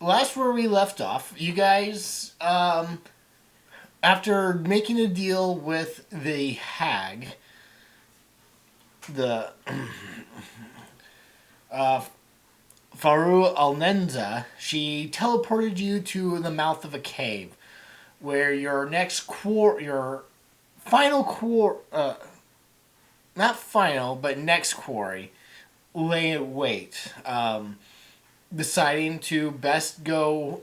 last where we left off, you guys, after making a deal with the hag, the uh, Faru Alnenza, she teleported you to the mouth of a cave, where your final not final, but next quarry lay in wait. Deciding to best go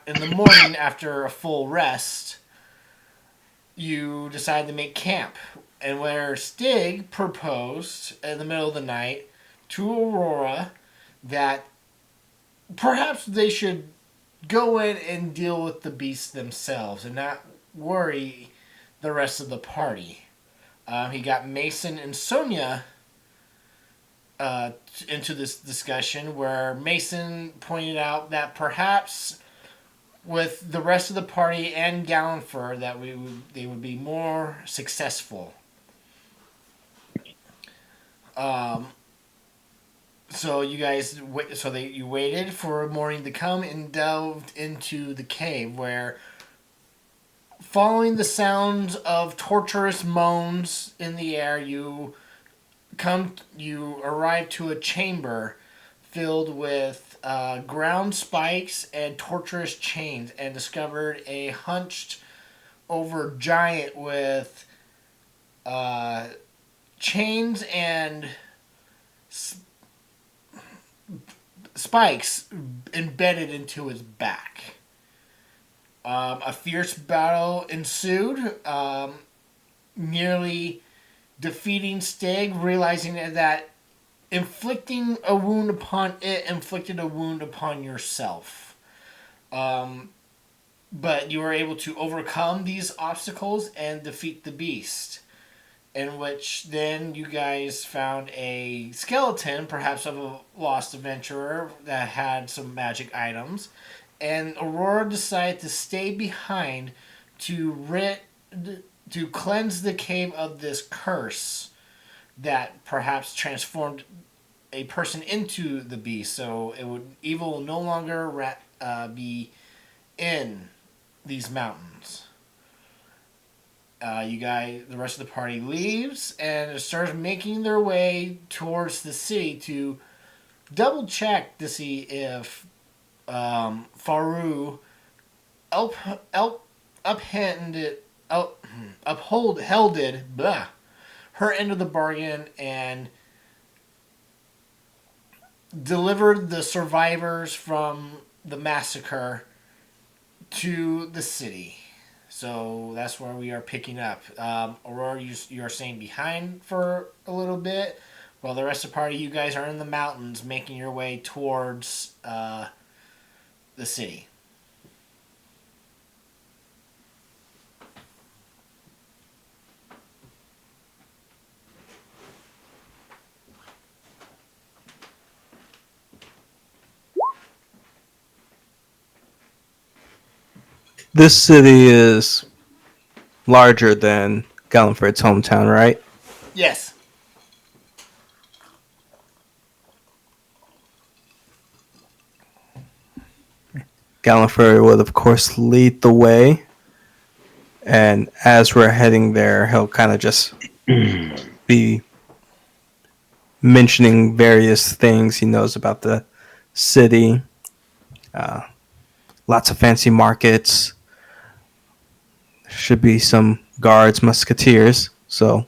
in the morning after a full rest, you decide to make camp. And where Stig proposed in the middle of the night to Aurora that perhaps they should go in and deal with the beasts themselves and not worry the rest of the party. He got Mason and Sonia into this discussion where Mason pointed out that perhaps with the rest of the party and Gallifrey that they would be more successful. So you waited for morning to come and delved into the cave where, following the sounds of torturous moans in the air, you arrive to a chamber filled with ground spikes and torturous chains, and discovered a hunched over giant with chains and spikes embedded into his back. A fierce battle ensued, nearly defeating Stig, realizing that inflicting a wound upon it inflicted a wound upon yourself. But you were able to overcome these obstacles and defeat the beast. In which then you guys found a skeleton, perhaps of a lost adventurer that had some magic items. And Aurora decided to stay behind to cleanse the cave of this curse that perhaps transformed a person into the beast, so evil will no longer be in these mountains. The rest of the party leaves and starts making their way towards the city to double check to see if Faru up, up, uphanded, up, held it, her end of the bargain and delivered the survivors from the massacre to the city. So that's where we are picking up. Aurora, you are staying behind for a little bit, while the rest of the party, you guys are in the mountains making your way towards the city. This city is larger than Gallifrey's hometown, right? Yes. Gallifrey would, of course, lead the way. And as we're heading there, he'll kind of just be mentioning various things he knows about the city. Lots of fancy markets. Should be some guards, musketeers. So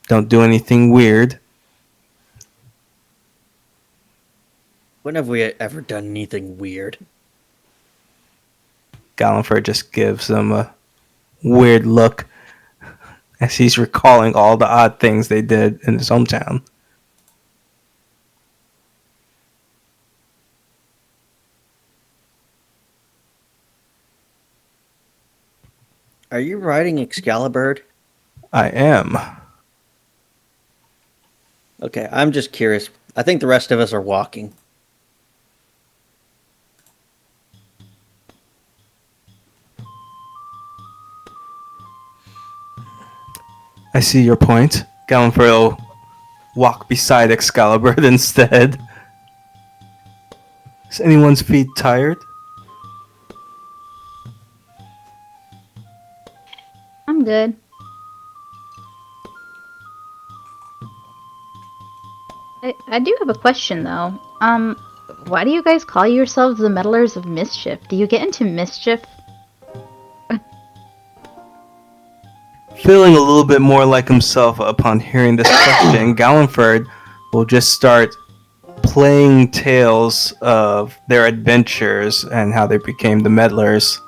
don't do anything weird. When have we ever done anything weird? Gallifrey just gives them a weird look as he's recalling all the odd things they did in his hometown. Are you riding Excalibur? I am. Okay, I'm just curious. I think the rest of us are walking. I see your point. Gallifrey will walk beside Excalibur instead. Is anyone's feet tired? I'm good. I do have a question though. Why do you guys call yourselves the Meddlers of Mischief? Do you get into mischief? Feeling a little bit more like himself upon hearing this question, Galliford will just start playing tales of their adventures and how they became the meddlers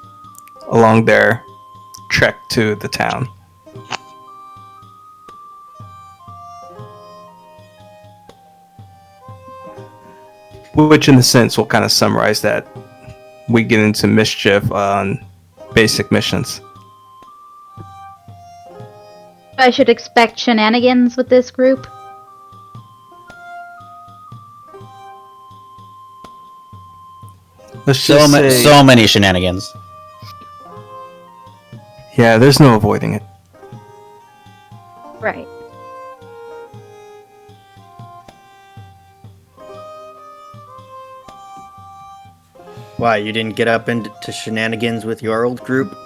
along their trek to the town. Which, in a sense, will kind of summarize that we get into mischief on basic missions. I should expect shenanigans with this group? Let's just say, So many shenanigans. yeah, there's no avoiding it. Right. Why, you didn't get up into shenanigans with your old group?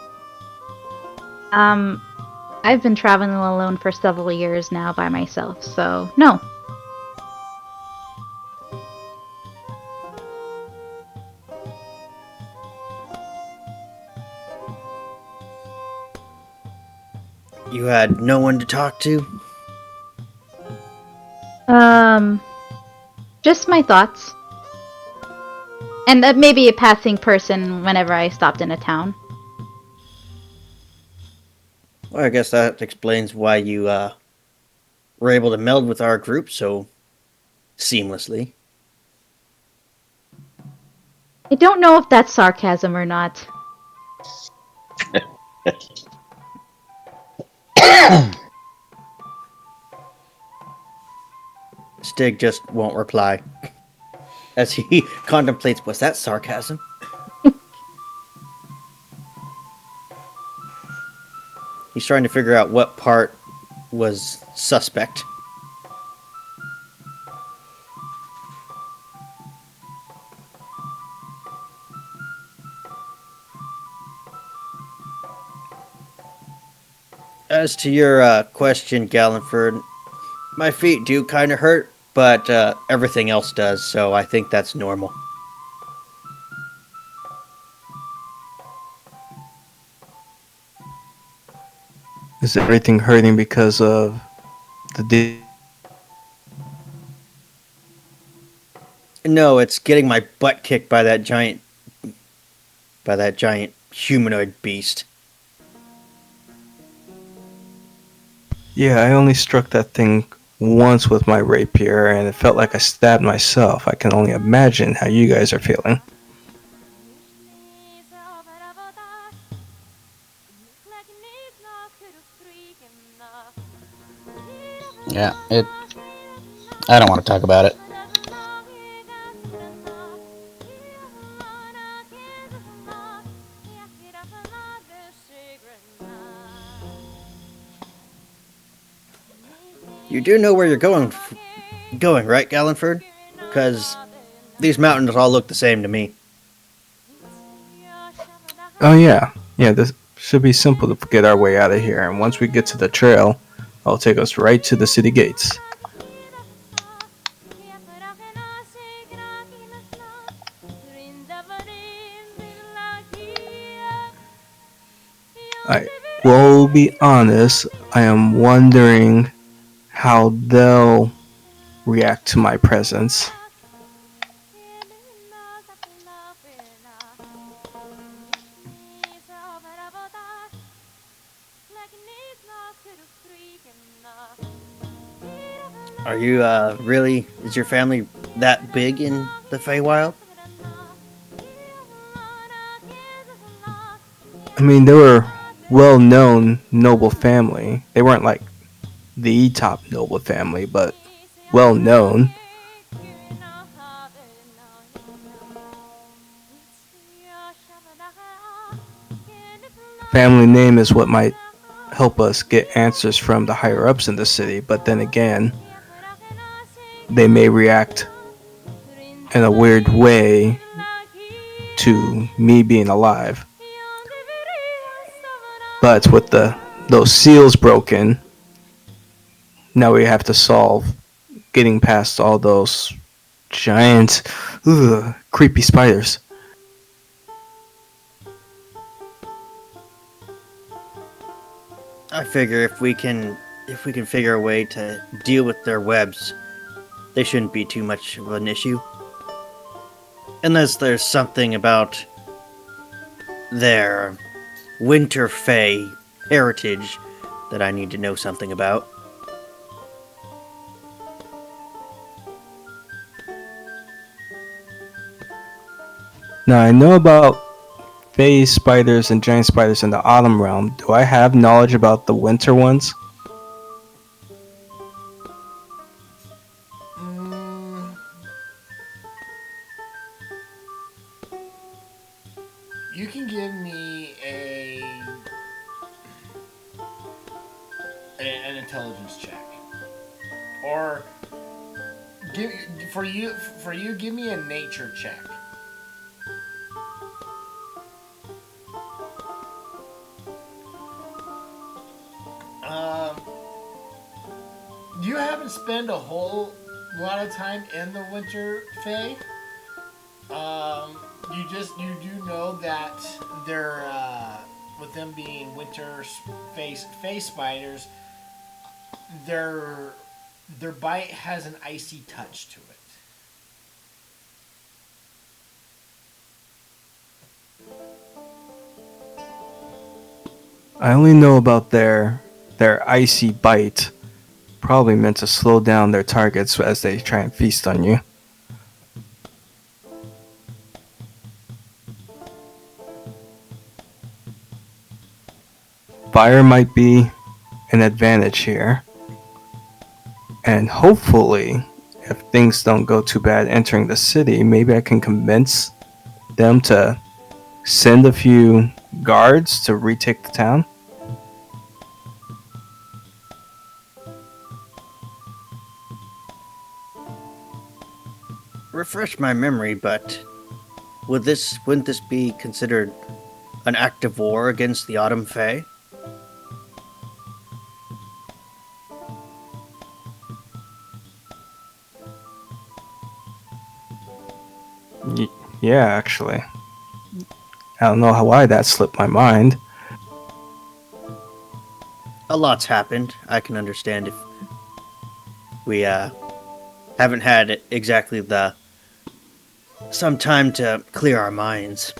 I've been traveling alone for several years now by myself, so no. You had no one to talk to? Just my thoughts. And maybe a passing person whenever I stopped in a town. Well, I guess that explains why you were able to meld with our group so seamlessly. I don't know if that's sarcasm or not. Stig just won't reply. As he contemplates, was that sarcasm? He's trying to figure out what part was suspect. As to your question, Galliford, my feet do kind of hurt, but everything else does, so I think that's normal. Is everything hurting because of the No, it's getting my butt kicked by that giant humanoid beast. Yeah, I only struck that thing once with my rapier, and it felt like I stabbed myself. I can only imagine how you guys are feeling. Yeah, I don't want to talk about it. You do know where you're going, right, Galliford? Because these mountains all look the same to me. Oh yeah, this should be simple to get our way out of here, and once we get to the trail, it'll take us right to the city gates. I will be honest, I am wondering how they'll react to my presence. Are you really? Is your family that big in the Feywild? I mean, they were well-known noble family. They weren't like the top noble family, but well-known. Family name is what might help us get answers from the higher-ups in the city, but then again, they may react in a weird way to me being alive. But with those seals broken, now we have to solve getting past all those giant, creepy spiders. I figure if we can figure a way to deal with their webs, they shouldn't be too much of an issue. Unless there's something about their Winter Fae heritage that I need to know something about. Now I know about phase spiders and giant spiders in the autumn realm. Do I have knowledge about the winter ones? Mm, you can give me an intelligence check, or give for you give me a nature check. Um, you haven't spent a whole lot of time in the winter Fae. You do know that they're with them being winter face spiders, their their bite has an icy touch to it. I only know about their icy bite, probably meant to slow down their targets as they try and feast on you. Fire might be an advantage here, and hopefully, if things don't go too bad entering the city, maybe I can convince them to send a few guards to retake the town. Refresh my memory, but wouldn't this be considered an act of war against the Autumn Fae? Y- yeah, actually. I don't know why that slipped my mind. A lot's happened. I can understand if we haven't had exactly the some time to clear our minds.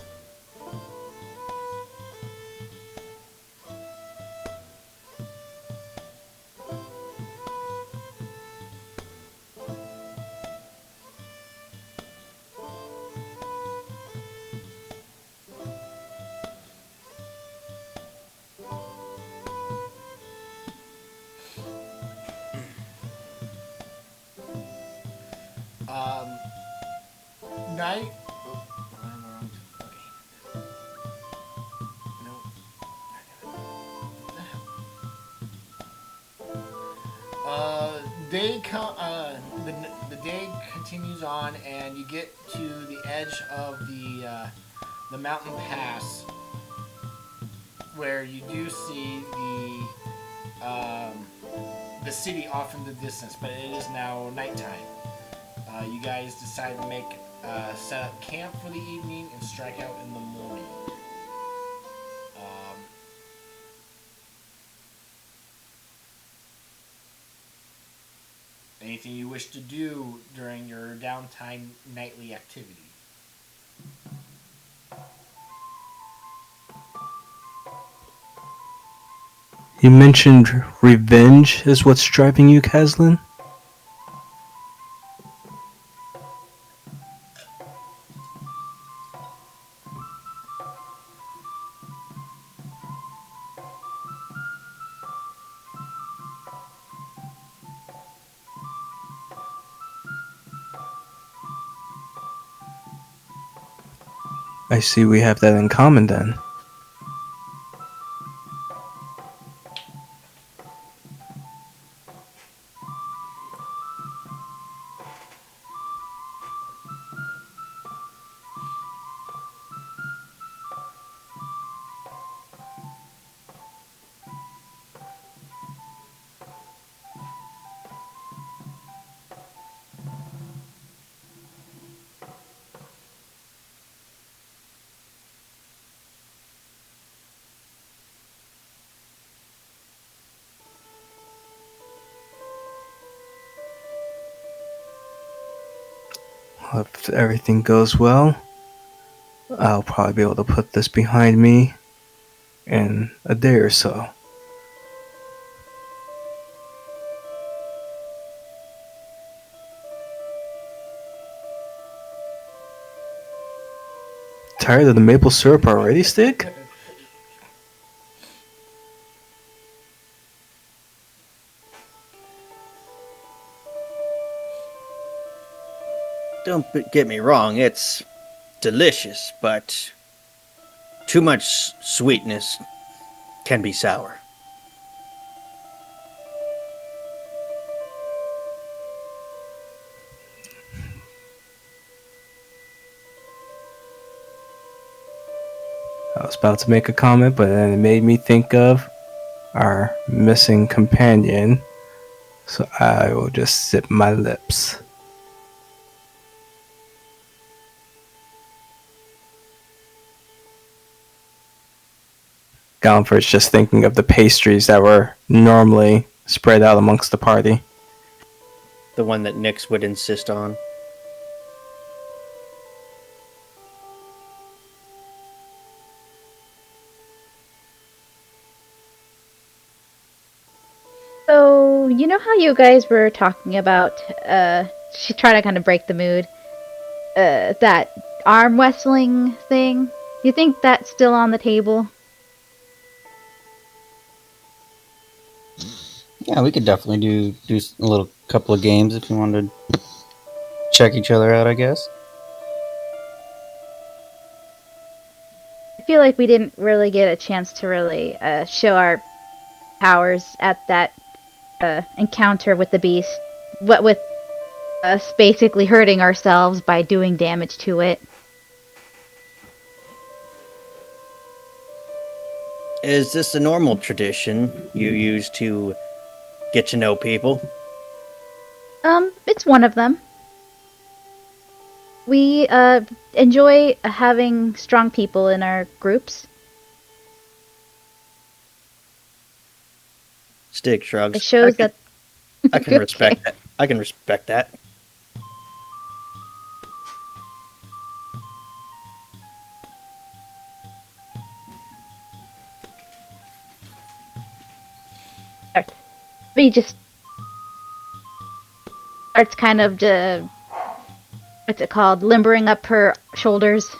Um, night. Oh, I'm wrong. Okay. No. Day the day continues on, and you get to the edge of the mountain pass, where you do see the city off in the distance, but it is now nighttime. You guys decide to make set up camp for the evening and strike out in the morning. Um, Anything you wish to do during your downtime nightly activity? You mentioned revenge is what's driving you, Kaslin? I see we have that in common then. If everything goes well, I'll probably be able to put this behind me in a day or so. Tired of the maple syrup already, Stick? Get me wrong, it's delicious, but too much sweetness can be sour. I was about to make a comment, but then it made me think of our missing companion, so I will just zip my lips. Gomford's just thinking of the pastries that were normally spread out amongst the party. The one that Nyx would insist on. So, you know how you guys were talking about, she trying to kind of break the mood, that arm wrestling thing? Do you think that's still on the table? Yeah, we could definitely do a little couple of games if you wanted to check each other out, I guess. I feel like we didn't really get a chance to really show our powers at that encounter with the beast. What with us basically hurting ourselves by doing damage to it. Is this a normal tradition you use to get to know people? It's one of them. We enjoy having strong people in our groups. Stig shrugs. It shows that I can respect that. I can respect that. we just starts kind of what's it called, limbering up her shoulders.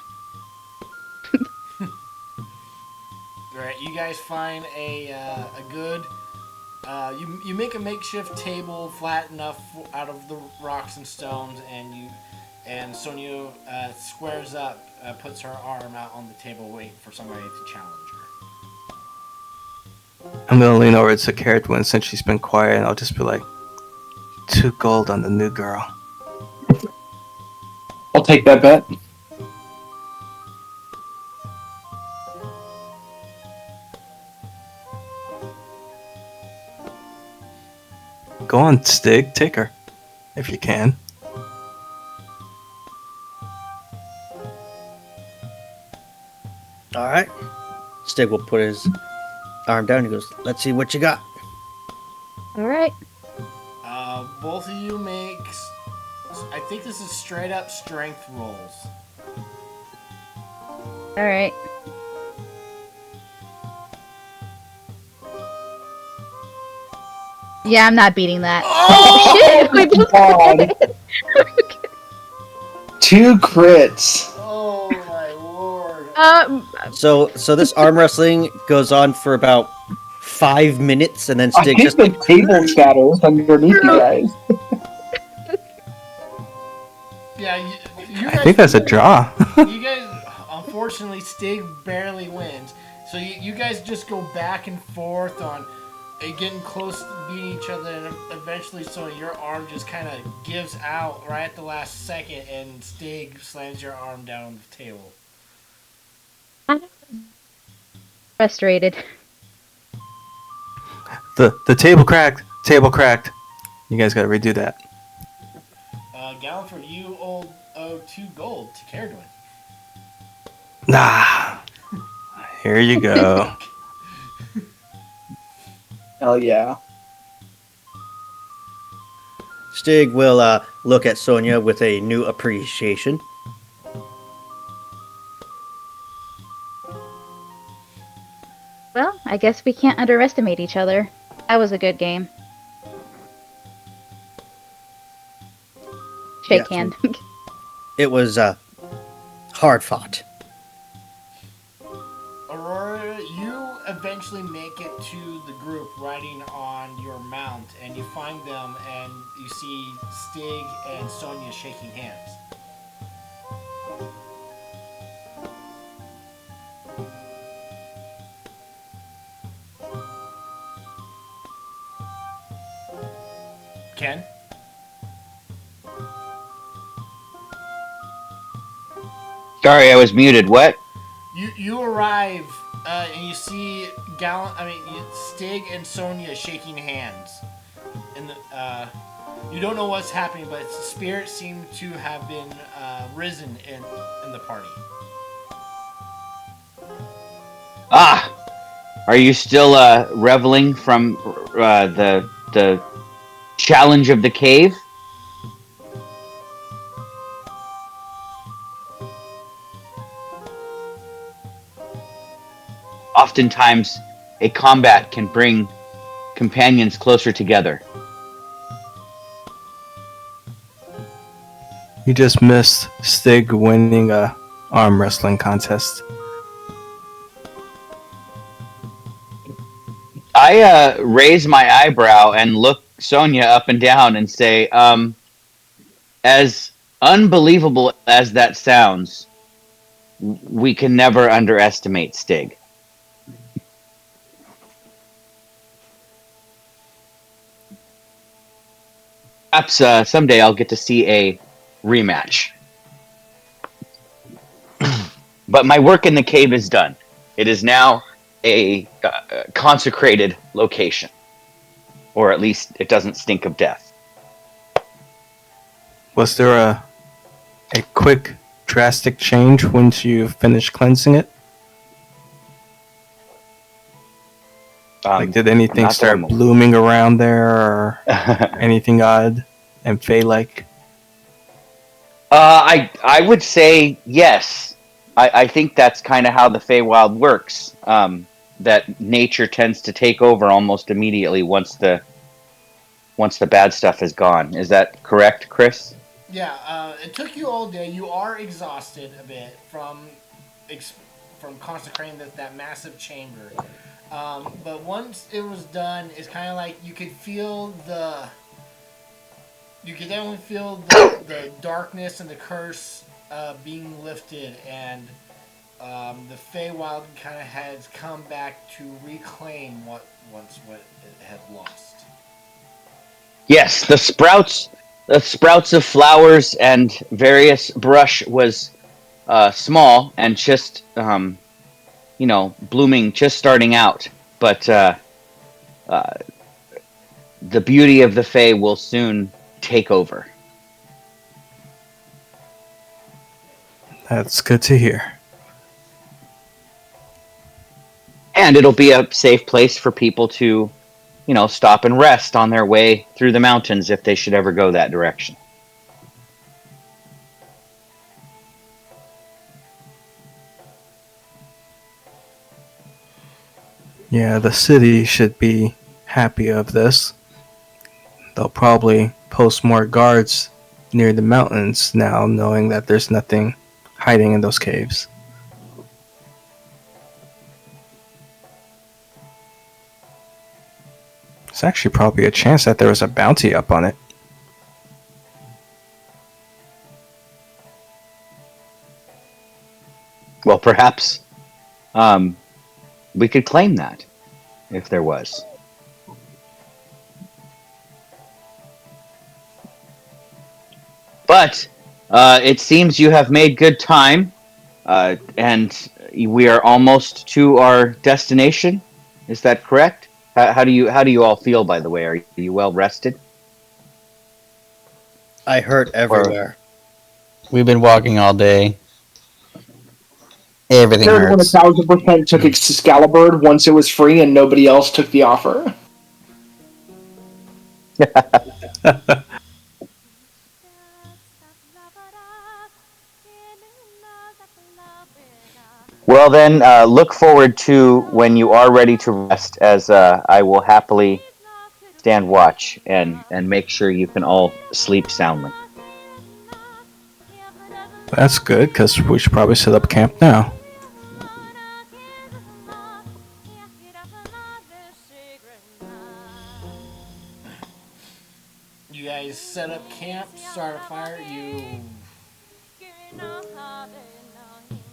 Alright, you guys find a good. You make a makeshift table flat enough out of the rocks and stones, and Sonia squares up, puts her arm out on the table, waiting for somebody to challenge her. I'm gonna lean over to Carrot Twin since she's been quiet, and I'll just be like, 2 gold on the new girl. I'll take that bet. Go on, Stig, take her. If you can. Alright. Stig will put his arm down. He goes, let's see what you got. Alright. Both of you make. I think this is straight up strength rolls. Alright. Yeah, I'm not beating that. Oh! Shit! We both God. did. 2 crits. Oh my lord. So this arm wrestling goes on for about 5 minutes, and then I Stig think just the table shatters underneath you guys. Yeah, you I guys, think that's a draw. you guys, unfortunately, Stig barely wins. So you guys just go back and forth on getting close to beating each other, and eventually, so your arm just kind of gives out right at the last second, and Stig slams your arm down on the table. Frustrated. The table cracked. Table cracked. You guys gotta redo that. Galliford, you owe 2 gold to Caradwin. Nah. Here you go. Hell yeah. Stig will look at Sonia with a new appreciation. Well, I guess we can't underestimate each other. That was a good game. Shake Yes, hand. It was hard fought. Aurora, you eventually make it to the group riding on your mount, and you find them, and you see Stig and Sonia shaking hands. Ken? Sorry, I was muted. What? You arrive and you see Stig and Sonia shaking hands. In the you don't know what's happening, but spirits seem to have been risen in the party. Ah, are you still reveling from the challenge of the cave? Oftentimes, a combat can bring companions closer together. You just missed Stig winning a arm wrestling contest. I raise my eyebrow and look Sonia up and down and say, as unbelievable as that sounds, we can never underestimate Stig. Perhaps someday I'll get to see a rematch. But my work in the cave is done. It is now a consecrated location. Or at least it doesn't stink of death. Was there a quick, drastic change once you finished cleansing it? Like, did anything not start normal. blooming around there, or anything odd and Fey-like? I would say yes. I think that's kind of how the Feywild works. That nature tends to take over almost immediately once the bad stuff is gone. Is that correct, Chris? Yeah, it took you all day. You are exhausted a bit from consecrating that massive chamber. But once it was done, it's kind of like you could definitely feel the darkness and the curse being lifted, and the Feywild kind of has come back to reclaim what it had lost. Yes, the sprouts of flowers and various brush was small and just blooming, just starting out. But the beauty of the Fae will soon take over. That's good to hear. And it'll be a safe place for people to, stop and rest on their way through the mountains if they should ever go that direction. Yeah, the city should be happy of this. They'll probably post more guards near the mountains now, knowing that there's nothing hiding in those caves. There's actually probably a chance that there was a bounty up on it. Well, perhaps we could claim that if there was. But it seems you have made good time, and we are almost to our destination. Is that correct? How do you all feel, by the way? Are you well rested? I hurt everywhere. We've been walking all day. Everything Everyone hurts. 1,000% took Excalibur once it was free and nobody else took the offer. Well, then, look forward to when you are ready to rest, as I will happily stand watch and make sure you can all sleep soundly. That's good, because we should probably set up camp now. You guys set up camp, start a fire.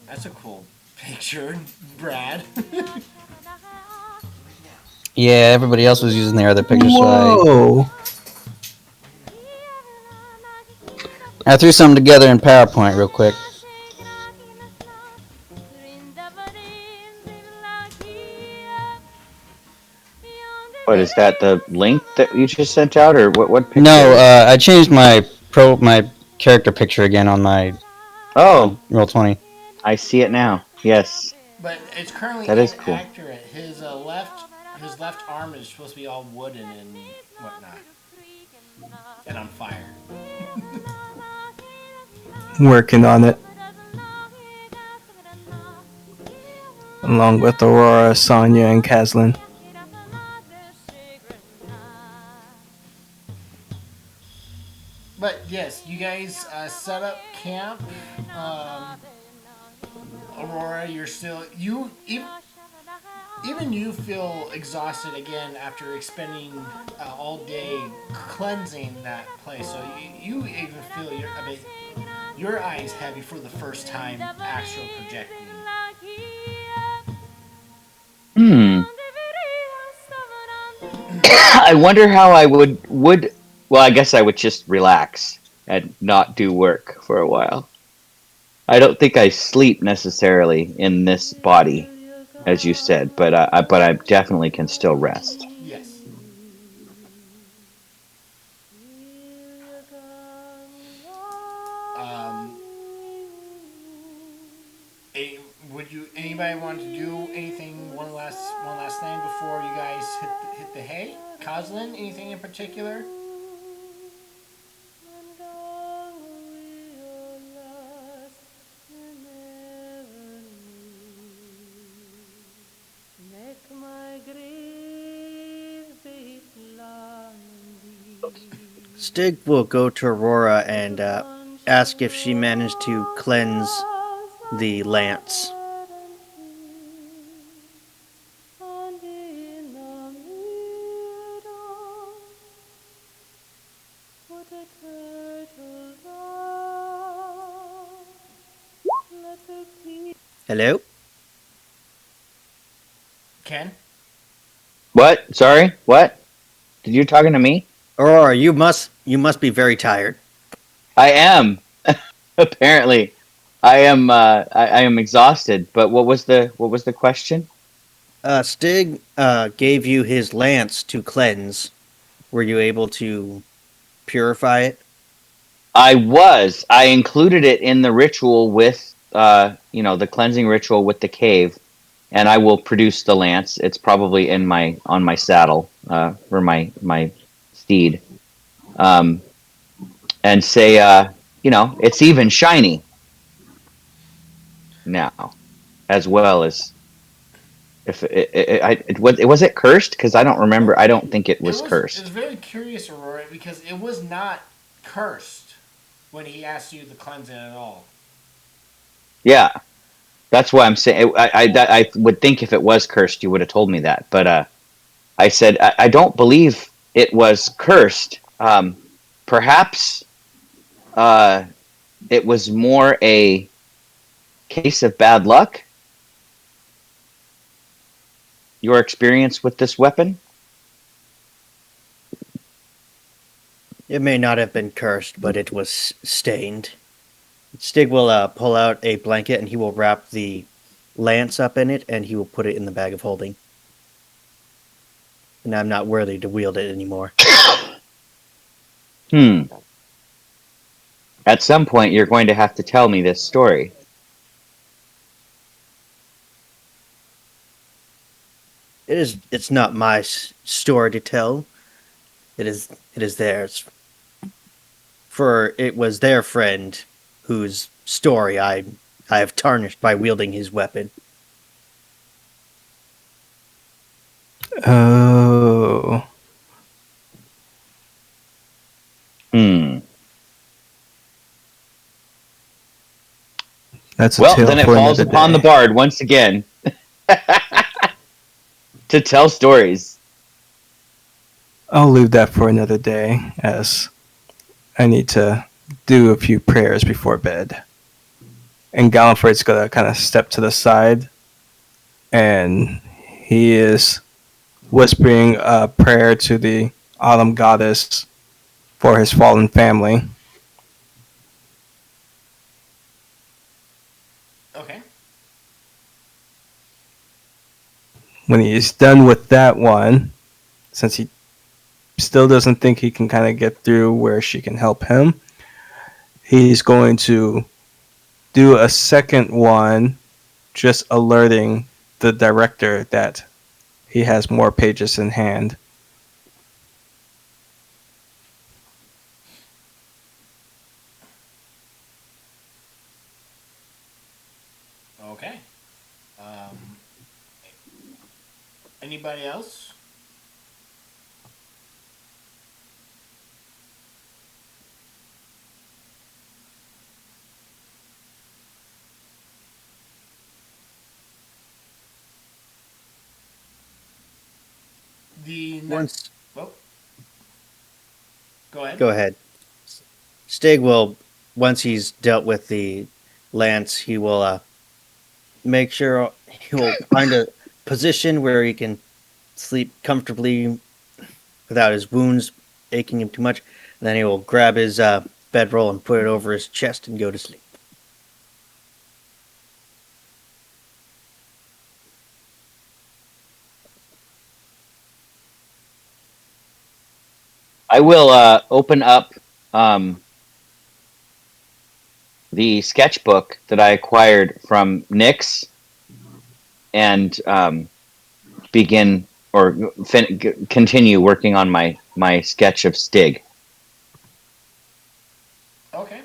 That's a cool picture, Brad. Yeah, everybody else was using their other pictures, so Whoa! I threw something together in PowerPoint real quick. What is that? The link that you just sent out, or what picture? No, I changed my character picture again on my Oh, Roll20. I see it now. Yes, But it's currently that is cool. inaccurate. His left arm is supposed to be all wooden and whatnot, and on fire. Working on it. Along with Aurora, Sonya, and Kaslin. But yes, you guys set up camp. Aurora, you're still even you feel exhausted again after expending all day cleansing that place. So you even feel your eyes heavy for the first time astral projecting. I wonder how I would. Well, I guess I would just relax and not do work for a while. I don't think I sleep necessarily in this body, as you said, but I definitely can still rest. Yes. Um, anybody want to do anything one last thing before you guys hit the hay? Coslin, anything in particular? Stig will go to Aurora and ask if she managed to cleanse the lance. Hello? Ken? What? Sorry? What? Did you talking to me? Aurora, you must be very tired. I am. Apparently, I am. I am exhausted. But what was the question? Stig gave you his lance to cleanse. Were you able to purify it? I was. I included it in the ritual with, the cleansing ritual with the cave, and I will produce the lance. It's probably on my saddle for my steed, and say, it's even shiny now, as well as if was it cursed? Because I don't remember. I don't think it was It cursed. was very curious, Aurora, because it was not cursed when he asked you to cleanse it at all. Yeah, that's why I'm saying. I would think if it was cursed, you would have told me that. But I said I don't believe it was cursed. Perhaps it was more a case of bad luck. Your experience with this weapon? It may not have been cursed, but it was stained. Stig will pull out a blanket and he will wrap the lance up in it and he will put it in the bag of holding. And I'm not worthy to wield it anymore. At some point, you're going to have to tell me this story. It's not my story to tell. It is theirs. For it was their friend whose story I I have tarnished by wielding his weapon. Oh. Hmm. That's a Well, tale then it for falls another upon the day. bard once again to tell stories. I'll leave that for another day, as I need to do a few prayers before bed. And Gallifrey's gonna kind of step to the side, and he is whispering a prayer to the autumn goddess for his fallen family. Okay. When he's done with that one, since he still doesn't think he can kind of get through where she can help him, he's going to do a second one, just alerting the director that he has more pages in hand. Okay. Um, anybody else? The Once, Oh, go ahead. go ahead. Stig will, once he's dealt with the lance, he will make sure he will find a position where he can sleep comfortably without his wounds aching him too much. And then he will grab his bedroll and put it over his chest and go to sleep. I will open up um, the sketchbook that I acquired from Nyx and begin or continue working on my sketch of Stig. Okay.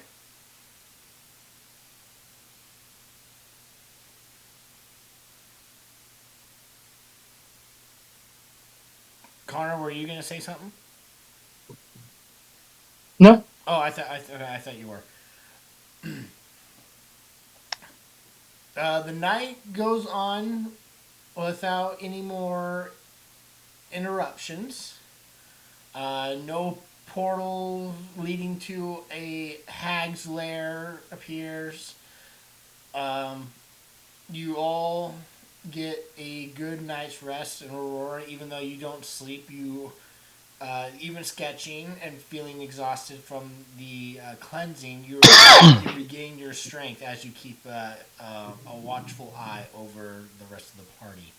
Connor, were you gonna say something? No. Oh, I thought you were. The night goes on without any more interruptions. No portal leading to a hag's lair appears. Um, you all get a good night's rest in Aurora, even though you don't sleep. You even sketching and feeling exhausted from the cleansing, you regain your strength as you keep a watchful eye over the rest of the party.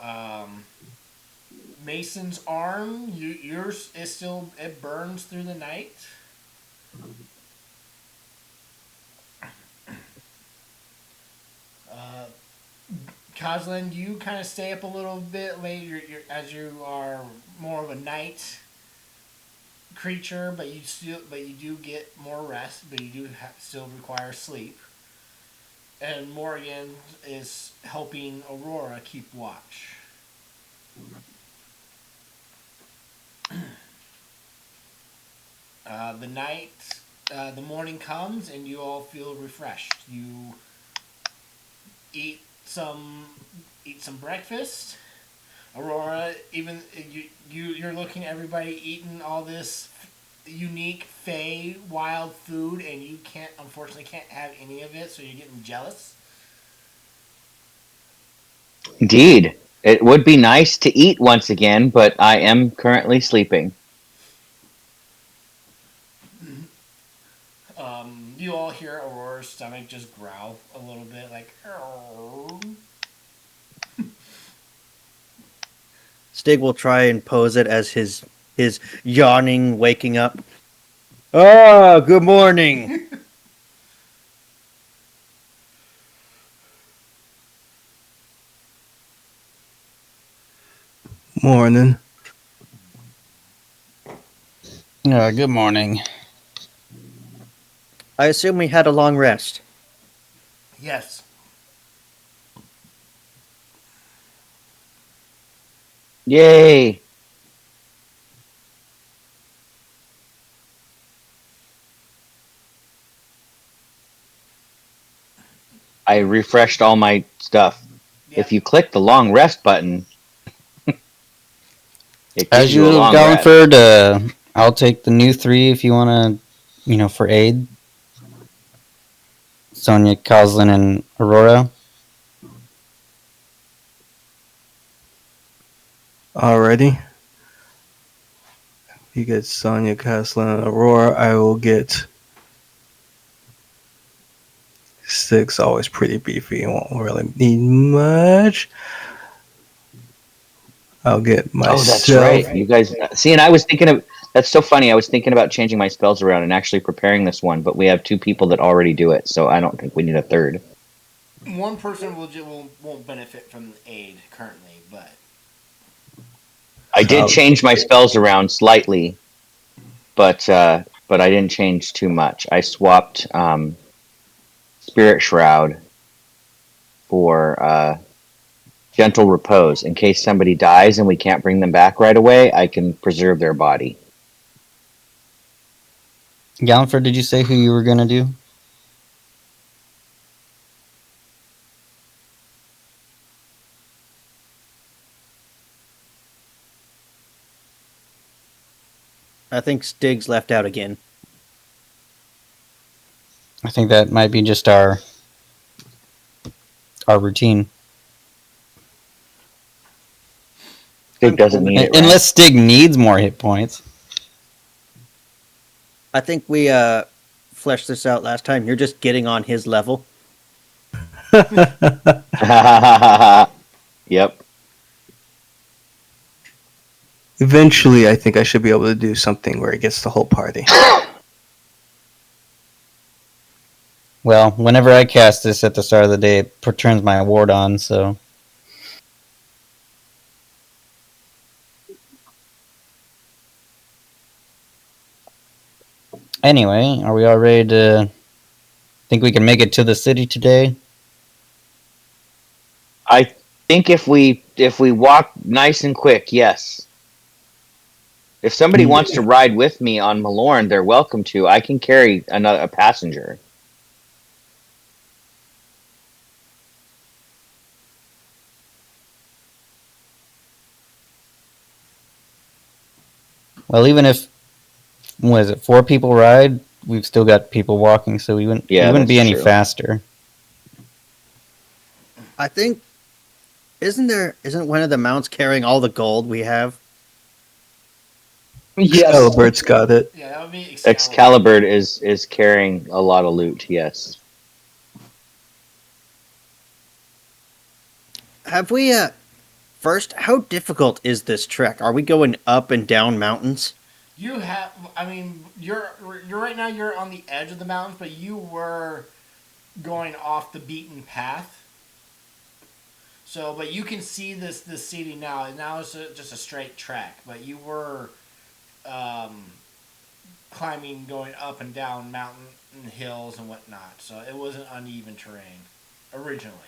Um, Mason's arm, yours is still, it burns through the night. Uh, Koslin, you kind of stay up a little bit later as you are more of a night creature, but you do get more rest, but you do still require sleep. And Morgan is helping Aurora keep watch. The night, the morning comes, and you all feel refreshed. You eat some eat some breakfast. Aurora, even you're looking at everybody eating all this unique fey wild food, and you can't unfortunately can't have any of it, so you're getting jealous. Indeed, it would be nice to eat once again, but I am currently sleeping. You all hear Aurora's stomach just growl a little bit, like. "Arr." Stig will try and pose it as his yawning waking up. Ah, good morning. Morning. Good morning. I assume we had a long rest. Yes. Yay! I refreshed all my stuff. Yep. If you click the long rest button, it gives As you a usual, long rest. Gallenford, I'll take the new 3 if you want to, for aid. Sonia, Coslin, and Aurora. Alrighty. You get Sonya, Caslin, and Aurora. I will get Six. Always pretty beefy. Won't really need much. I'll get Oh, that's myself. right. You guys see, and I was thinking of that's so funny. I was thinking about changing my spells around and actually preparing this one, but we have 2 people that already do it, so I don't think we need a third. One person won't benefit from the aid currently, but I did Oh. change my spells around slightly, but I didn't change too much. I swapped Spirit Shroud for Gentle Repose in case somebody dies and we can't bring them back right away. I can preserve their body. Gallenford, did you say who you were going to do? I think Stig's left out again. I think that might be just our routine. Stig doesn't need it, right? Unless Stig needs more hit points. I think we fleshed this out last time. You're just getting on his level. Yep. Eventually, I think I should be able to do something where it gets the whole party. Well, whenever I cast this at the start of the day, it turns my ward on, so. Anyway, are we all ready to think we can make it to the city today? I think if we walk nice and quick, yes. If somebody wants to ride with me on Malorn, they're welcome to. I can carry a passenger. Well, even if, 4 people ride, we've still got people walking, so we wouldn't Yeah, be that's any true. faster. I think isn't one of the mounts carrying all the gold we have? Yes. Excalibur's got it. yeah, that would be Excalibur is carrying a lot of loot, yes. Have we first, how difficult is this trek? Are we going up and down mountains? You have. I mean, you're right now. You're on the edge of the mountains, but you were going off the beaten path. So, but you can see this city now. Now it's just a straight track. But you were climbing, going up and down mountain and hills and whatnot. So it was an uneven terrain originally.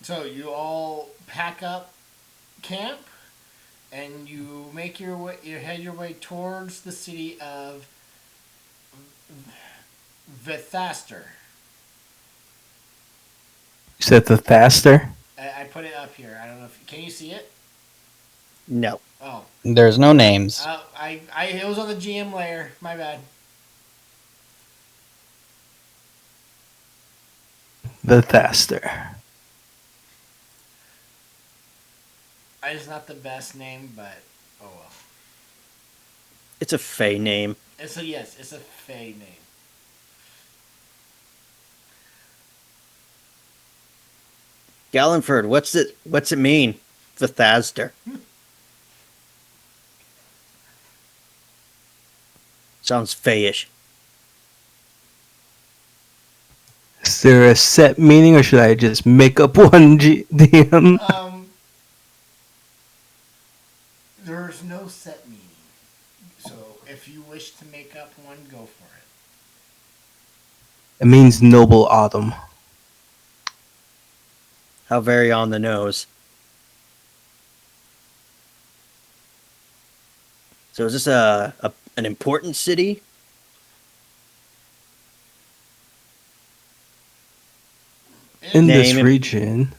So you all pack up camp, and you make your way. You head your way towards the city of Vithaster. You said the faster? I put it up here. I don't know if can you see it. No. Oh, There's no names. it was on the GM layer. My bad. The faster. It's not the best name, but oh well. It's a Fey name. It's a Fey name. Gallenford, what's it mean? Vithaster. Sounds Feyish. Is there a set meaning, or should I just make up one, DM? There's no set meaning. So if you wish to make up one, go for it. It means noble autumn. How very on the nose. So is this an important city? In this Name. region,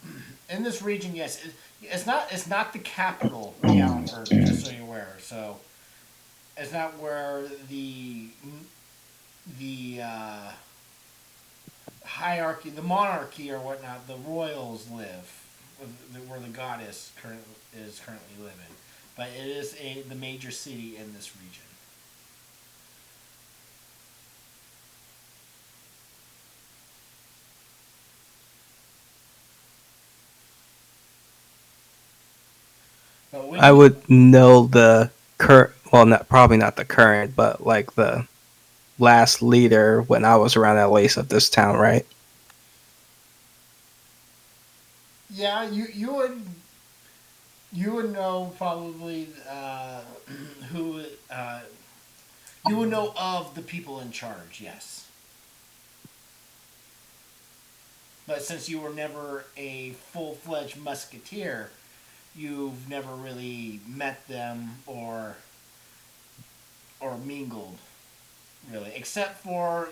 In this region, yes, it's not the capital, Galliford, just so you're aware. So it's not where the hierarchy, the monarchy or whatnot, the royals live, where the goddess is currently living. But it is the major city in this region. But when I would know the current. Well, not probably not the current, but like the last leader when I was around at least of this town, right? yeah, you would know probably who you would know of the people in charge. Yes. But since you were never a full fledged musketeer, you've never really met them or mingled really, except for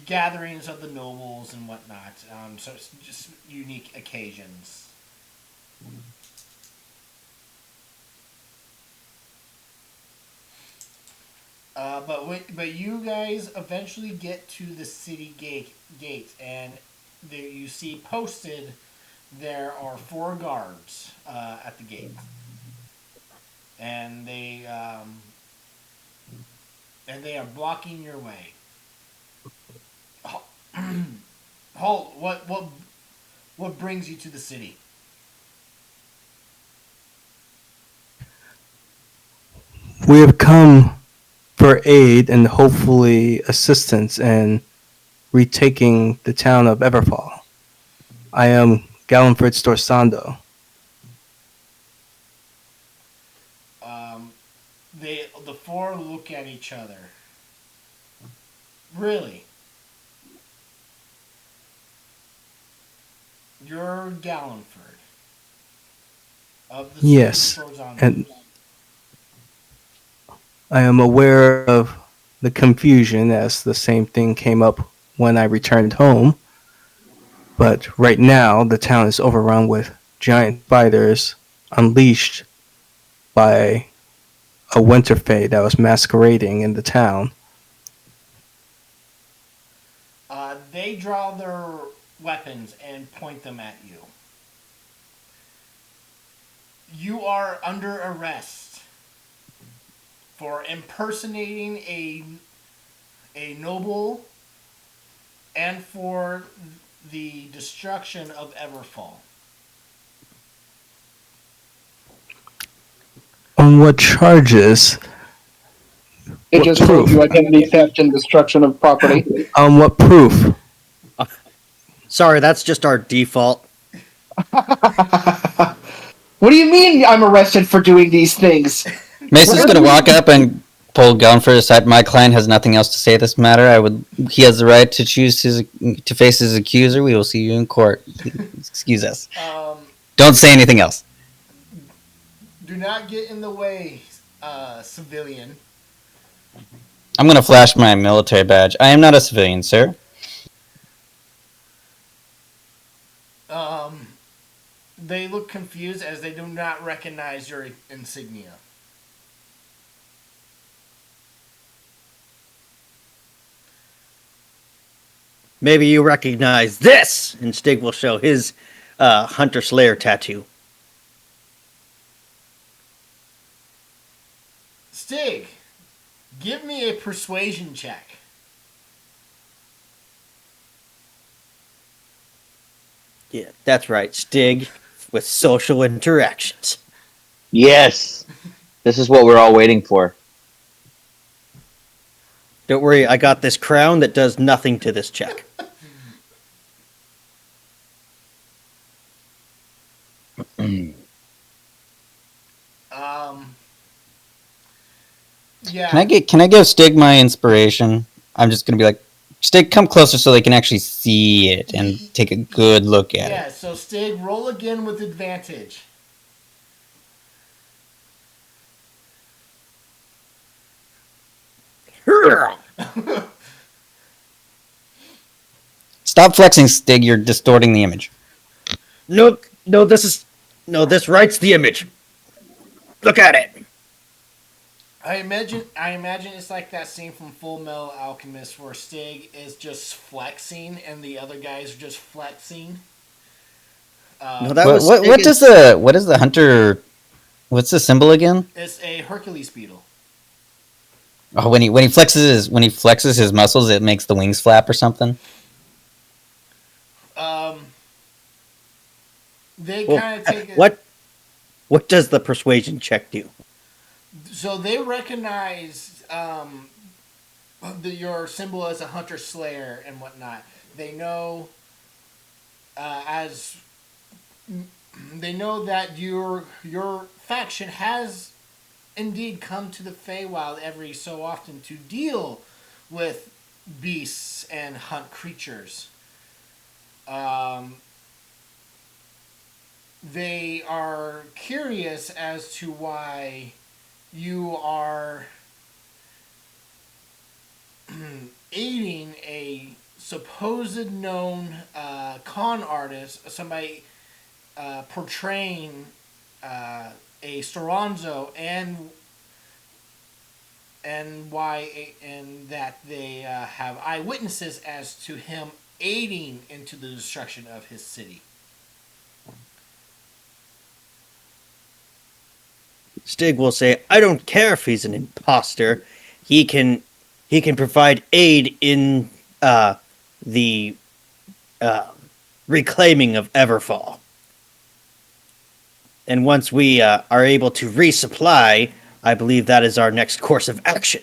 gatherings of the nobles and whatnot. So it's just unique occasions. But you guys eventually get to the city gate, and there you see posted there are four guards at the gate, and they are blocking your way. Halt! What brings you to the city? We have come for aid and hopefully assistance in retaking the town of Everfall. I am Galliford Storsando. Um, the four look at each other. Really? You're Galliford of the Yes, Storzandos. and I am aware of the confusion as the same thing came up when I returned home. But right now, the town is overrun with giant spiders unleashed by a winter fae that was masquerading in the town. They draw their weapons and point them at you. You are under arrest for impersonating a noble and for the destruction of Everfall. On what charges? It What just told proof? you identity theft and destruction of property. On what proof? Sorry, that's just our default. What do you mean I'm arrested for doing these things? Mason's gonna walk up and pull gun for his side. My client has nothing else to say this matter. He has the right to choose to face his accuser. We will see you in court. Excuse us. Don't say anything else. Do not get in the way, civilian. I'm gonna flash my military badge. I am not a civilian, sir. Um, they look confused as they do not recognize your insignia. Maybe you recognize this, and Stig will show his Hunter Slayer tattoo. Stig, give me a persuasion check. Yeah, that's right, Stig with social interactions. Yes, this is what we're all waiting for. Don't worry, I got this crown that does nothing to this check. Um, yeah. Can I give Stig my inspiration? I'm just gonna be like, Stig, come closer so they can actually see it and take a good look at Yeah, it. so Stig, roll again with advantage. Stop flexing, Stig. You're distorting the image. Look, no, this writes the image. Look at it. I imagine it's like that scene from Full Metal Alchemist where Stig is just flexing and the other guys are just flexing. No, that What was what what does Stig. the what is the hunter? What's the symbol again? It's a Hercules beetle. Oh, when he flexes his muscles, it makes the wings flap or something. Um, they Well, kind of take it. what does the persuasion check do? So they recognize your symbol as a hunter slayer and whatnot. They know as they know that your faction has indeed come to the Feywild every so often to deal with beasts and hunt creatures. Um, they are curious as to why you are aiding a supposed known con artist, somebody portraying a Storonzo, and why and that they have eyewitnesses as to him aiding into the destruction of his city. Stig will say, "I don't care if he's an imposter. He can provide aid in the uh, reclaiming of Everfall. And once we are able to resupply, I believe that is our next course of action."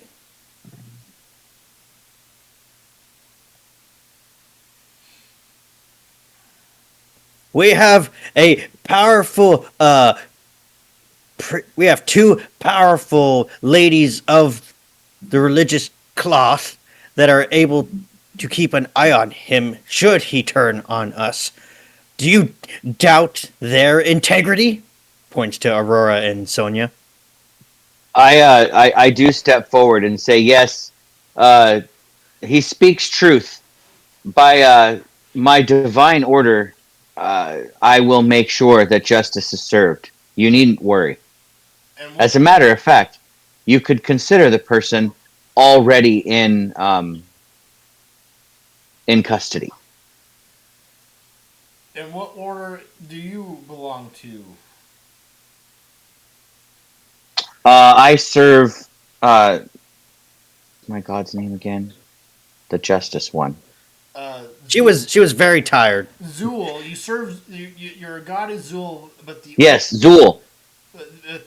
We have a powerful we have two powerful ladies of the religious cloth that are able to keep an eye on him should he turn on us. Do you doubt their integrity? Points to Aurora and Sonia. I do step forward and say yes. Uh, he speaks truth. By my divine order, I will make sure that justice is served. You needn't worry. And As what a matter of fact, you could consider the person already in custody. and what order do you belong to? I serve. My God's name again. The Justice one. She was very tired. Zul. You serve. Your god is Zul, but Yes, Zool.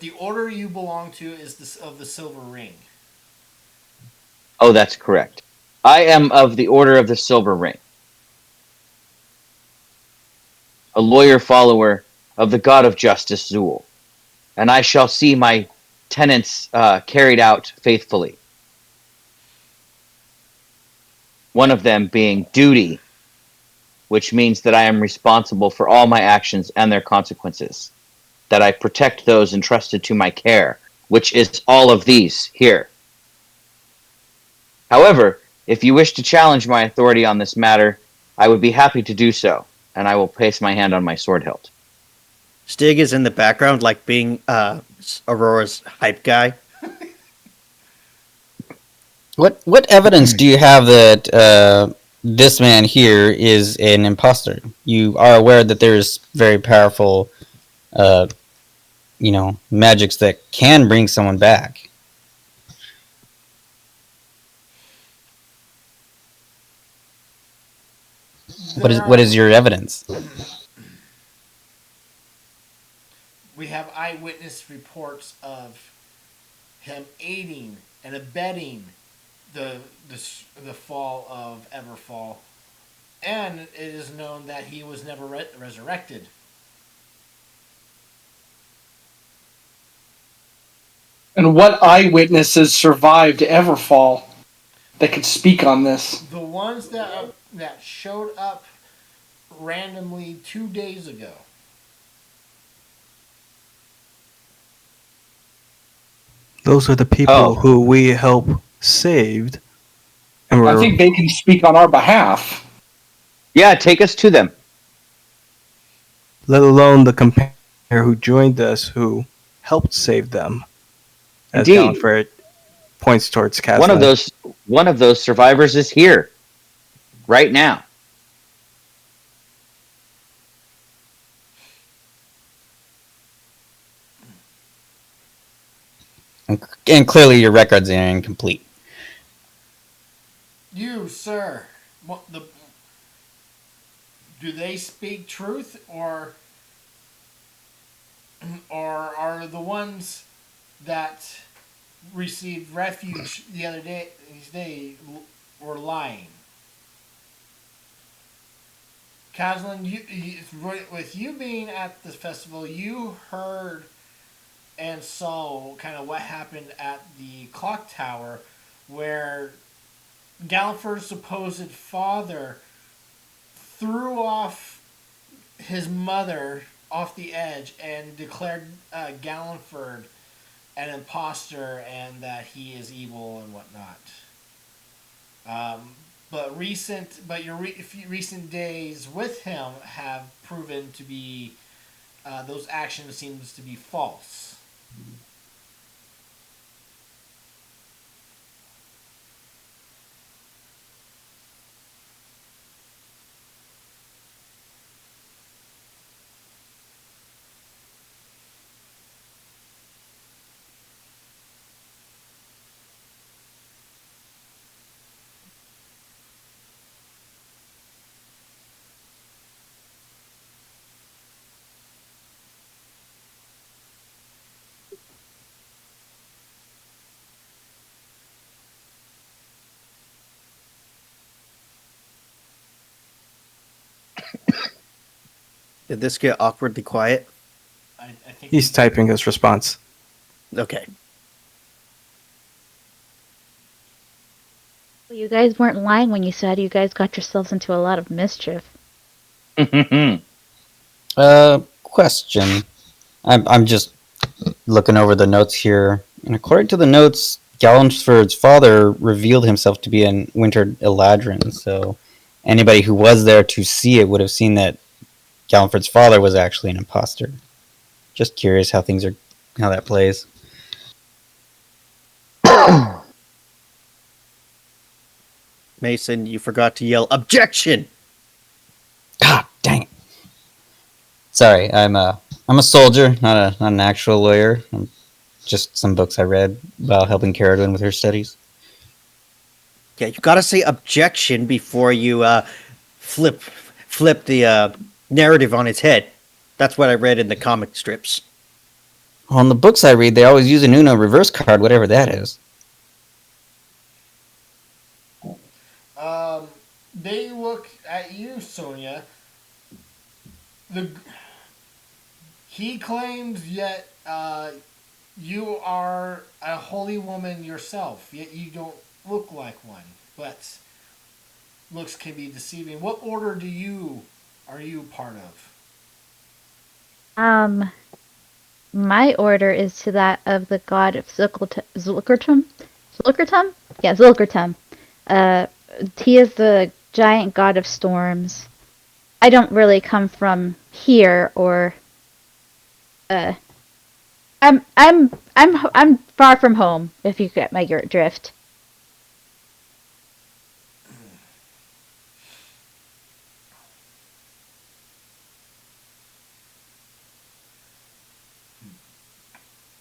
the order you belong to is of the Silver Ring. Oh, that's correct. I am of the Order of the Silver Ring, a lawyer follower of the God of Justice, Zool, and I shall see my tenets carried out faithfully. One of them being duty, which means that I am responsible for all my actions and their consequences, that I protect those entrusted to my care, which is all of these here. However, if you wish to challenge my authority on this matter, I would be happy to do so, and I will place my hand on my sword hilt. Stig is in the background, like being Aurora's hype guy. What evidence do you have that this man here is an imposter? You are aware that there's very powerful, uh, magics that can bring someone back. What is your evidence? We have eyewitness reports of him aiding and abetting the the fall of Everfall, and it is known that he was never resurrected. And what eyewitnesses survived Everfall that could speak on this? The ones that showed up randomly 2 days ago. Those are the people Oh, who we help saved, and I we're think they can speak on our behalf. yeah, take us to them. let alone the companion who joined us who helped save them. As Indeed. Gallifrey points towards One of Caslin. those survivors is here right now. And clearly your records are incomplete. You, sir, do they speak truth, or are the ones that received refuge the other day were lying? Caslin, with you being at the festival, you heard and saw kind of what happened at the clock tower, where Gallifrey's supposed father threw off his mother off the edge and declared Gallifrey an imposter and that he is evil and whatnot. Recent days with him have proven to be those actions seems to be false. Did this get awkwardly quiet? I think He's typing his response. Okay. You guys weren't lying when you said you guys got yourselves into a lot of mischief. Question. I'm just looking over the notes here, and according to the notes, Gallifrey's father revealed himself to be an wintered Eladrin. So anybody who was there to see it would have seen that Gallifrey's father was actually an imposter. Just curious how that plays. Mason, you forgot to yell objection. God dang it! Sorry, I'm a soldier, not an actual lawyer. Just some books I read about helping Caradwyn with her studies. Yeah, you gotta say objection before you flip the narrative on its head. That's what I read in the comic strips. Well, in the books I read, they always use an Uno reverse card, whatever that is. they look at you, Sonia. The He claims yet you are a holy woman yourself, yet you don't look like one. But looks can be deceiving. What order are you part of? My order is to that of the god of Zulkertum. Zulkertum? Yeah, Zulkertum. He is the giant god of storms. I don't really come from here, or I'm far from home. If you get my drift.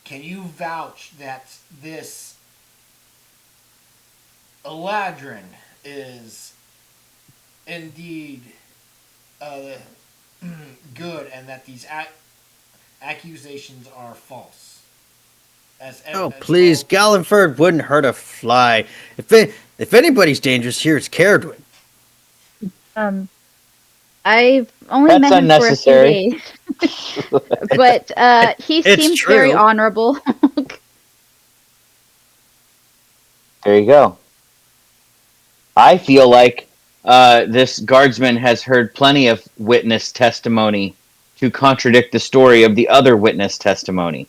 Can you vouch that this Eladrin is indeed uh, good, and that these accusations are false? Oh, please, Galliford wouldn't hurt a fly. If anybody's dangerous here, it's Caradwyn. I've only That's met him for a few unnecessary. days, but he It's seems very true. honorable. There you go. I feel like this guardsman has heard plenty of witness testimony to contradict the story of the other witness testimony.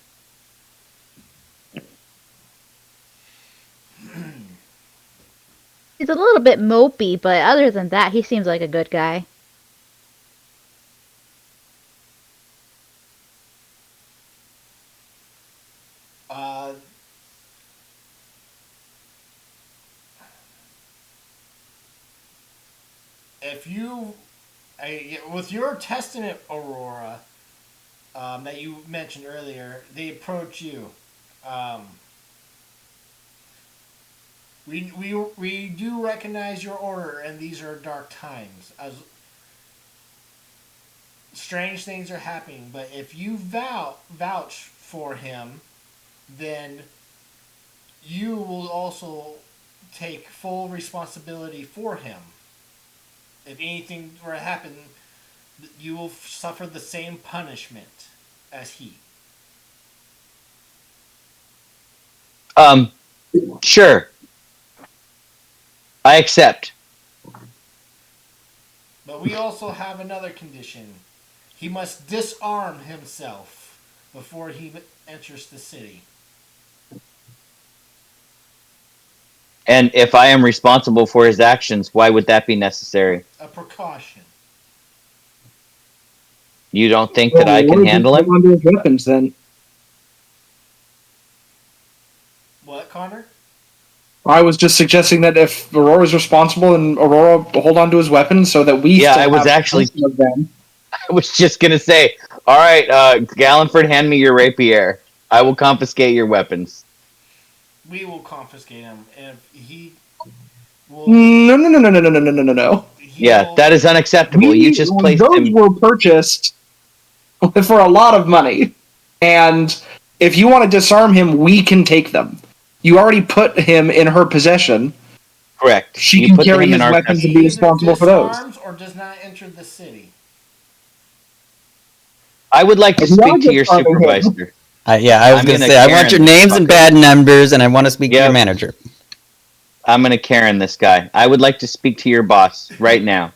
He's a little bit mopey, but other than that, he seems like a good guy. Uh, if you, with your testament, Aurora, that you mentioned earlier, they approach you. Um, we do recognize your order, and these are dark times. As strange things are happening, but if you vouch for him, then you will also take full responsibility for him. If anything were to happen, you will suffer the same punishment as he. Sure. I accept. But we also have another condition. He must disarm himself before he enters the city. And if I am responsible for his actions, why would that be necessary? A precaution. You don't think that I can What handle if we him? hold on to his weapons then? What, Connor? I was just suggesting that if Aurora's responsible, and Aurora hold on to his weapons so that we Yeah, still I was have actually- possession of them. I was just gonna say, all right, Gallenford, hand me your rapier. I will confiscate your weapons. We will confiscate him, and he will. No. Yeah, that is unacceptable. You just placed those him. were purchased for a lot of money, and if you want to disarm him, we can take them. You already put him in her possession. Correct. She You can put carry him in his our weapons He and be either responsible for those. disarms or does not enter the city. I would like to If you speak are to your disarming him- supervisor. I was I'm going to gonna say, I want your Karen this names and fucker. bad numbers, and I want to speak to Yep. your manager. I'm gonna Karen this guy. I would like to speak to your boss right now.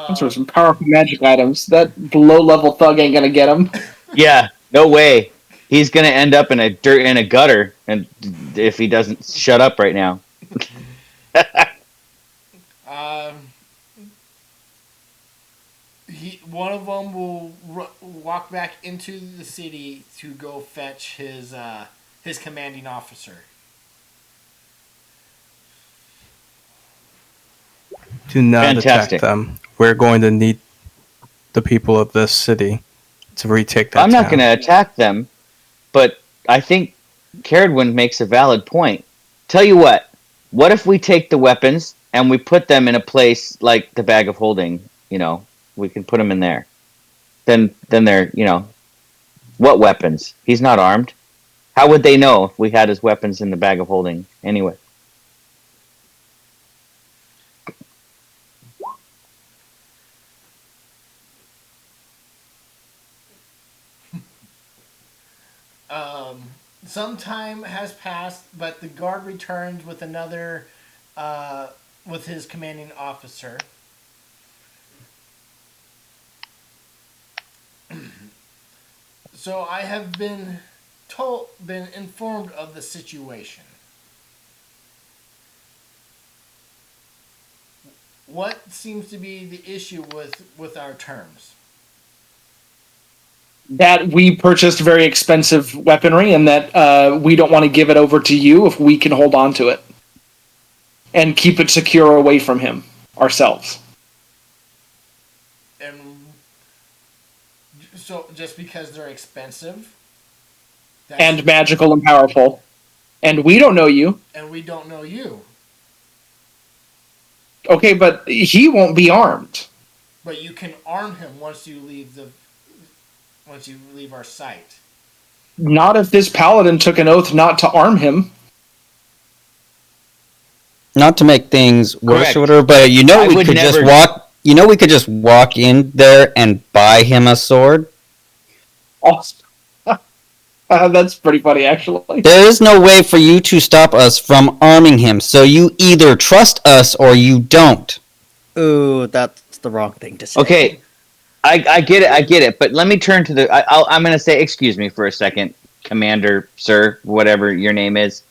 Those are some powerful magic items. That low-level thug ain't gonna get them. Yeah, no way. He's gonna end up in a gutter, and if he doesn't shut up right now. One of them will walk back into the city to go fetch his commanding officer. Do not Fantastic. attack them. We're going to need the people of this city to retake that I'm not town. gonna attack them, but I think Caradwin makes a valid point. Tell you what if we take the weapons and we put them in a place like the bag of holding? You know, we can put them in there. Then they're, what weapons? He's not armed. How would they know if we had his weapons in the bag of holding anyway? Some time has passed, but the guard returns with with his commanding officer. So I have been informed of the situation. What seems to be the issue with our terms? That we purchased very expensive weaponry, and that we don't want to give it over to you if we can hold on to it and keep it secure away from him ourselves. And so, just because they're expensive, And magical and powerful. And we don't know you. and we don't know you, Okay, but he won't be armed. but you can arm him once you leave our site. Not if this paladin took an oath not to arm him. Not to make things worse Correct. or whatever, but I we would could just never- walk. We could just walk in there and buy him a sword. Also, That's pretty funny, actually. There is no way for you to stop us from arming him, so you either trust us or you don't. Ooh, that's the wrong thing to say. Okay, I get it. But let me turn to the. I'm going to say, excuse me for a second, Commander, Sir, whatever your name is.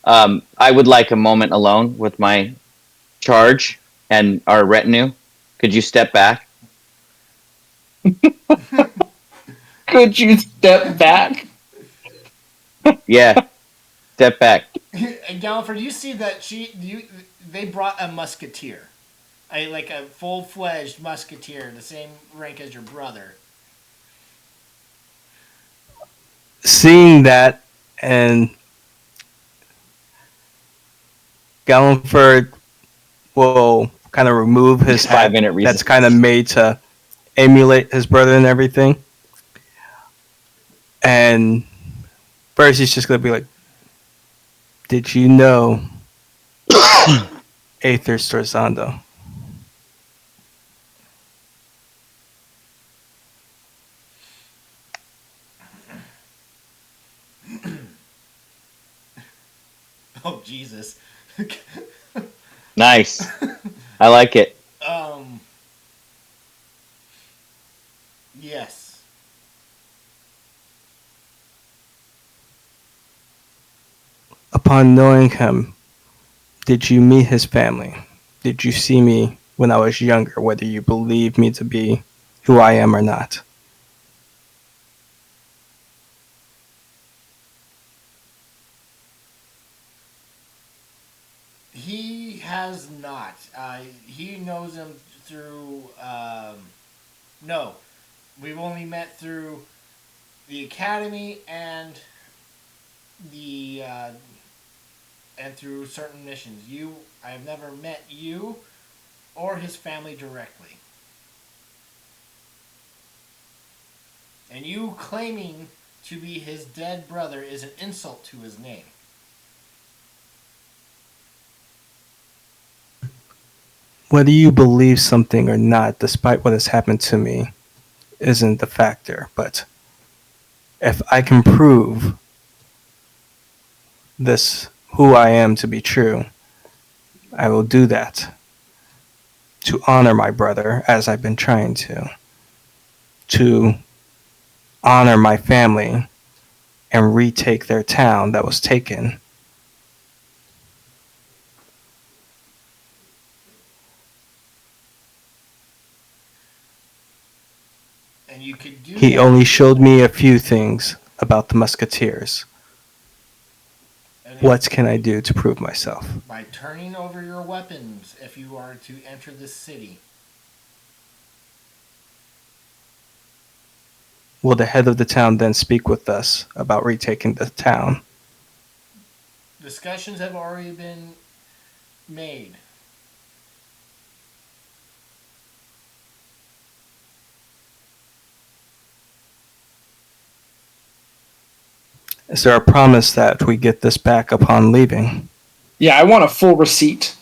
I would like a moment alone with my charge and our retinue. Could you step back? Could you step back? Yeah, step back. And Galliford, you see that they brought a musketeer, like a full-fledged musketeer, the same rank as your brother. Seeing that, and Galliford will kind of remove his It's hat 5-minute recess. that's kind of made to emulate his brother and everything. And first he's just going to be like, did you know Aether Storzando? Oh Jesus. Nice. I like it. Yes. Upon knowing him, did you meet his family? Did you see me when I was younger, whether you believe me to be who I am or not? He has not. He knows him through. No, we've only met through the academy the and through certain missions. I have never met you or his family directly. And you claiming to be his dead brother is an insult to his name. Whether you believe something or not, despite what has happened to me, isn't the factor. But if I can prove this, who I am, to be true, I will do that to honor my brother, as I've been trying to honor my family and retake their town that was taken. And you could do He that. only showed me a few things about the Musketeers. What can I do to prove myself? By turning over your weapons if you are to enter this city. Will the head of the town then speak with us about retaking the town? Discussions have already been made. Is there a promise that we get this back upon leaving? Yeah, I want a full receipt.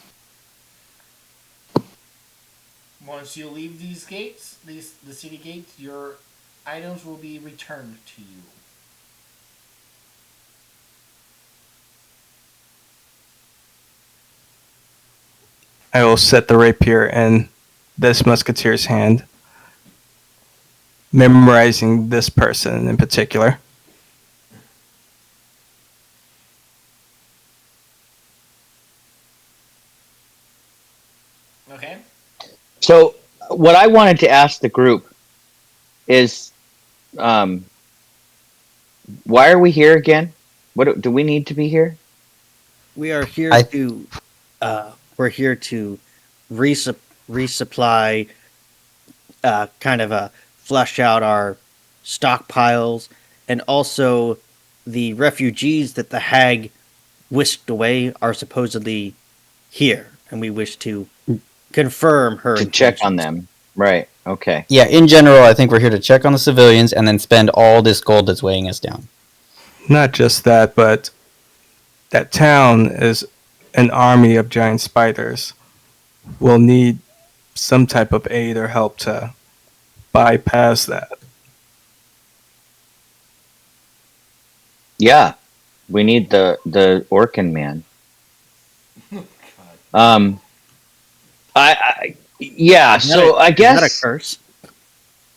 Once you leave these gates, the city gates, your items will be returned to you. I will set the rapier in this musketeer's hand, memorizing this person in particular. Okay? So, what I wanted to ask the group is, why are we here again? What do we need to be here? We are here I- to we're here to resupply, kind of flush out our stockpiles, and also the refugees that the hag whisked away are supposedly here, and we wish to confirm her To check on intentions. them. Right. Okay. Yeah, in general, I think we're here to check on the civilians and then spend all this gold that's weighing us down. Not just that, but that town is an army of giant spiders. We'll need some type of aid or help to bypass that. Yeah, we need the Orkin man. God. Um, yeah. So I Is that a guess curse?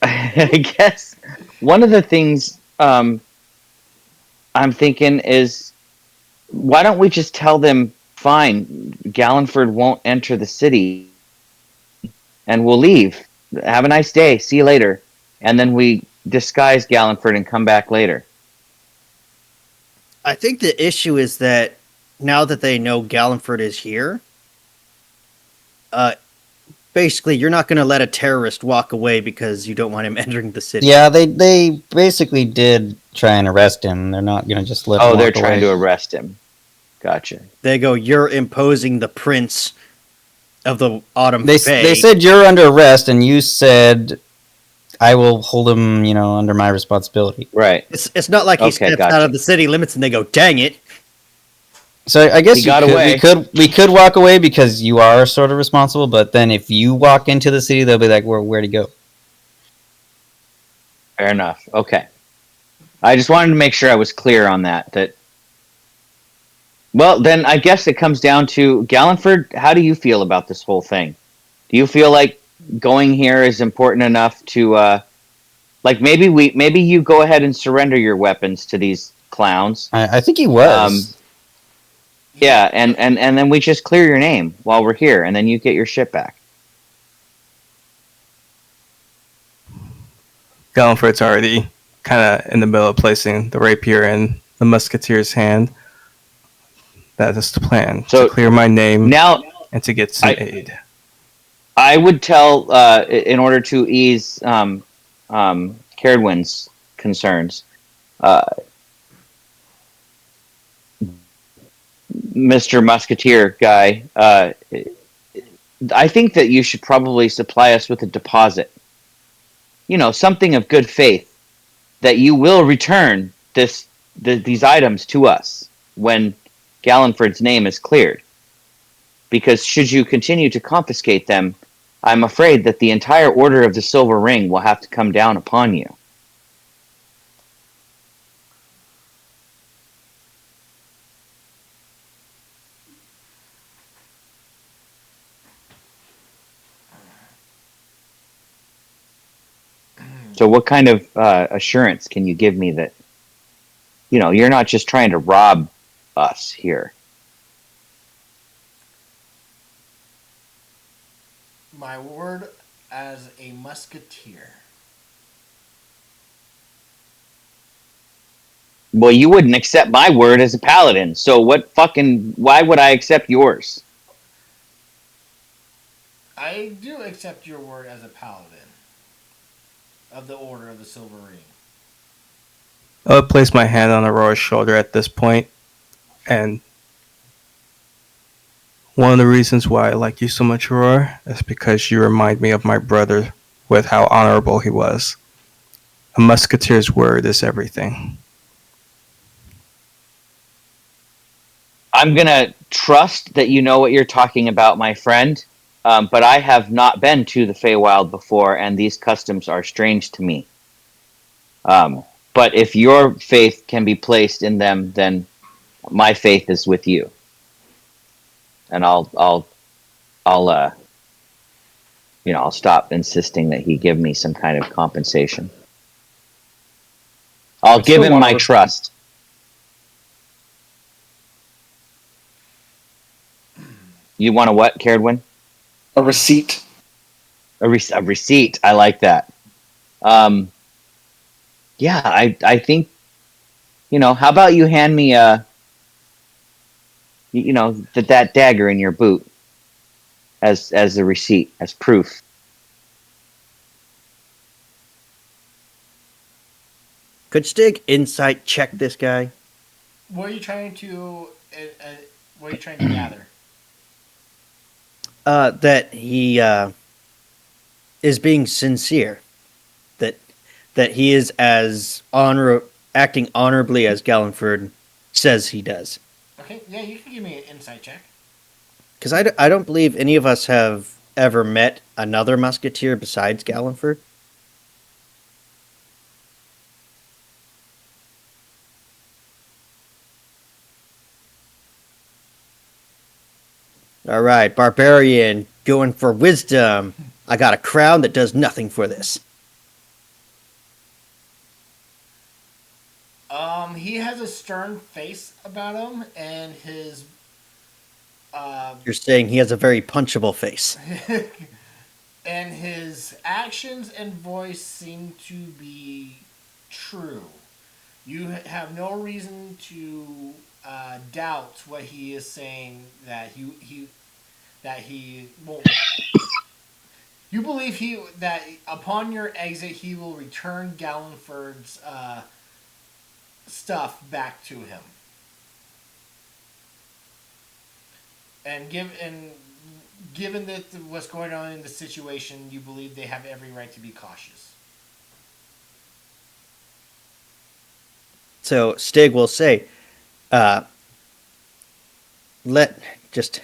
I guess one of the things I'm thinking is why don't we just tell them, fine, Gallenford won't enter the city, and we'll leave. Have a nice day. See you later. And then we disguise Gallenford and come back later. I think the issue is that now that they know Gallenford is here, uh, basically you're not going to let a terrorist walk away because you don't want him entering the city. Yeah, they basically did try and arrest him. They're not gonna just let him Oh, they're walk trying away. to arrest him. Gotcha. They go, "You're imposing the prince of the Autumn They Fae." said you're under arrest, and you said I will hold him, under my responsibility. Right. It's not like he Okay, steps out gotcha. of the city limits and they go, "Dang it." So I guess He got away. we could walk away because you are sort of responsible. But then if you walk into the city, they'll be like, where'd he go? Fair enough. Okay. I just wanted to make sure I was clear on that. Well, then I guess it comes down to Gallenford. How do you feel about this whole thing? Do you feel like going here is important enough to, like maybe you go ahead and surrender your weapons to these clowns? I think he was. Yeah, and then we just clear your name while we're here, and then you get your shit back. Gallenford's already kind of in the middle of placing the rapier in the musketeer's hand. That is the plan. So to clear my name now and to get some aid. I would tell, in order to ease Caradwin's concerns, Mr. Musketeer guy, I think that you should probably supply us with a deposit. Something of good faith that you will return these items to us when Gallenford's name is cleared. Because should you continue to confiscate them, I'm afraid that the entire Order of the Silver Ring will have to come down upon you. So what kind of assurance can you give me that, you're not just trying to rob us here? My word as a musketeer. Well, you wouldn't accept my word as a paladin, so why would I accept yours? I do accept your word as a paladin of the Order of the Silver Ring. I would place my hand on Aurora's shoulder at this point, and one of the reasons why I like you so much, Aurora, is because you remind me of my brother with how honorable he was. A musketeer's word is everything. I'm going to trust that you know what you're talking about, my friend, but I have not been to the Feywild before, and these customs are strange to me. But if your faith can be placed in them, then my faith is with you. And I'll stop insisting that he give me some kind of compensation. I'll give him my trust. You want a what, Caradwin? A receipt. A receipt. I like that. Yeah, I think, how about you hand me that dagger in your boot as a receipt, as proof. Could Stig insight check this guy? What are you trying to? What are you trying to gather? That he is being sincere. That he is acting honorably as Gallenford says he does. Okay, yeah, you can give me an insight check. Because I don't believe any of us have ever met another musketeer besides Gallenford. All right, barbarian, going for wisdom. I got a crown that does nothing for this. He has a stern face about him, and his You're saying he has a very punchable face. and his actions and voice seem to be true. You have no reason to doubt what he is saying. That he won't. You believe that upon your exit he will return Gallonford's stuff back to him, and given that what's going on in the situation, you believe they have every right to be cautious. So Stig will say, uh, let just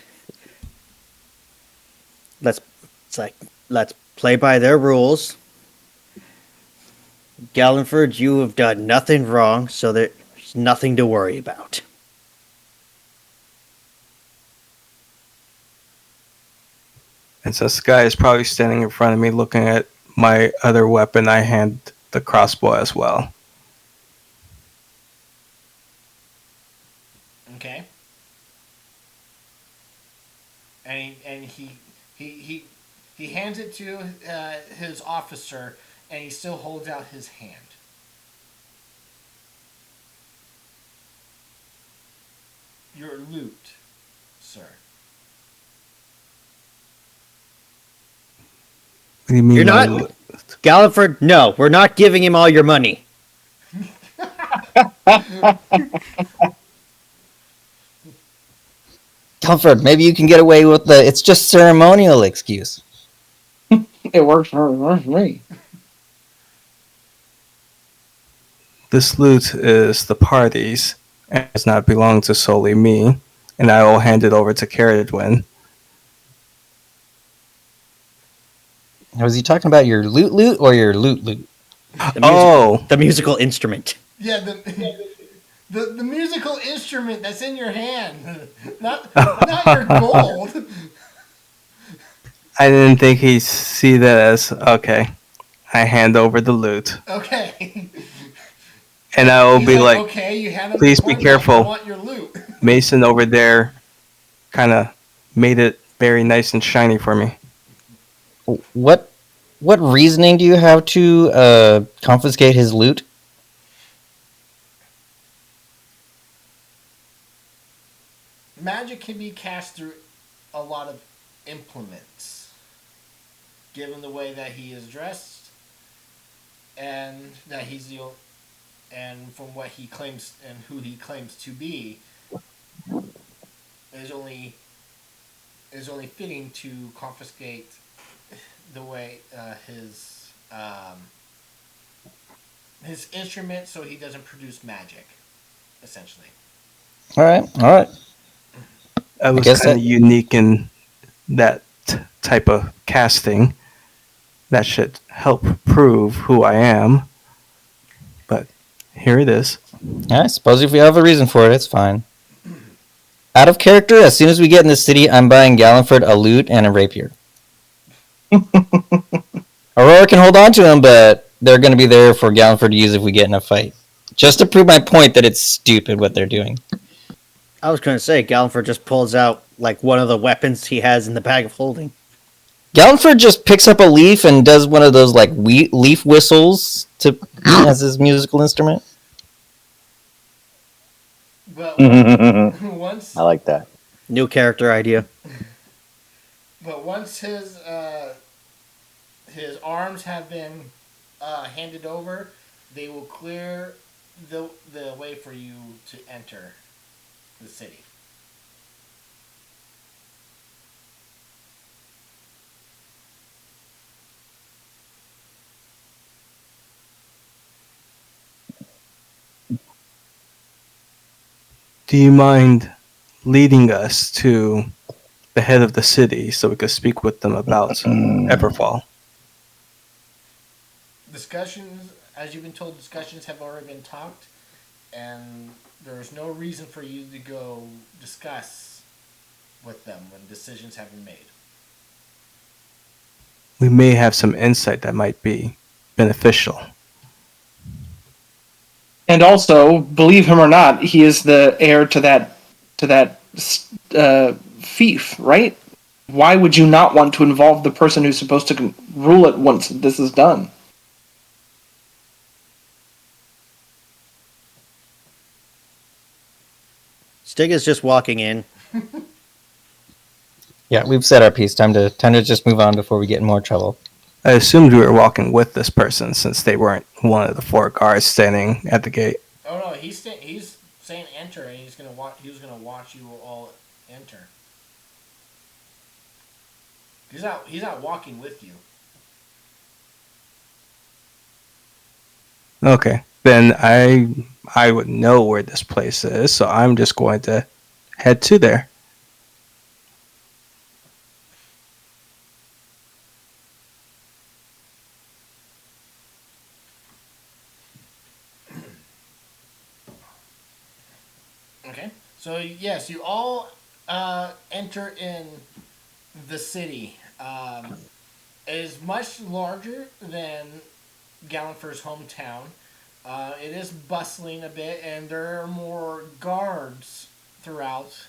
let's it's like let's play by their rules. Gallenford, you have done nothing wrong, so there's nothing to worry about. And so this guy is probably standing in front of me looking at my other weapon. I hand the crossbow as well. Okay. And he hands it to his officer, and he still holds out his hand. Your loot, sir. What do you mean? You're not Gallenford. No, we're not giving him all your money. Comfort, maybe you can get away with the it's just ceremonial excuse. It works for me. This loot is the party's and does not belong to solely me, and I will hand it over to Caradwin. Was he talking about your loot or your loot? The musical instrument. Yeah, the musical instrument that's in your hand, not your gold. I didn't think he'd see that as okay. I hand over the loot, Okay. and I will He's be like, okay, you hand him please the be coin back, I careful. want your loot. Mason over there kind of made it very nice and shiny for me. What reasoning do you have to confiscate his loot? Magic can be cast through a lot of implements, given the way that he is dressed, and that and from what he claims and who he claims to be, is only fitting to confiscate the way his instrument, so he doesn't produce magic, essentially. All right. I was guess kind of that- unique in that type of casting. That should help prove who I am. But here it is. I suppose if we have a reason for it, it's fine. Out of character, as soon as we get in the city, I'm buying Gallenford a lute and a rapier. Aurora can hold on to them, but they're going to be there for Gallenford to use if we get in a fight. Just to prove my point that it's stupid what they're doing. I was going to say, Gallenford just pulls out like one of the weapons he has in the bag of holding. Gallenford just picks up a leaf and does one of those like leaf whistles to as his musical instrument. But once I like that. New character idea. But once his arms have been handed over, they will clear the way for you to enter the city. Do you mind leading us to the head of the city so we could speak with them about Everfall? Discussions, as you've been told, discussions have already been talked, and there is no reason for you to go discuss with them when decisions have been made. We may have some insight that might be beneficial. And also, believe him or not, he is the heir to that fief, right? Why would you not want to involve the person who's supposed to rule it once this is done? Stig is just walking in. Yeah, we've said our piece. Time to just move on before we get in more trouble. I assumed we were walking with this person since they weren't one of the 4 guards standing at the gate. Oh no, he's saying enter, and he was gonna watch you all enter. He's not walking with you. Okay, then I would know where this place is, so I'm just going to head to there. Okay. So yes, you all enter in the city. It is much larger than Gallenford's hometown. It is bustling a bit, and there are more guards throughout.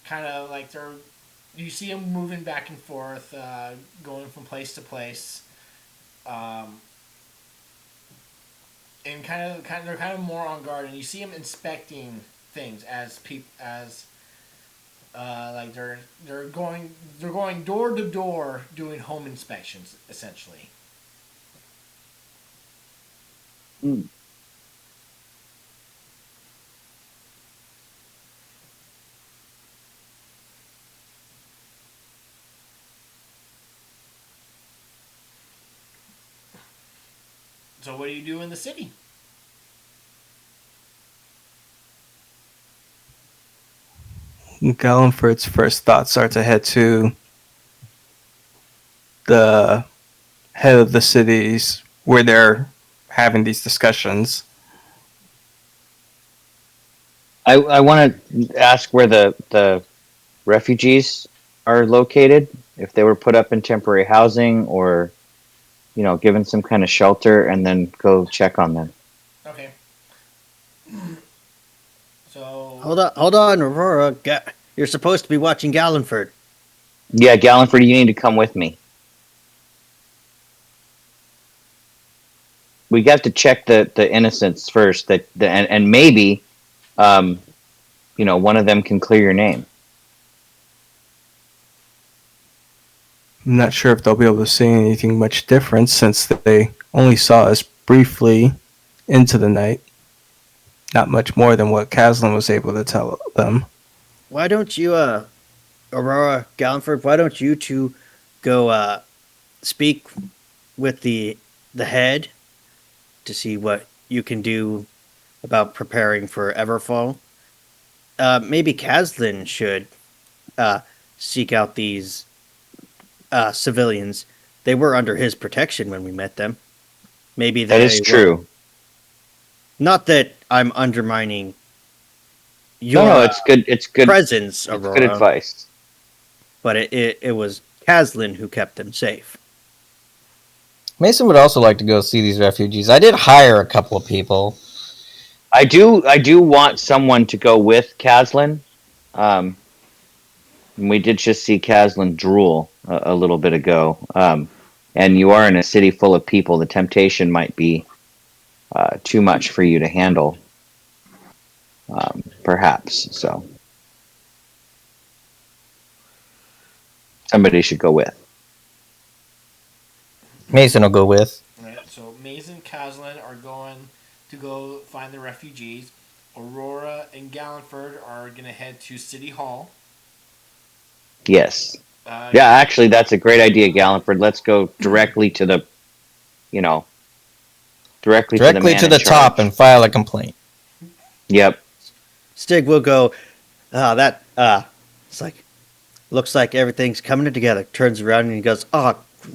Kind of like you see them moving back and forth, going from place to place, and they're kind of more on guard. And you see them inspecting things like they're going door to door doing home inspections essentially. Mm. So what do you do in the city? Gallenford's first thoughts are to head to the head of the cities where they're having these discussions. I want to ask where the refugees are located. If they were put up in temporary housing or, given some kind of shelter, and then go check on them. Okay. So Hold on, Aurora. You're supposed to be watching Gallenford. Yeah, Gallenford, you need to come with me. We got to check the innocents first. And maybe, one of them can clear your name. I'm not sure if they'll be able to see anything much different since they only saw us briefly into the night. Not much more than what Caslin was able to tell them. Why don't you, Aurora, Gallenford, why don't you two go speak with the head to see what you can do about preparing for Everfall? Maybe Caslin should seek out these civilians. They were under his protection when we met them. Maybe That is true. Not that I'm undermining your No, it's good. It's good presence, It's Aurora, good advice. but it was Caslin who kept them safe. Mason would also like to go see these refugees. I did hire a couple of people. I do want someone to go with Caslin. We did just see Caslin drool a little bit ago. And you are in a city full of people. The temptation might be too much for you to handle. Perhaps. So somebody should go with. Mason will go with. right, so Maze and Caslin are going to go find the refugees. Aurora and Gallenford are going to head to City Hall. Yes. Yeah, actually, that's a great idea, Gallenford. Let's go directly to the, directly to the man To in the charge. top and file a complaint. Yep. Stig will go, it's like, looks like everything's coming together. Turns around and he goes,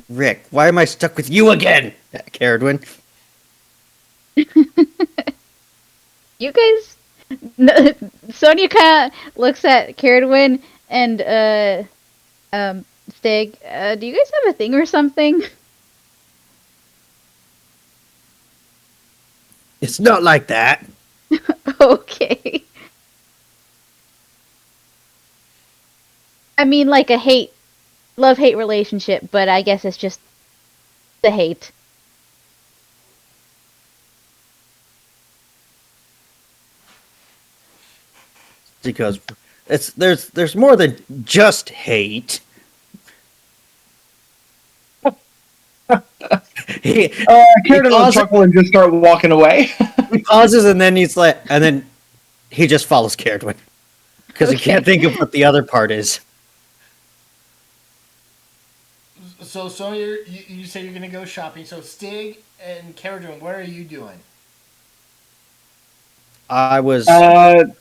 Rick, why am I stuck with you again? Caradwin. You guys, Sonia kind of looks at Caradwin And Stig, do you guys have a thing or something? It's not like that. Okay. I mean, like a love-hate relationship, but I guess it's just the hate. Because there's more than just hate. he, Carrot will chuckle and just start walking away. he pauses and then he just follows Carradwin because he can't think of what the other part is. So Sonya, you say you're gonna go shopping. So Stig and Caradron, what are you doing? I was. God.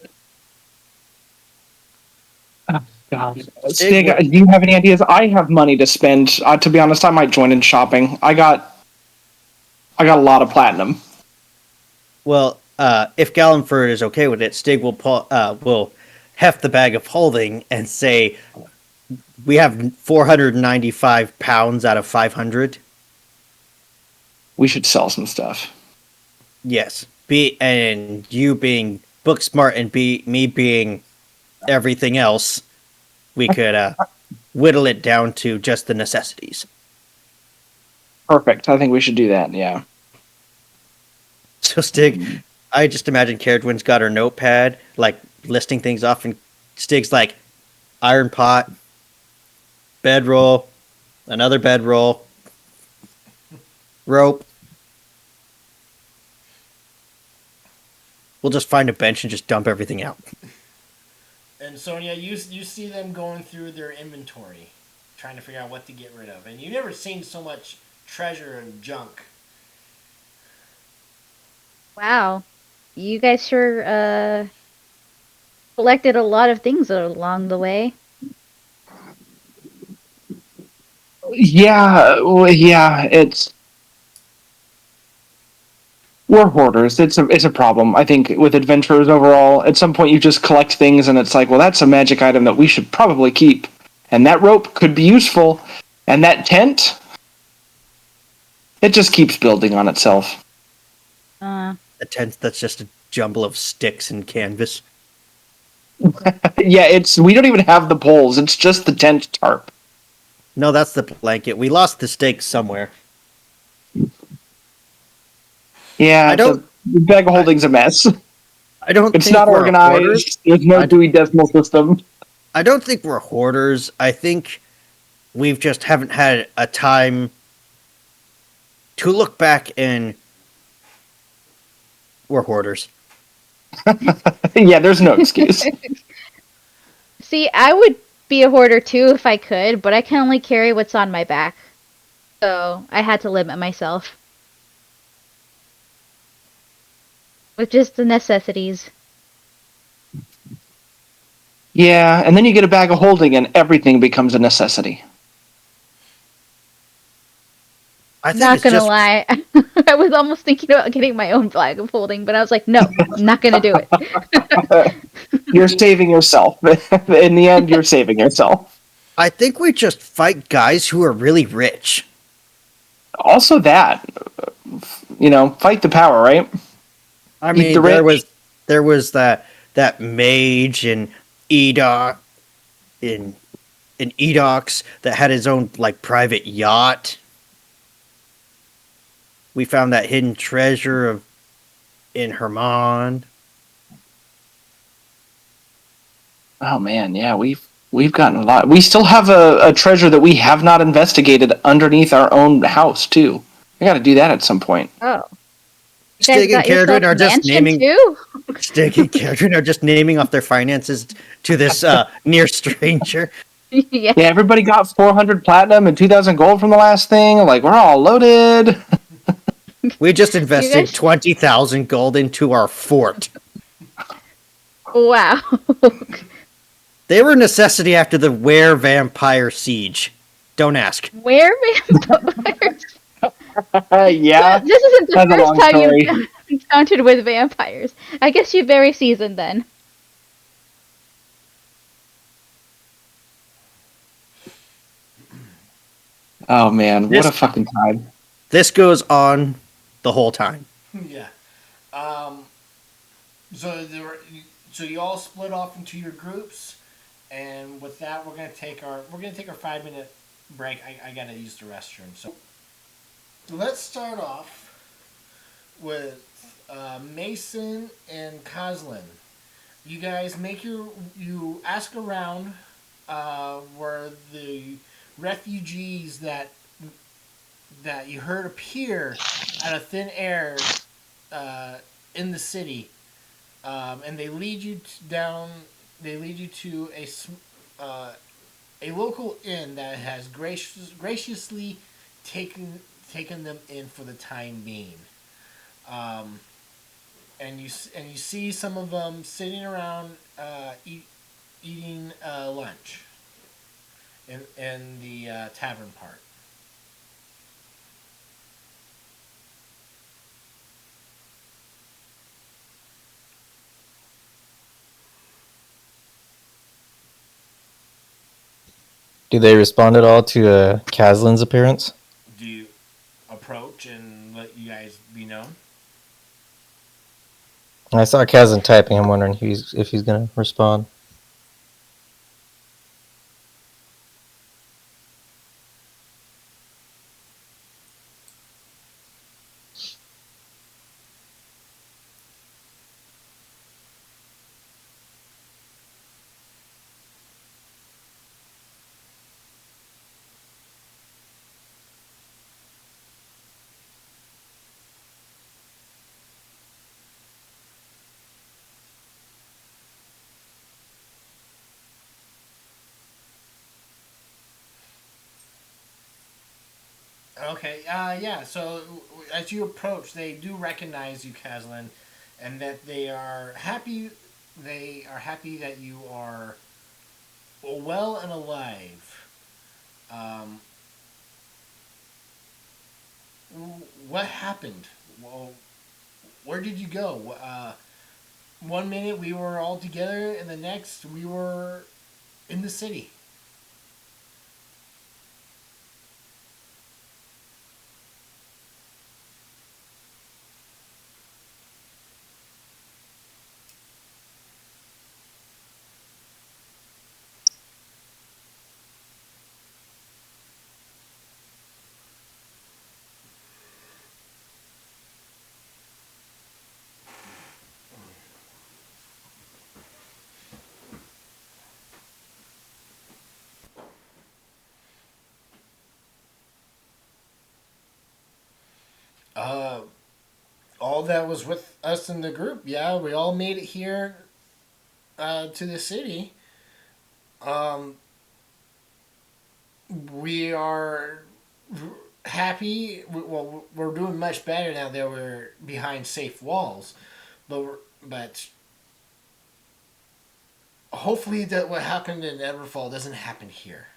Stig, do you have any ideas? I have money to spend. To be honest, I might join in shopping. I got a lot of platinum. Well, if Gallenford is okay with it, Stig will heft the bag of holding and say, "We have 495 pounds out of 500." We should sell some stuff. Yes, and you being book smart and me being everything else, we could whittle it down to just the necessities. Perfect. I think we should do that. Yeah. So Stig, I just imagine Caradwin's got her notepad, like listing things off, and Stig's like, iron pot, bedroll, another bedroll, rope. We'll just find a bench and just dump everything out. And Sonya, you see them going through their inventory, trying to figure out what to get rid of, and you've never seen so much treasure and junk. Wow. You guys sure collected a lot of things along the way. Yeah. Well, yeah. We're hoarders. It's a problem. I think with adventurers overall, at some point you just collect things and it's like, well, that's a magic item that we should probably keep, and that rope could be useful, and that tent, it just keeps building on itself. A tent that's just a jumble of sticks and canvas. Yeah, we don't even have the poles. It's just the tent tarp. No, that's the blanket. We lost the stakes somewhere. Yeah, the bag of holding's a mess. I don't. It's think not we're organized. hoarders. There's no Dewey Decimal System. I don't think we're hoarders. I think we've just haven't had a time to look back and we're hoarders. Yeah, there's no excuse. See, I would be a hoarder too if I could, but I can only carry what's on my back. So I had to limit myself. With just the necessities. Yeah, and then you get a bag of holding and everything becomes a necessity. I think Not it's gonna just, lie. I was almost thinking about getting my own bag of holding, but I was like, no, I'm not gonna do it. You're saving yourself. In the end, you're saving yourself. I think we just fight guys who are really rich. Also that, fight the power, right? I mean, there was that mage in Edox in Edox that had his own like private yacht. We found that hidden treasure in Herman. Oh man, yeah, we've gotten a lot. We still have a treasure that we have not investigated underneath our own house too. I got to do that at some point. Oh. Stig and Caradron are just naming. Too? Stig and Caradron are just naming off their finances to this near stranger. Yeah. Yeah, everybody got 400 platinum and 2,000 gold from the last thing. Like, we're all loaded. We just invested 20,000 gold into our fort. Wow. They were a necessity after the were-vampire siege. Don't ask. Were-vampires? Yeah. This isn't the That's a long first time story. you've encountered with vampires. I guess you're very seasoned then. Oh man, what This- a fucking time! This goes on the whole time. Yeah. Um, so you all split off into your groups, and with that, we're gonna take our 5 minute break. I gotta use the restroom. So let's start off with Mason and Coslin. You guys you ask around where the refugees that you heard appear out of thin air uh, in the city, and they lead you down. They lead you to uh, a local inn that has graciously taken them in for the time being. Um, and you see some of them sitting around eating lunch in the tavern part. Do they respond at all to Kaslin's appearance? Do you approach and let you guys be known? I saw Kaslin typing. I'm wondering if he's gonna respond. Okay. Yeah. So as you approach, they do recognize you, Caslin, and that they are happy. They are happy that you are well and alive. Um, what happened? Well, where did you go? 1 minute we were all together, and the next we were in the city. Uh, all that was with us in the group. Yeah, we all made it here to the city. Um, we are happy. Well, we're doing much better now that we're behind safe walls, but hopefully that what happened in Everfall doesn't happen here.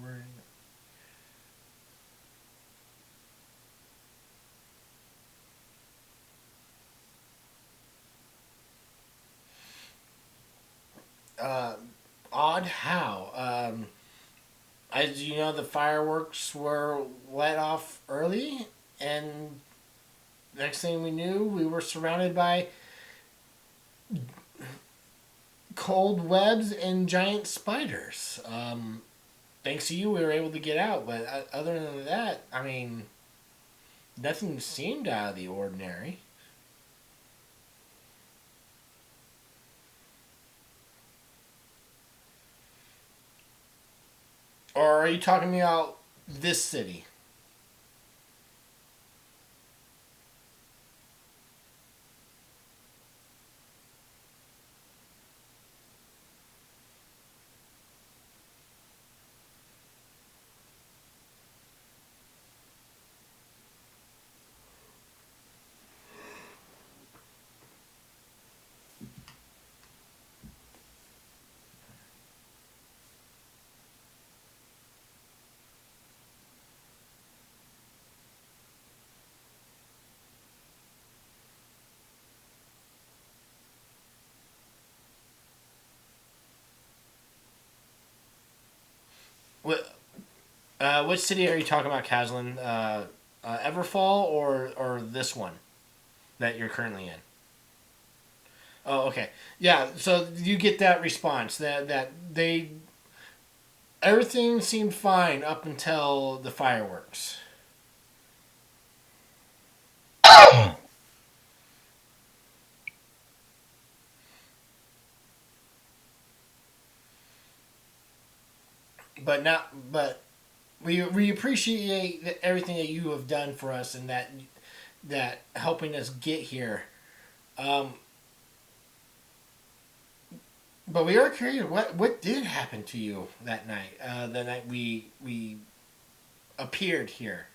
We're uh, odd how. As you know, the fireworks were let off early, and next thing we knew, we were surrounded by cold webs and giant spiders. thanks to you, we were able to get out. But other than that, I mean, nothing seemed out of the ordinary. Or are you talking about this city? What? Which city are you talking about, Caslin? Everfall or this one that you're currently in? Oh, okay. Yeah. So you get that response that they everything seemed fine up until the fireworks. But we appreciate everything that you have done for us and that helping us get here. Um, but we are curious what did happen to you that night. The night we appeared here.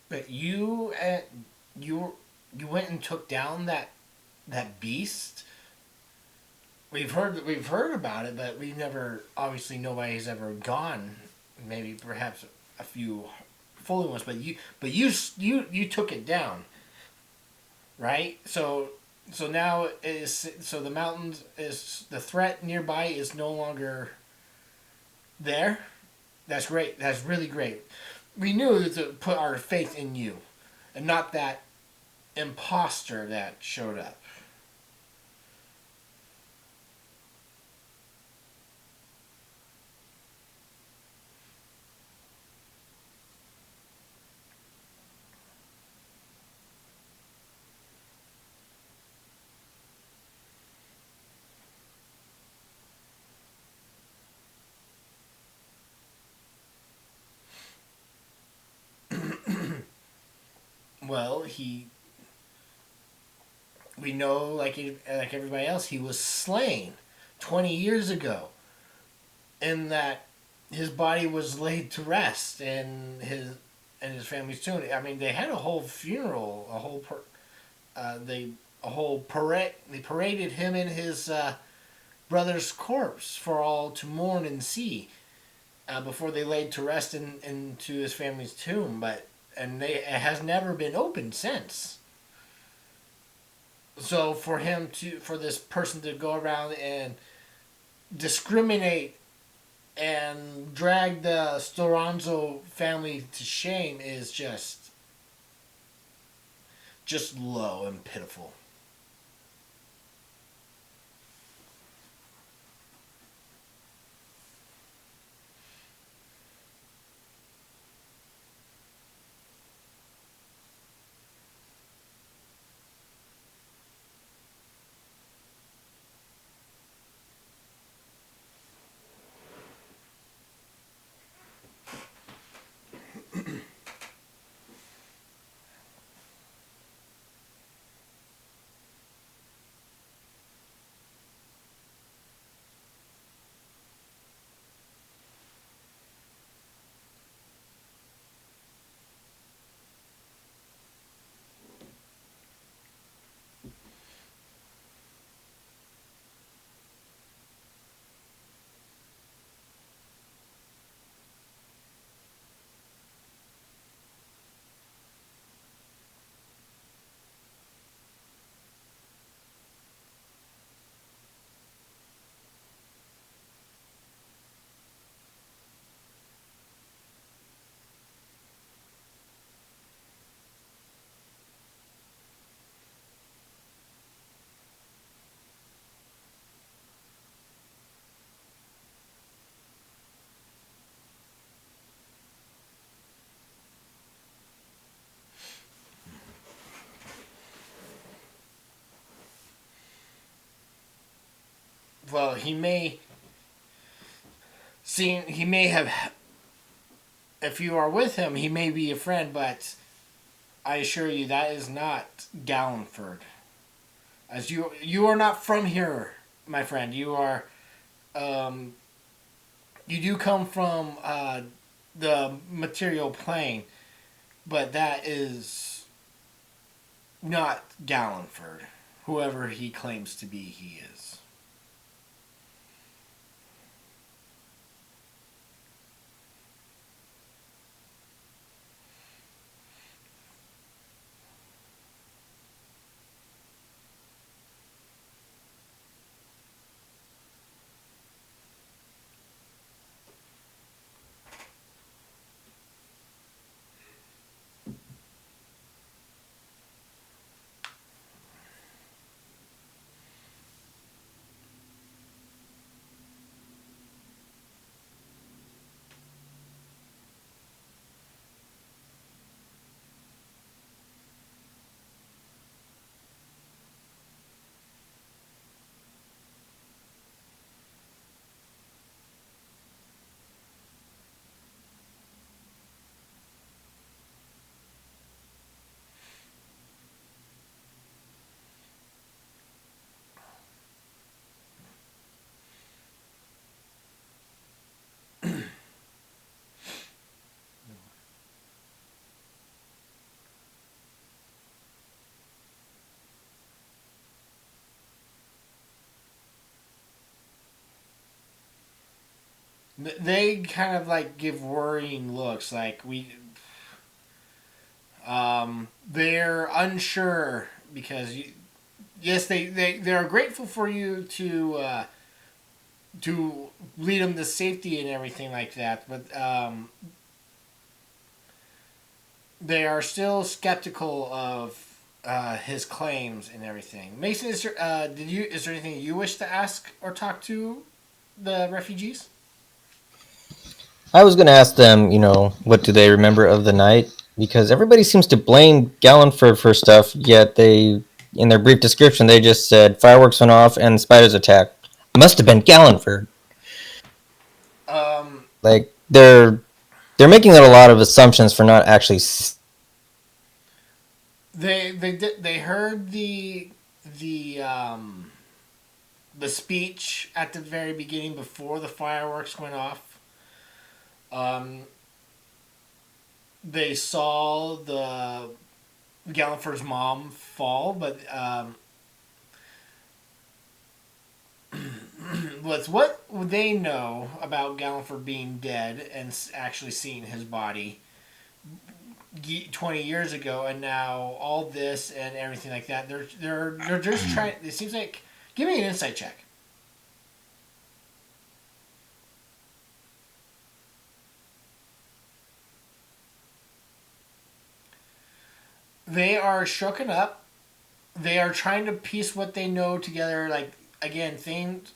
But you you went and took down that beast. We've heard about it, but we've never obviously nobody's ever gone. Maybe perhaps a few fully ones, but you took it down, right? So now is so the mountains is the threat nearby is no longer there. That's great. That's really great. We knew to put our faith in you, and not that imposter that showed up. Well, we know like everybody else, he was slain 20 years ago, and that his body was laid to rest in his family's tomb. I mean, they had a whole funeral, they a whole parade. They paraded him in his brother's corpse for all to mourn and see before they laid to rest into his family's tomb. But it has never been opened since. So for this person to go around and discriminate and drag the Storanzo family to shame is just low and pitiful. well, he may see. He may have. If you are with him, he may be a friend, but I assure you that is not Gallenford. As you are not from here, my friend. You are. Um, you do come from the material plane, but that is not Gallenford. Whoever he claims to be, he is. They kind of like give worrying looks, like they're unsure because yes, they are grateful for you to lead them to safety and everything like that, but they are still skeptical of his claims and everything. Mason, is there anything you wish to ask or talk to the refugees? I was gonna ask them, what do they remember of the night? Because everybody seems to blame Gallenford for stuff, yet in their brief description, they just said fireworks went off and spiders attacked. Must have been Gallenford. Um, Like they're making a lot of assumptions for not actually. they heard the the speech at the very beginning before the fireworks went off. Um, they saw the Gallenford's mom fall, but with what they know about Gallenford being dead and actually seeing his body 20 years ago, and now all this and everything like that, they're just trying. It seems like, give me an insight check. They are shooken up. They are trying to piece what they know together. Like, again, things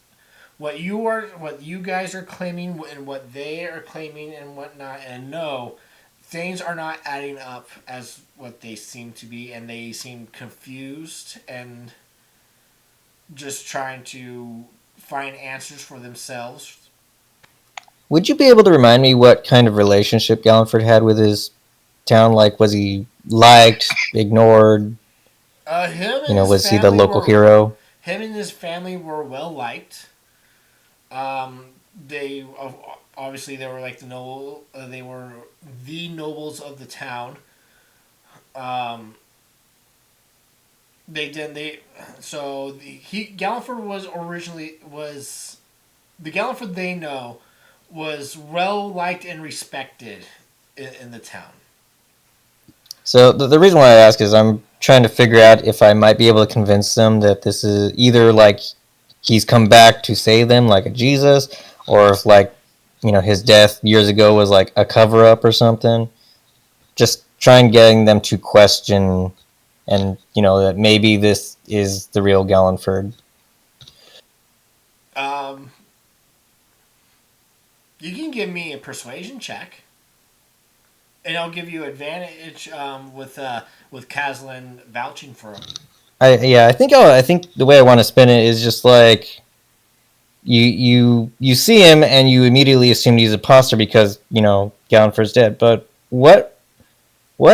what you guys are claiming and what they are claiming and whatnot, and no, things are not adding up as what they seem to be, and they seem confused and just trying to find answers for themselves. Would you be able to remind me what kind of relationship Gallenford had with his town? Like, was he liked, ignored? Him and his Was he the family local were hero? him and his family were well liked. They obviously they were like the noble. They were the nobles of the town. Um, they did they so he Galliford was originally was the Galliford they know was well liked and respected in the town. So the reason why I ask is I'm trying to figure out if I might be able to convince them that this is either like he's come back to save them like a Jesus, or if like his death years ago was like a cover up or something. Just trying getting them to question and that maybe this is the real Gallenford. Um, you can give me a persuasion check, and I'll give you advantage with Caslin vouching for him. I think the way I want to spin it is just like you see him and you immediately assume he's a imposter because Gallenford's dead. But what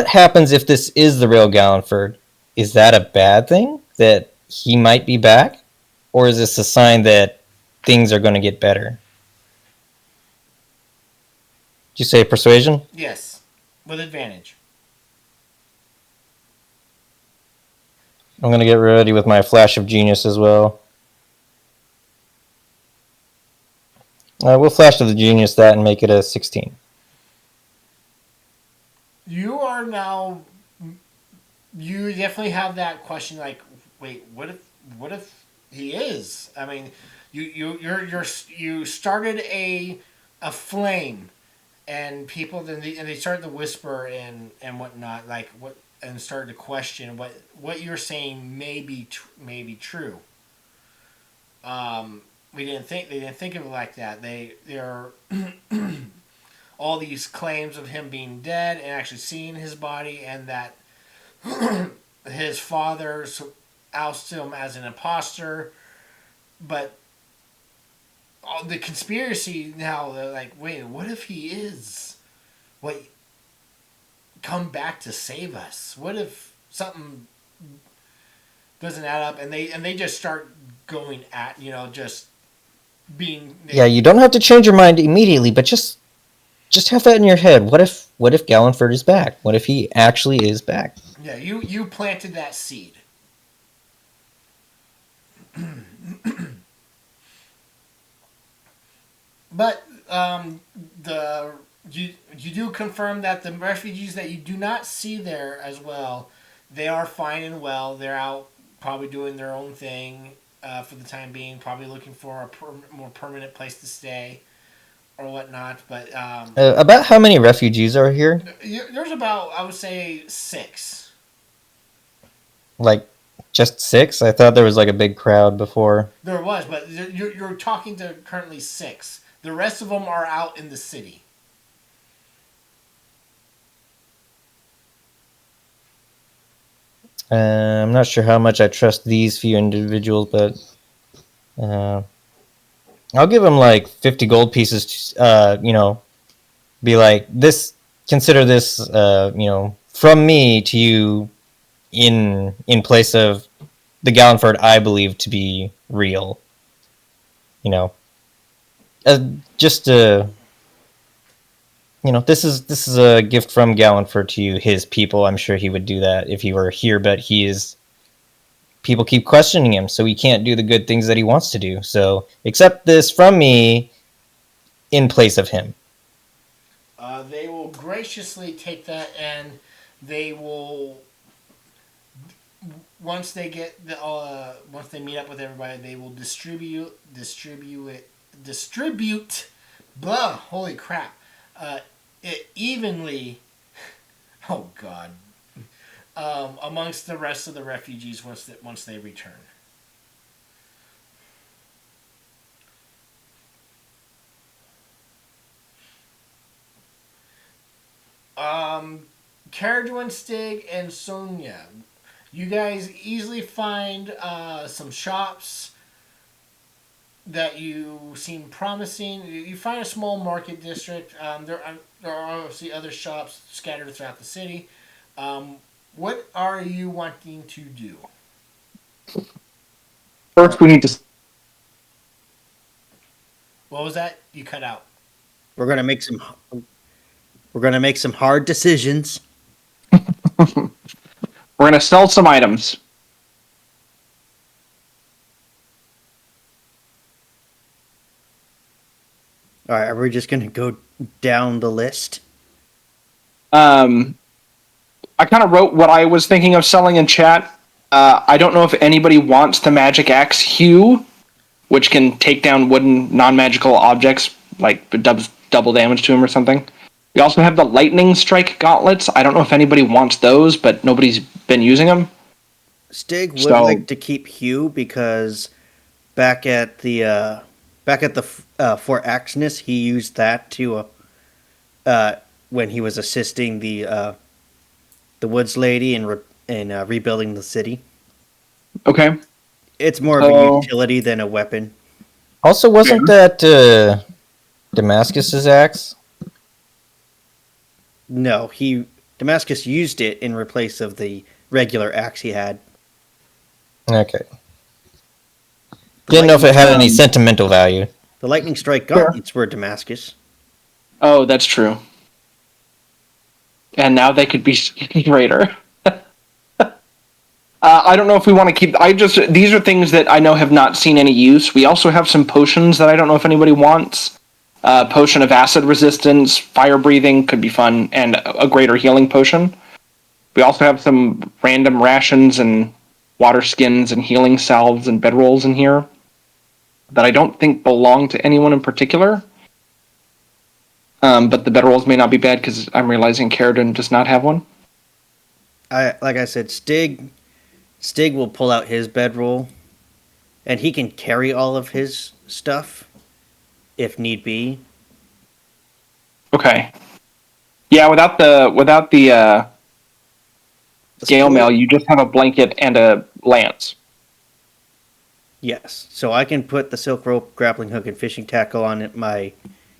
happens if this is the real Gallenford? Is that a bad thing that he might be back, or is this a sign that things are going to get better? Did you say persuasion? Yes, with advantage. I'm going to get ready with my flash of genius as well. We'll flash of the genius that and make it a 16. You are now. You definitely have that question. Like, wait, what if he is? I mean, you started a flame, and people then they started to whisper and whatnot, like what, and started to question what you're saying may be true. We didn't think they didn't think of it like that. They're all these claims of him being dead and actually seeing his body, and that his father ousted him as an imposter. But all the conspiracy now, they're like, wait, what if he is? What, come back to save us? What if something doesn't add up? And they just start going at, just being. Yeah, you don't have to change your mind immediately, but just have that in your head. What if Gallenford is back? What if he actually is back? Yeah, you planted that seed. But the you do confirm that the refugees that you do not see there as well, they are fine and well. They're out probably doing their own thing for the time being, probably looking for a more permanent place to stay or whatnot. But About how many refugees are here? there's about, I would say, 6. Like, just 6? I thought there was like a big crowd before. There was, but you're talking to currently 6. The rest of them are out in the city. I'm not sure how much I trust these few individuals, but I'll give them like 50 gold pieces. Be like this. Consider this, from me to you, in place of the Gallenford I believe to be real. You know, just this is a gift from Gallenford to you, his people. I'm sure he would do that if he were here, but people keep questioning him, so he can't do the good things that he wants to do. So accept this from me in place of him. They will graciously take that, and they will, once they get once they meet up with everybody, they will distribute, blah, holy crap, it evenly. Oh God. Amongst the rest of the refugees once they return. Caradwin, Stig, and Sonia, you guys easily find some shops that you seem promising. You find a small market district. There are obviously other shops scattered throughout the city. What are you wanting to do? First, we need to. What was that? You cut out. We're gonna make some hard decisions. We're gonna sell some items. All right, are we just gonna go down the list? I kind of wrote what I was thinking of selling in chat. I don't know if anybody wants the Magic Axe Hue, which can take down wooden non-magical objects, like does double damage to them or something. We also have the Lightning Strike Gauntlets. I don't know if anybody wants those, but nobody's been using them. Stig would So- like to keep Hugh because back at the Fort Axness, he used that to when he was assisting the Woods Lady in rebuilding the city. Okay. It's more of a utility than a weapon. Also, wasn't that Damascus's axe? No, Damascus used it in replace of the regular axe he had. Okay. The Didn't know if it had any Um, sentimental value. The lightning strike Sure. gauntlets were Damascus. Oh, that's true. And now they could be greater. I don't know if we want to keep. These are things that I know have not seen any use. We also have some potions that I don't know if anybody wants. Potion of acid resistance, fire breathing could be fun, and a greater healing potion. We also have some random rations and water skins and healing salves and bedrolls in here that I don't think belong to anyone in particular. But the bedrolls may not be bad because I'm realizing Carradine does not have one. Like I said, Stig will pull out his bedroll, and he can carry all of his stuff if need be. Okay. Yeah, without the scale mail, you just have a blanket and a lance. Yes, so I can put the silk rope, grappling hook, and fishing tackle on my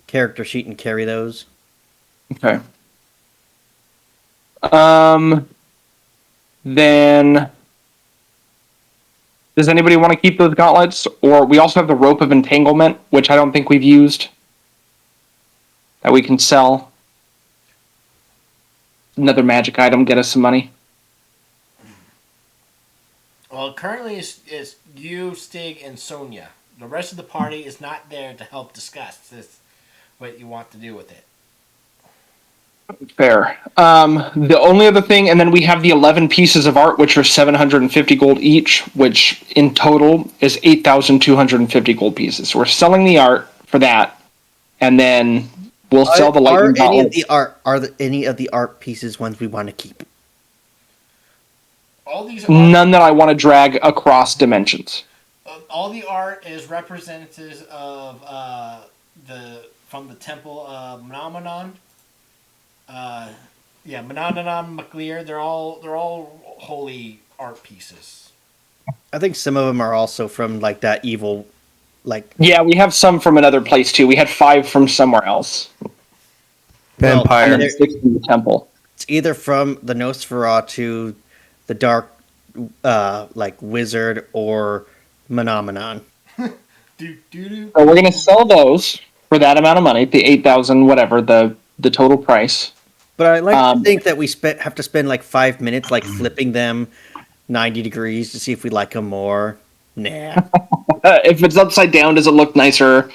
character sheet and carry those. Okay. Then does anybody want to keep those gauntlets? Or we also have the rope of entanglement, which I don't think we've used, that we can sell. Another magic item, get us some money. Well, currently it's you, Stig, and Sonia. The rest of the party is not there to help discuss this, what you want to do with it. Fair. The only other thing, and then we have the 11 pieces of art, which are 750 gold each, which in total is 8,250 gold pieces. So we're selling the art for that, and then we'll sell the lightning gauntlets. Are any of the art pieces ones we want to keep? All these None that I want to drag across dimensions. all the art is representatives of from the temple of Menomenon. Menomenon, McLear. They're all holy art pieces. I think some of them are also from like that evil, like Yeah, we have some from another place too. We had 5 from somewhere else. Vampire. And then 6 from the temple. it's either from the Nosferatu, the dark, like wizard, or Menomenon. So we're gonna sell those for that amount of money, the 8,000, whatever the total price. But I like to think that we have to spend like 5 minutes like flipping them 90 degrees to see if we like them more. Nah. If it's upside down, does it look nicer?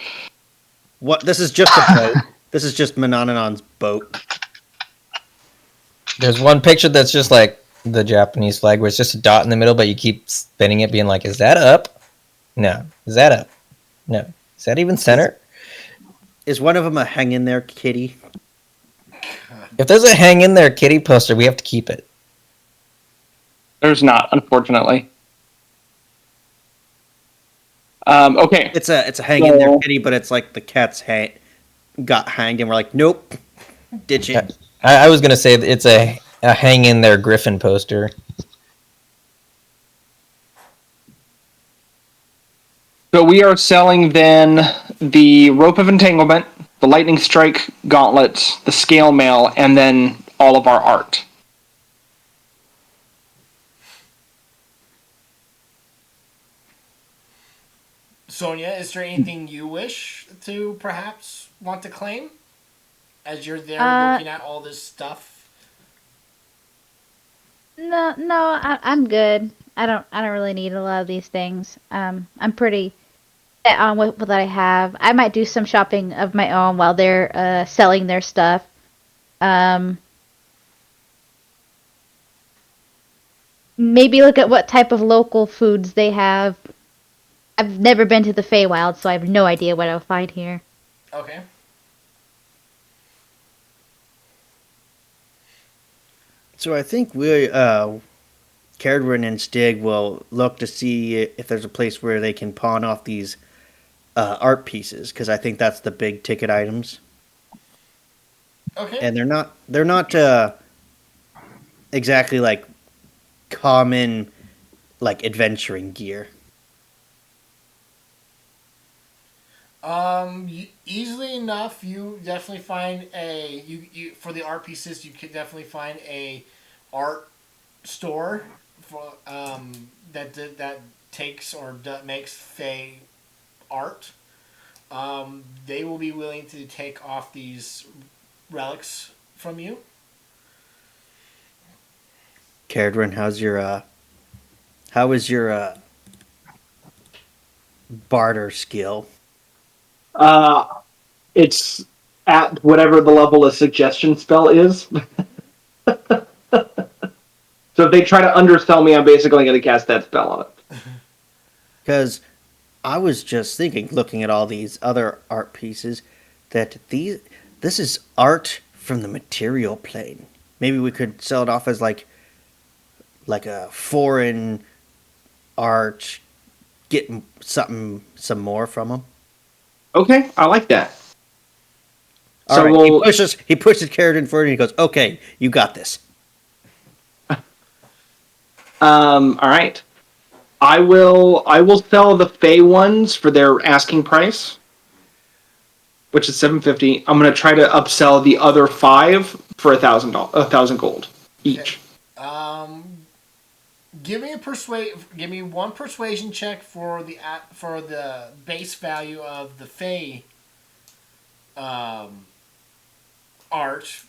What? This is just a boat. This is just Menonon's boat. There's one picture that's just like the Japanese flag where it's just a dot in the middle, but you keep spinning it, being like, is that up? No. Is that up? No. Is that even center? Is one of them a hang in there kitty? If there's a hang in there kitty poster, we have to keep it. There's not, unfortunately. Okay. It's a hang in there kitty, but it's like the cat's got hanged, and we're like, nope, ditch it. I was gonna say it's a hang in there griffin poster. So we are selling then the rope of entanglement, the lightning strike gauntlets, the scale mail, and then all of our art. Sonia, is there anything you wish to perhaps want to claim as you're there looking at all this stuff? No, I'm good. I don't really need a lot of these things. I'm pretty set on what I have. I might do some shopping of my own while they're selling their stuff. Maybe look at what type of local foods they have. I've never been to the Feywild, so I have no idea what I'll find here. Okay. So I think Caradrin and Stig will look to see if there's a place where they can pawn off these art pieces, because I think that's the big ticket items. Okay. And they're not exactly like common like adventuring gear. Easily enough, you definitely find you for the art pieces. You could definitely find a art store for that takes or makes Fey art. They will be willing to take off these relics from you. Caradrin, how is your barter skill? Uh, it's at whatever the level of suggestion spell is. So if they try to undersell me, I'm basically going to cast that spell on it. Because I was just thinking, looking at all these other art pieces, that this is art from the material plane. Maybe we could sell it off as like a foreign art, get some more from them. Okay, I like that. All So right, we'll he pushes Caradrin forward and he goes, "Okay, you got this." all right. I will sell the Fey ones for their asking price, which is 750. I'm gonna try to upsell the other five for $1,000 gold each. Um, Give me one persuasion check for the base value of the Fey um, art.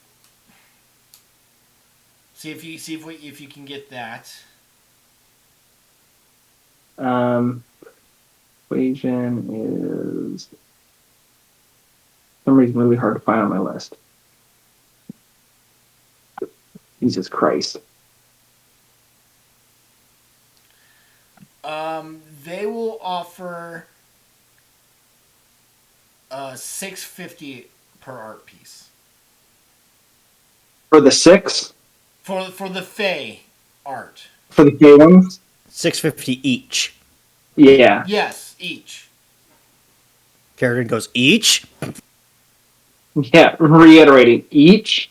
See if you can get that. Equation is for some reason really hard to find on my list. Jesus Christ. They will offer 650 per art piece For the six? for the Fey art. For the Fey ones? 650 each. Yeah. Yes, each. Caradrin goes, "Each." Yeah, reiterating. Each.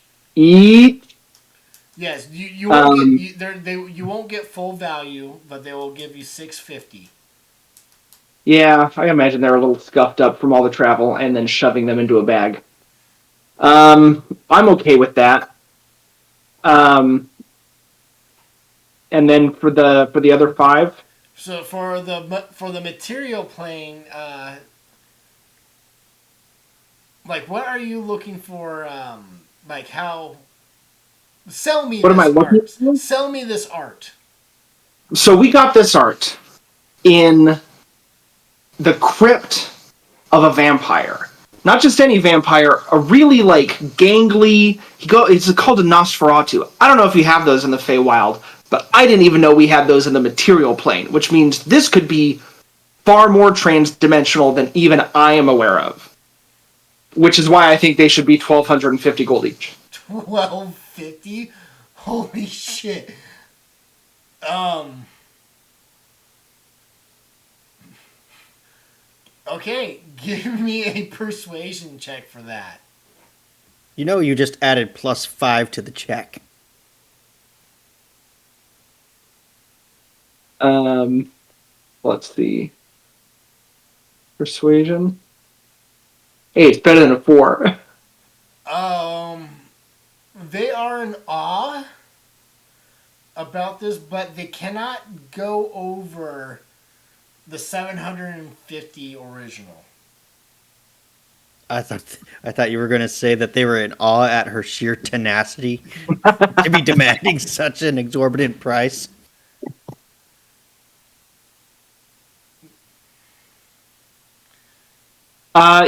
Yes, you won't you won't get full value, but they will give you 650. Yeah, I imagine they're a little scuffed up from all the travel and then shoving them into a bag. I'm okay with that. And then for the other five, So for the material plane, like what are you looking for? Like how? Sell me what am I this looking art. for? Sell me this art. So we got this art in the crypt of a vampire. Not just any vampire, a really like gangly. It's called a Nosferatu. I don't know if you have those in the Feywild, but I didn't even know we had those in the material plane, which means this could be far more trans-dimensional than even I am aware of. Which is why I think they should be 1,250 gold each. 1250. Holy shit. Um. Okay, give me a persuasion check for that. You know, you just added +5 to the check. Let's see. Persuasion. Hey, it's better than a 4. They are in awe about this, but they cannot go over the 750 original. I thought you were going to say that they were in awe at her sheer tenacity to be demanding such an exorbitant price.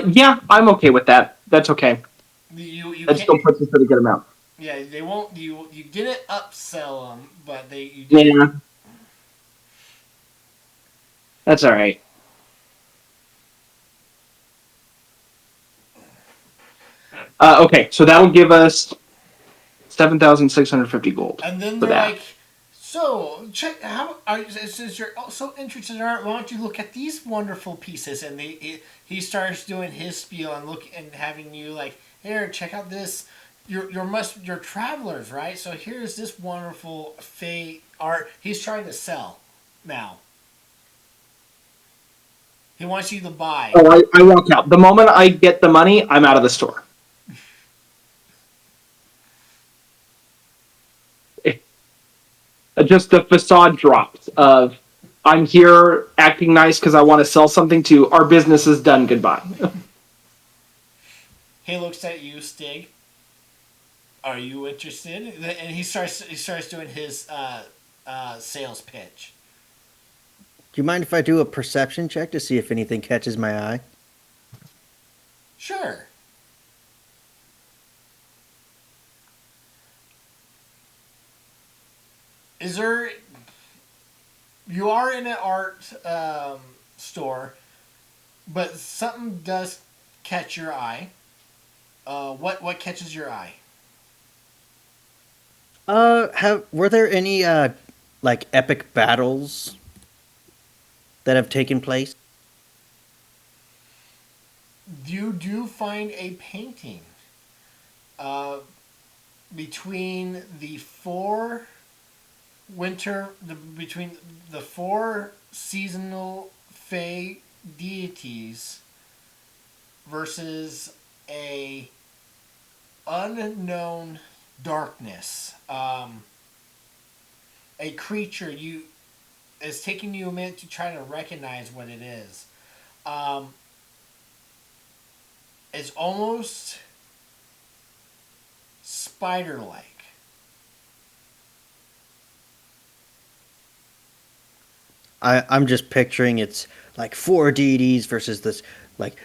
Yeah, I'm okay with that. That's okay. You That still can't. puts us at a good amount. Yeah, they won't. You didn't upsell them, but you did. Yeah, that's all right. Okay, so that will give us 7,650 gold And then for they're that. like, "So check since you're so interested in art, why don't you look at these wonderful pieces?" And he starts doing his spiel and having you like, "Here, check out this. You're travelers, right? So here's this wonderful Fey art." He's trying to sell now. He wants you to buy. Oh, I walk out. The moment I get the money, I'm out of the store. Just the facade drops of I'm here acting nice because I want to sell something to our business is done. Goodbye. He looks at you, Stig. Are you interested? And he starts doing his sales pitch. Do you mind if I do a perception check to see if anything catches my eye? Sure. Is there? You are in an art store, but something does catch your eye. What catches your eye? Were there any like epic battles that have taken place? You do find a painting uh, between the four between the four seasonal Fey deities versus a unknown darkness. A creature you it's taking you a minute to try to recognize what it is. Um, it's almost spider-like. I'm just picturing it's like four deities versus this like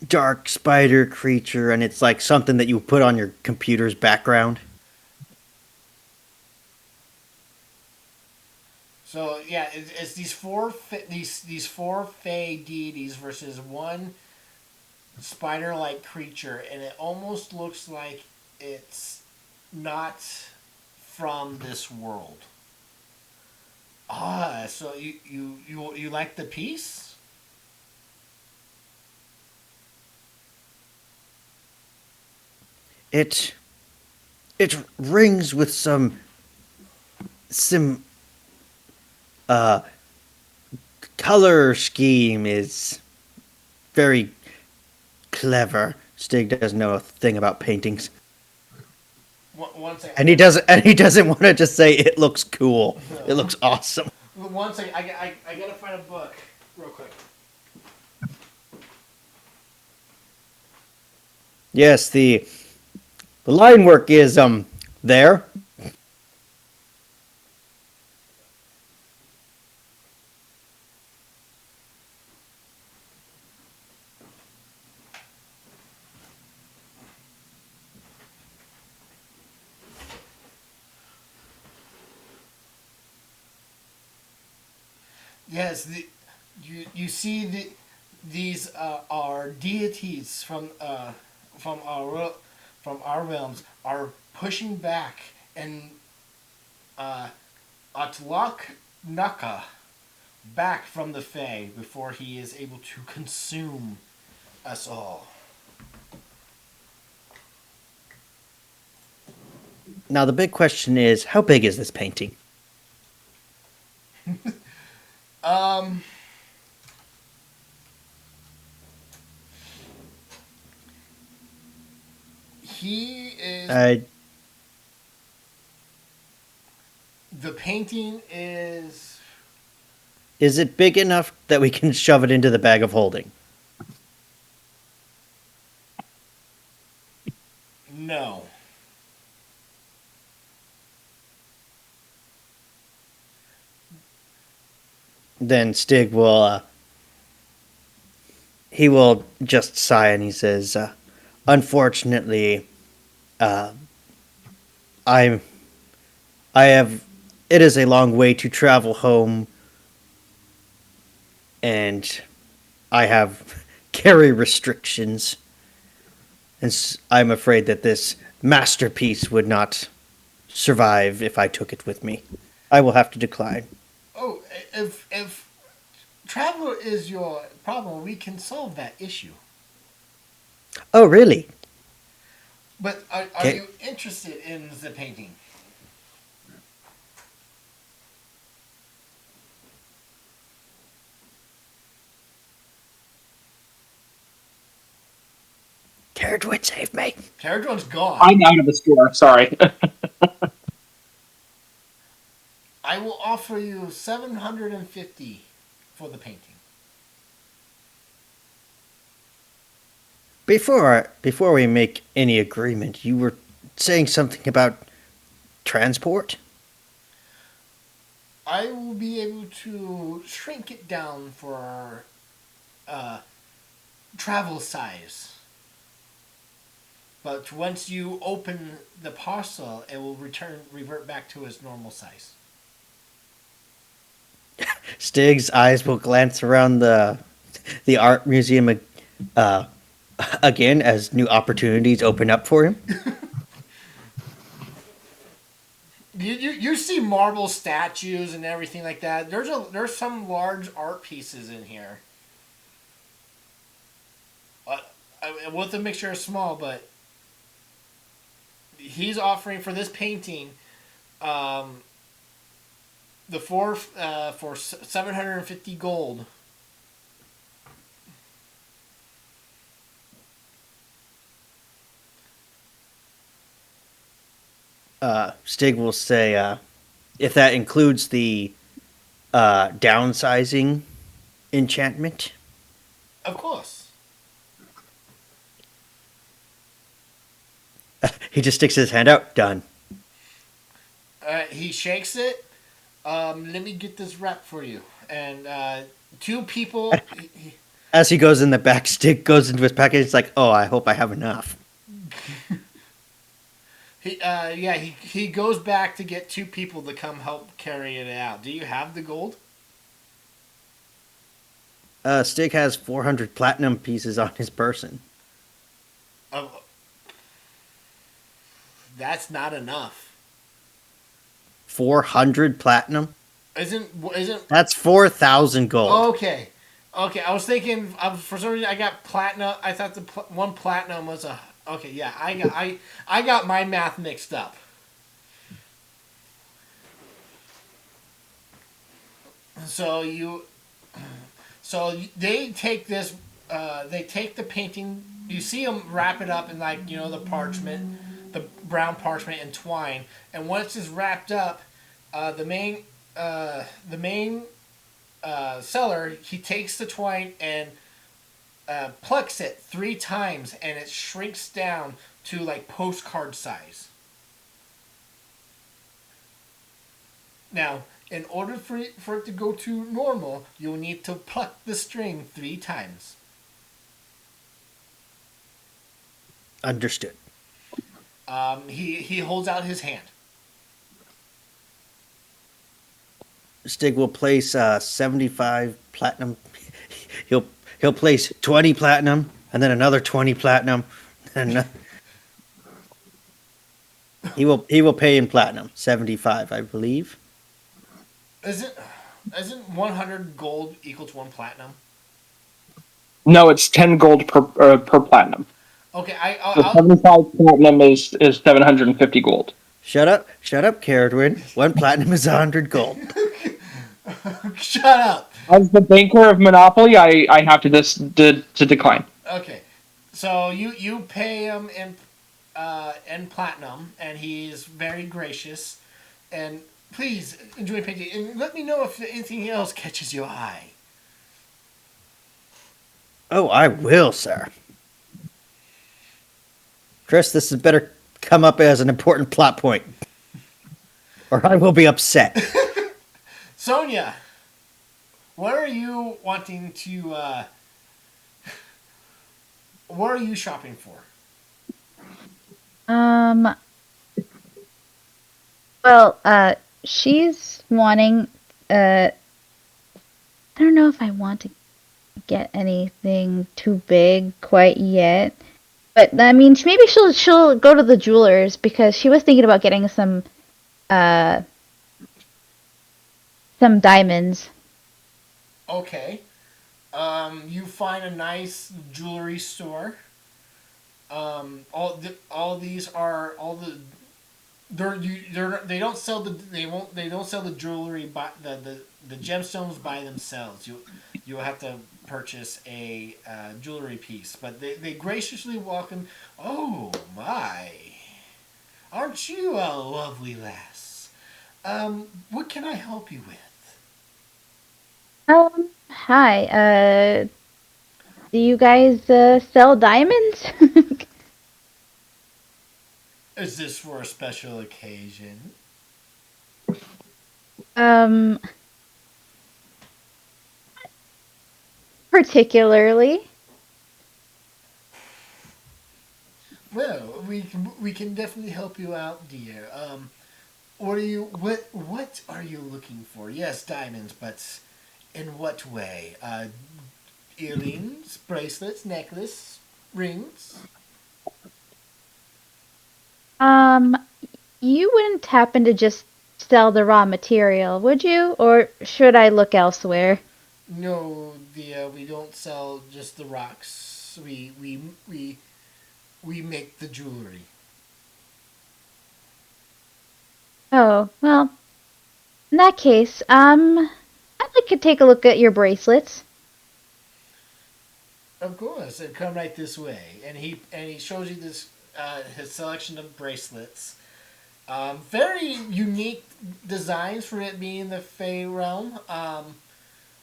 dark spider creature, and it's like something that you put on your computer's background. So yeah, it's these four Fey deities versus one spider-like creature, and it almost looks like it's not from this world. So you like the piece? It it rings with some uh color scheme is very clever. Stig doesn't know a thing about paintings. One second. And he doesn't want to just say it looks cool. It looks awesome. One second. I gotta find a book real quick. Yes, the line work is there. Yes, you see these are deities from from our realms are pushing back and Atlak Naka back from the Fae before he is able to consume us all. Now the big question is, how big is this painting? Um, he is Uh, the painting is is it big enough that we can shove it into the bag of holding? no. Then Stig will he will just sigh and he says, "Unfortunately, uh, I'm I have it is a long way to travel home, and I have carry restrictions, and I'm afraid that this masterpiece would not survive if I took it with me. I will have to decline." Oh, if travel is your problem, we can solve that issue. Oh, really? But are Okay. you interested in the painting? Caradwin, save me. Caradron's gone. I'm out of the store. Sorry. I will offer you 750 for the painting. Before we make any agreement, you were saying something about transport? I will be able to shrink it down for travel size. But once you open the parcel, it will revert back to its normal size. Stig's eyes will glance around the art museum uh, again as new opportunities open up for him. You see marble statues and everything like that. There's some large art pieces in here. With a mixture of small, but he's offering for this painting, the four for 750 gold. Stig will say, if that includes the downsizing enchantment. Of course. He just sticks his hand out. Done. He shakes it. Let me get this wrap for you. And two people. As he goes in the back, Stig goes into his package. It's like, oh, I hope I have enough. He goes back to get two people to come help carry it out. Do you have the gold? Stig has 400 platinum pieces on his person. That's not enough. 400 platinum? Isn't That's 4,000 gold. okay? Okay, I was thinking for some reason I got platinum. I thought the one platinum was a okay. Yeah, I got my math mixed up. So they take this. They take the painting. You see them wrap it up in the parchment, the brown parchment and twine. And once it's wrapped up, the main seller, he takes the twine and plucks it 3 times, and it shrinks down to like postcard size. Now, in order for it to go to normal, you'll need to pluck the string 3 times. Understood. He holds out his hand. Stig will place 75 platinum. He'll place 20 platinum and then another 20 platinum. And he will pay in platinum 75, I believe. Isn't 100 gold equal to 1 platinum? No, it's 10 gold per platinum. Okay, So 75 platinum is 750 gold. Shut up, Caradwin. 1 platinum is 100 gold. Shut up. As the banker of Monopoly, I have to decline. Okay, so you pay him in platinum, and he's very gracious. And please enjoy painting, and let me know if anything else catches your eye. Oh, I will, sir. Chris, this had better come up as an important plot point, or I will be upset. Sonia, what are you wanting to? What are you shopping for? Well, she's wanting. I don't know if I want to get anything too big quite yet, but I mean, maybe she'll go to the jewelers because she was thinking about getting some diamonds. Okay. You find a nice jewelry store. They don't sell the jewelry by the the gemstones by themselves. You'll have to purchase a jewelry piece, but they graciously welcome. Oh my! Aren't you a lovely lass? What can I help you with? Hi. Do you guys sell diamonds? Is this for a special occasion? um, particularly. Well, we can definitely help you out, dear. What are you looking for? Yes, diamonds, but in what way? Earrings, bracelets, necklace, rings. Um, you wouldn't happen to just sell the raw material, would you? Or should I look elsewhere? No, dear, we don't sell just the rocks. We make the jewelry. Oh, well, in that case, I'd like to take a look at your bracelets. Of course, come right this way. And he shows you this his selection of bracelets. Very unique designs for it being the Fey realm.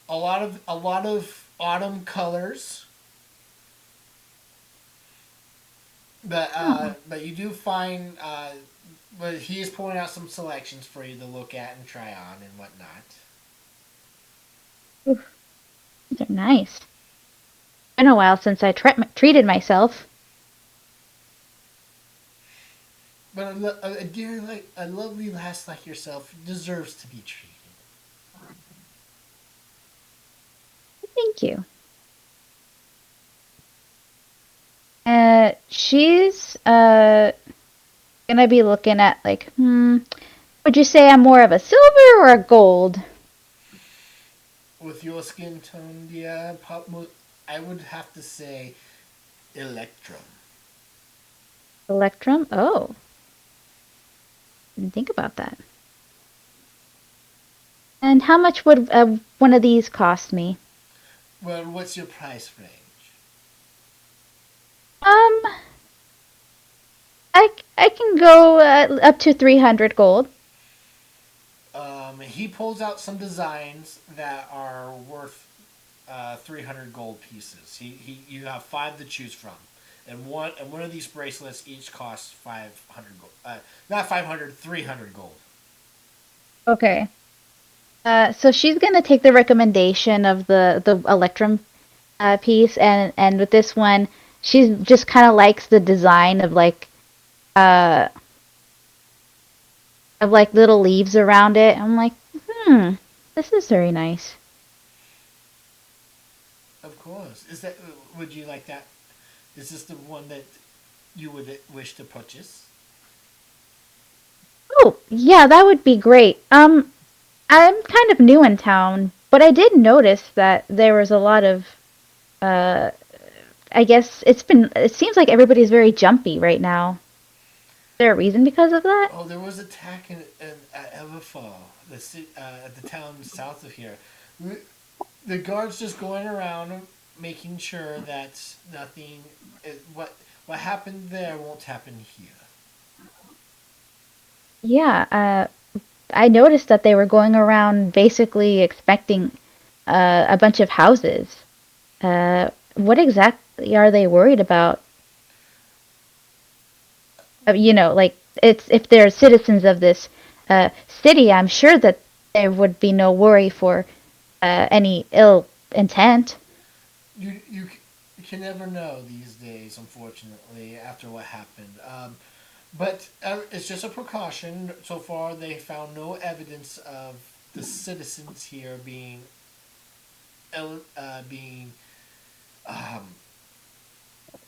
A lot of autumn colors, Oh, but you do find. But he is pulling out some selections for you to look at and try on and whatnot. oof, these are nice. Been a while since I treated myself. But a dear, like a lovely lass like yourself, deserves to be treated. Thank you. She's gonna be looking at like, would you say I'm more of a silver or a gold? With your skin tone, yeah, I would have to say electrum. Electrum? Oh, didn't think about that. And how much would one of these cost me? Well, what's your price range? Um, I can go up to 300 gold. He pulls out some designs that are worth 300 gold pieces. You have five to choose from, and one of these bracelets each costs 500 gold. Not 500, 300 gold. Okay. So she's gonna take the recommendation of the Electrum piece, and with this one, she just kind of likes the design uh of like little leaves around it. I'm like, hmm, this is very nice. Of course. Is that? Would you like that? Is this the one that you would wish to purchase? Oh, yeah, that would be great. I'm kind of new in town, but I did notice that there was a lot of uh I guess it seems like everybody's very jumpy right now. Is there a reason because of that? Oh, there was attack in at Everfall, at the town south of here. The guards just going around making sure that nothing, what happened there won't happen here. Yeah, I noticed that they were going around basically expecting a bunch of houses. What exactly are they worried about? Like it's if they're citizens of this city, I'm sure that there would be no worry for any ill intent. You can never know these days, unfortunately, after what happened. But it's just a precaution. So far, they found no evidence of the citizens here being um,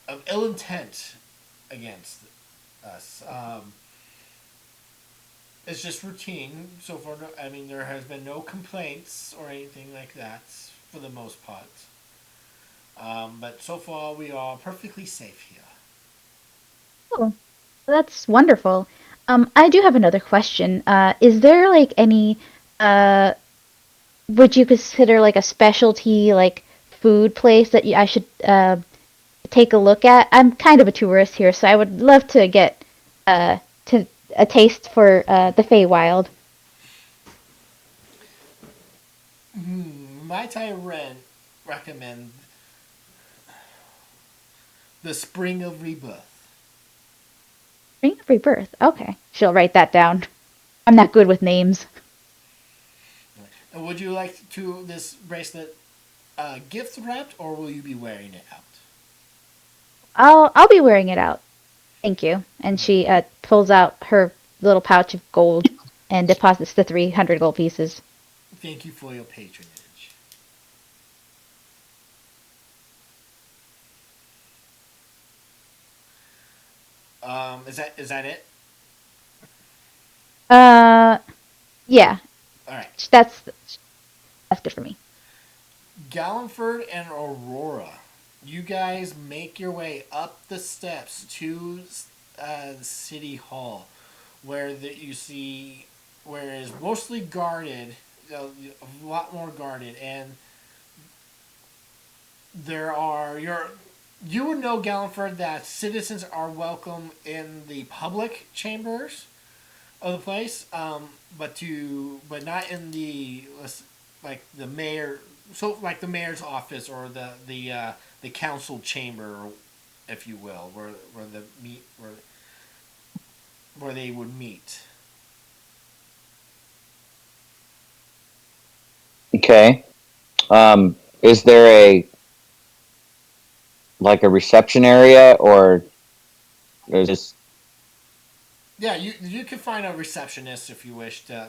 of ill intent against us. It's just routine so far. No, I mean, there has been no complaints or anything like that for the most part. But so far, we are perfectly safe here. Oh, that's wonderful. I do have another question. Is there like any uh would you consider like a specialty like food place that I should take a look at? I'm kind of a tourist here, so I would love to get to a taste for the Feywild. Might I recommend the Spring of Rebirth? Ring of Rebirth. Okay, she'll write that down. I'm not good with names. And would you like to this bracelet gift wrapped, or will you be wearing it out? I'll be wearing it out. Thank you. And she pulls out her little pouch of gold and deposits the 300 gold pieces. Thank you for your patronage. Is that it? Uh, yeah, All right. that's good for me. Gallenford and Aurora, you guys make your way up the steps to City Hall, you see where it is mostly guarded, a lot more guarded, and there are you would know, Gallenford, that citizens are welcome in the public chambers of the place, but not in like the mayor, so like the mayor's office or the council chamber, if you will, where they would meet. Okay. Is there a reception area, or is this? Yeah, you can find a receptionist if you wish to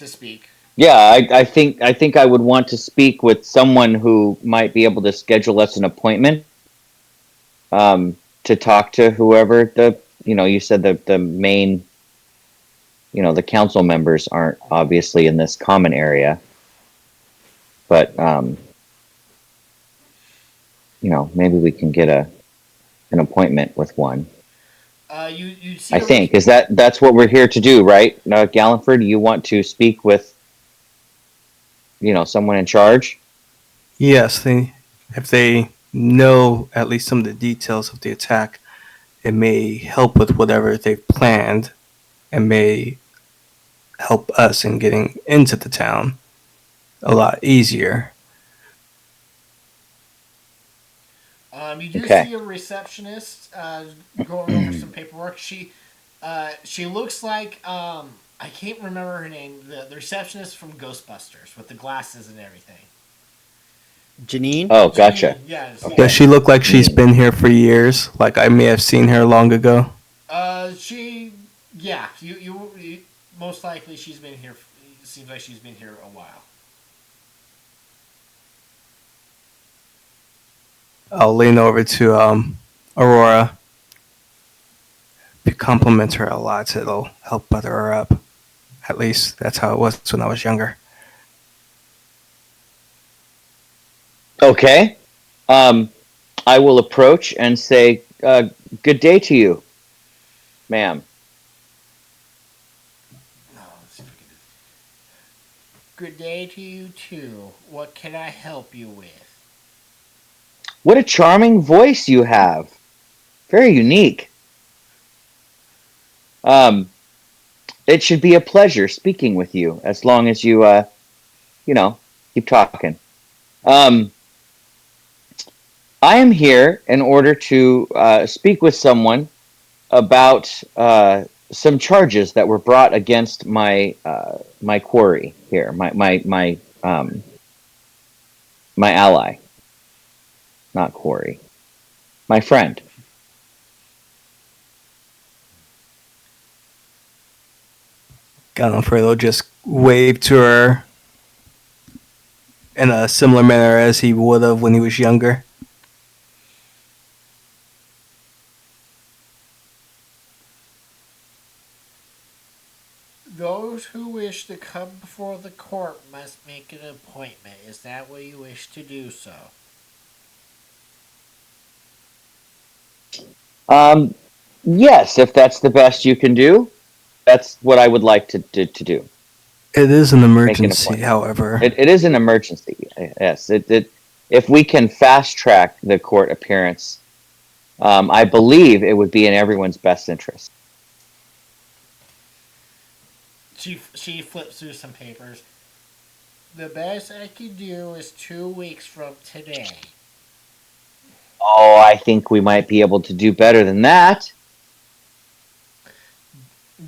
speak. Yeah, I think I would want to speak with someone who might be able to schedule us an appointment. To talk to whoever you said the main, the council members aren't obviously in this common area, but maybe we can get an appointment with one. You see. I think that's what we're here to do, right? Gallenford, you want to speak with someone in charge? Yes, if they know at least some of the details of the attack, it may help with whatever they've planned and may help us in getting into the town a lot easier. You do Okay. see a receptionist going over some paperwork. She looks like I can't remember her name. The receptionist from Ghostbusters with the glasses and everything. Janine? Oh, gotcha. Yes. Okay. Does she look like she's been here for years? Like I may have seen her long ago? She. Yeah. You most likely she's been here. It seems like she's been here a while. I'll lean over to Aurora. If you compliment her a lot, it'll help butter her up. At least that's how it was when I was younger. Okay. I will approach and say, "Good day to you, ma'am." Good day to you too. What can I help you with? What a charming voice you have. Very unique. Um, it should be a pleasure speaking with you, as long as you keep talking. Um, I am here in order to speak with someone about some charges that were brought against my quarry here, my ally, not quarry, my friend. Godfredo just waved to her in a similar manner as he would have when he was younger. Those who wish to come before the court must make an appointment. Is that what you wish to do so? Yes, if that's the best you can do, that's what I would like to do. It is an Make an emergency, appointment. however. It is an emergency. Yes. If we can fast track the court appearance, I believe it would be in everyone's best interest. She flips through some papers. The best I can do is 2 weeks from today. Oh, I think we might be able to do better than that.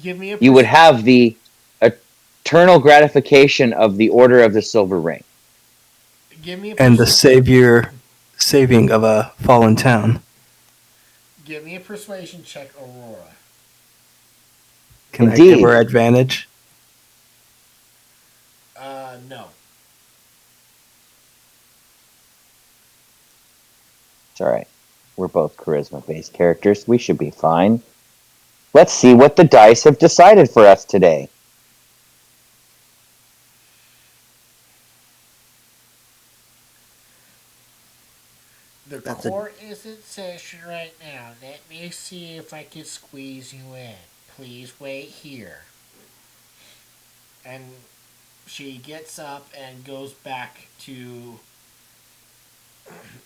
Give me a. You would have the eternal gratification of the Order of the Silver Ring. Give me a. And the saving of a fallen town. Give me a persuasion check, Aurora. Can I Indeed. give her advantage? No. It's all right. We're both charisma-based characters. We should be fine. Let's see what the dice have decided for us today. The court is in session right now. Let me see if I can squeeze you in. Please wait here. And she gets up and goes back to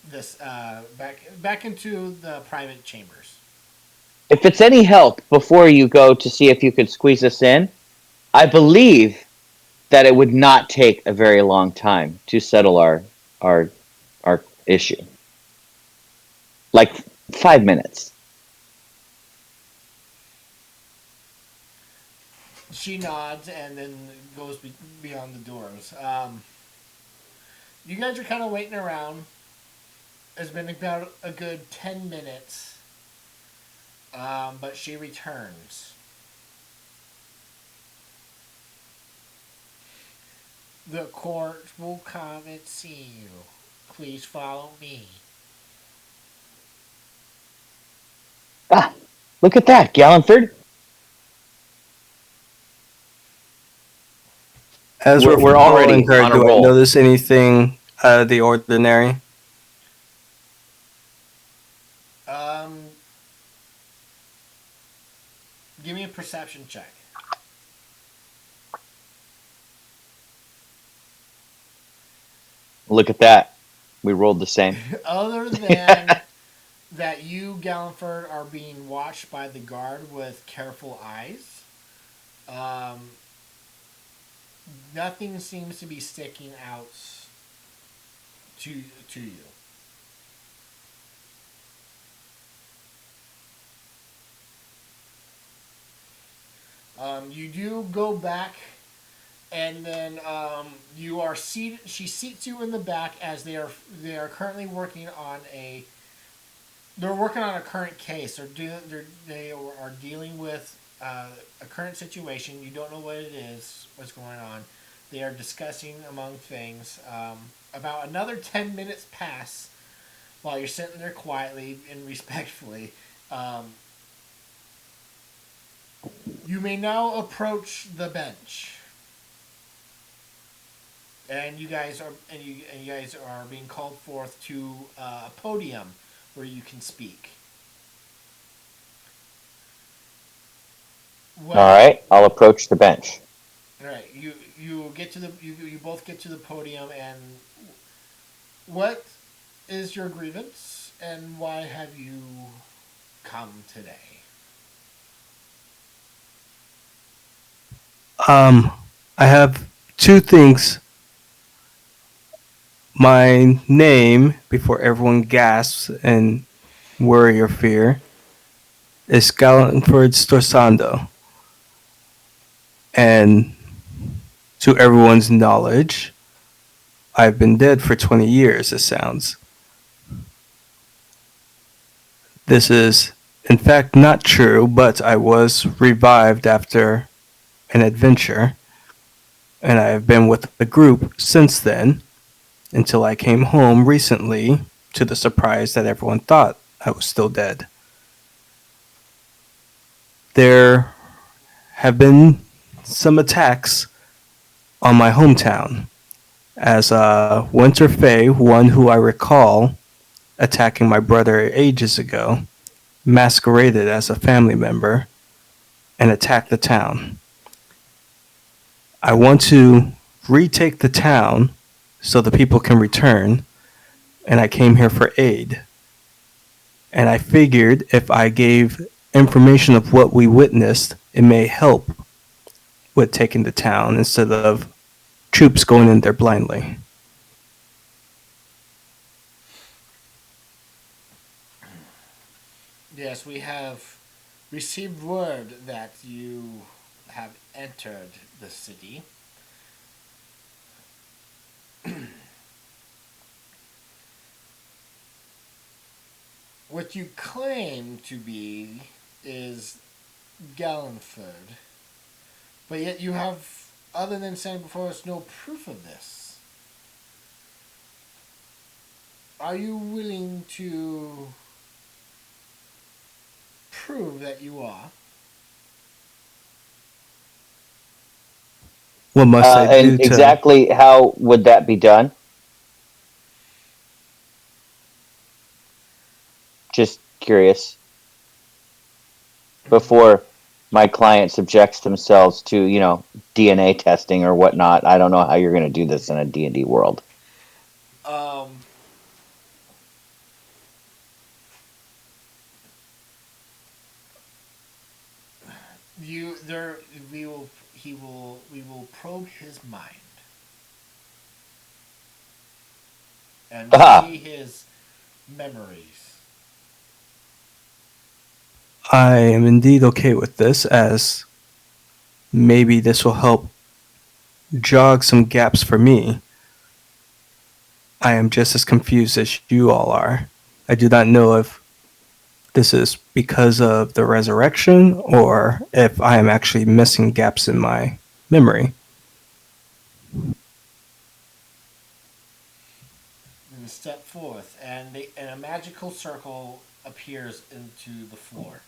this back into the private chambers. If it's any help before you go to see if you could squeeze us in, I believe that it would not take a very long time to settle our issue. Like 5 minutes. She nods and then goes beyond the doors. You guys are kind of waiting around. It's been about a good 10 minutes. But she returns. The court will come and see you. Please follow me. Ah, look at that, Galliford. As We're already following her, on a do I roll. notice anything out of the ordinary? Give me a perception check. Look at that. We rolled the same. Other than that you, Galliford, are being watched by the guard with careful eyes, nothing seems to be sticking out to you. You do go back, and then you are seated. She seats you in the back as they are currently working on a. They're working on a current case. They are dealing with a current situation. You don't know what it is. What's going on? They are discussing among things. About another 10 minutes pass while you're sitting there quietly and respectfully. You may now approach the bench, and you guys are being called forth to a podium where you can speak. All right, I'll approach the bench. All right, you get to you both get to the podium, and what is your grievance, and why have you come today? I have two things. My name, before everyone gasps in worry or fear, is Gallantford Storsando. And to everyone's knowledge, I've been dead for 20 years, it sounds. This is, in fact, not true, but I was revived after an adventure, and I have been with the group since then, until I came home recently, to the surprise that everyone thought I was still dead. There have been some attacks on my hometown, as Winter Fae, one who I recall attacking my brother ages ago, masqueraded as a family member and attacked the town. I want to retake the town so the people can return, and I came here for aid. And I figured if I gave information of what we witnessed, it may help with taking the town instead of troops going in there blindly. Yes, we have received word that you have entered the city. What you claim to be is Gallenford, but yet you have, other than saying before us, no proof of this. Are you willing to prove that you are? What must I And do to. exactly how would that be done? Just curious. Before my client subjects themselves to, DNA testing or whatnot, I don't know how you're going to do this in a D&D world. Um, you there we will he will we will probe his mind and Aha! see his memories. I am indeed okay with this, as maybe this will help jog some gaps for me. I am just as confused as you all are. I do not know if this is because of the resurrection or if I am actually missing gaps in my memory. And step forth, and a magical circle appears into the floor.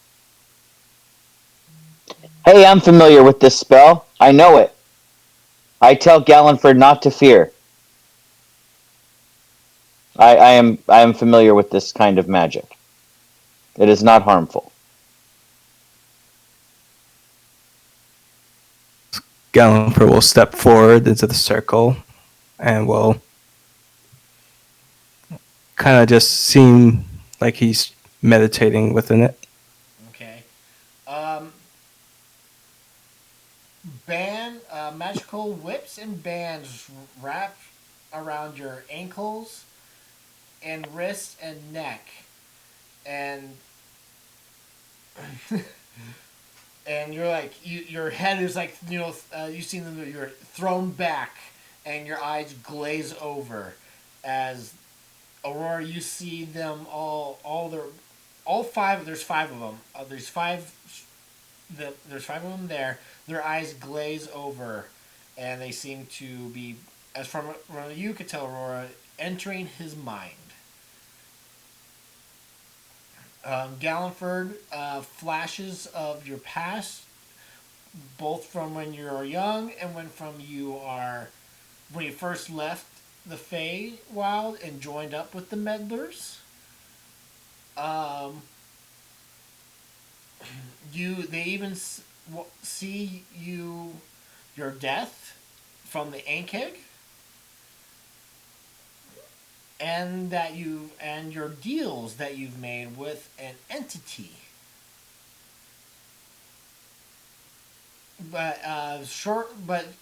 Hey, I'm familiar with this spell. I know it. I tell Gallenford not to fear. I am familiar with this kind of magic. It is not harmful. Gallifrey will step forward into the circle and will kind of just seem like he's meditating within it. Okay. Um, magical whips and bands wrap around your ankles and wrists and neck, and and you're like your head is like you've seen them, you're thrown back and your eyes glaze over as Aurora, you see them all five. There's five of them. There's five of them there. Their eyes glaze over, and they seem to be, as from you could tell, Aurora, entering his mind. Gallenford, flashes of your past, both from when you were young and when you first left the Feywild and joined up with the Meddlers. Um, they even see your death from the Ankeg, and your deals that you've made with an entity. But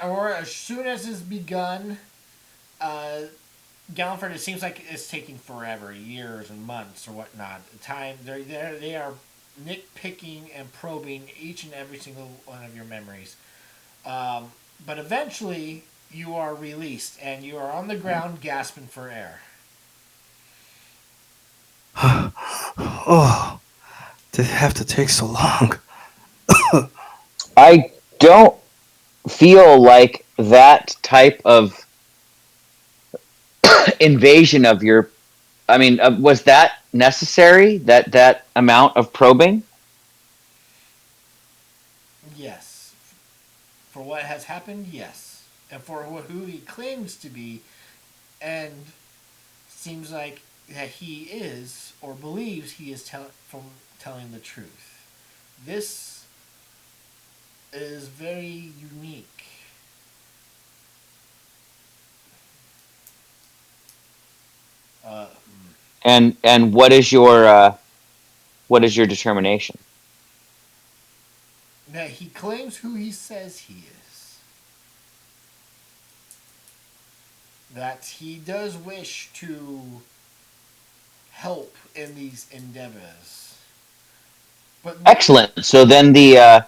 or as soon as it's begun, uh, Gallenford, it seems like it's taking forever, years and months or whatnot. They are nitpicking and probing each and every single one of your memories. But eventually, you are released and you are on the ground gasping for air. Oh, did it have to take so long? I don't feel like that type of invasion of your. I mean, was that necessary? That amount of probing? Yes. For what has happened, yes. And for who he claims to be, and seems like that he is, or believes he is telling the truth. This is very unique. And what is your determination? That he claims who he says he is. That he does wish to help in these endeavors. But Excellent. So then the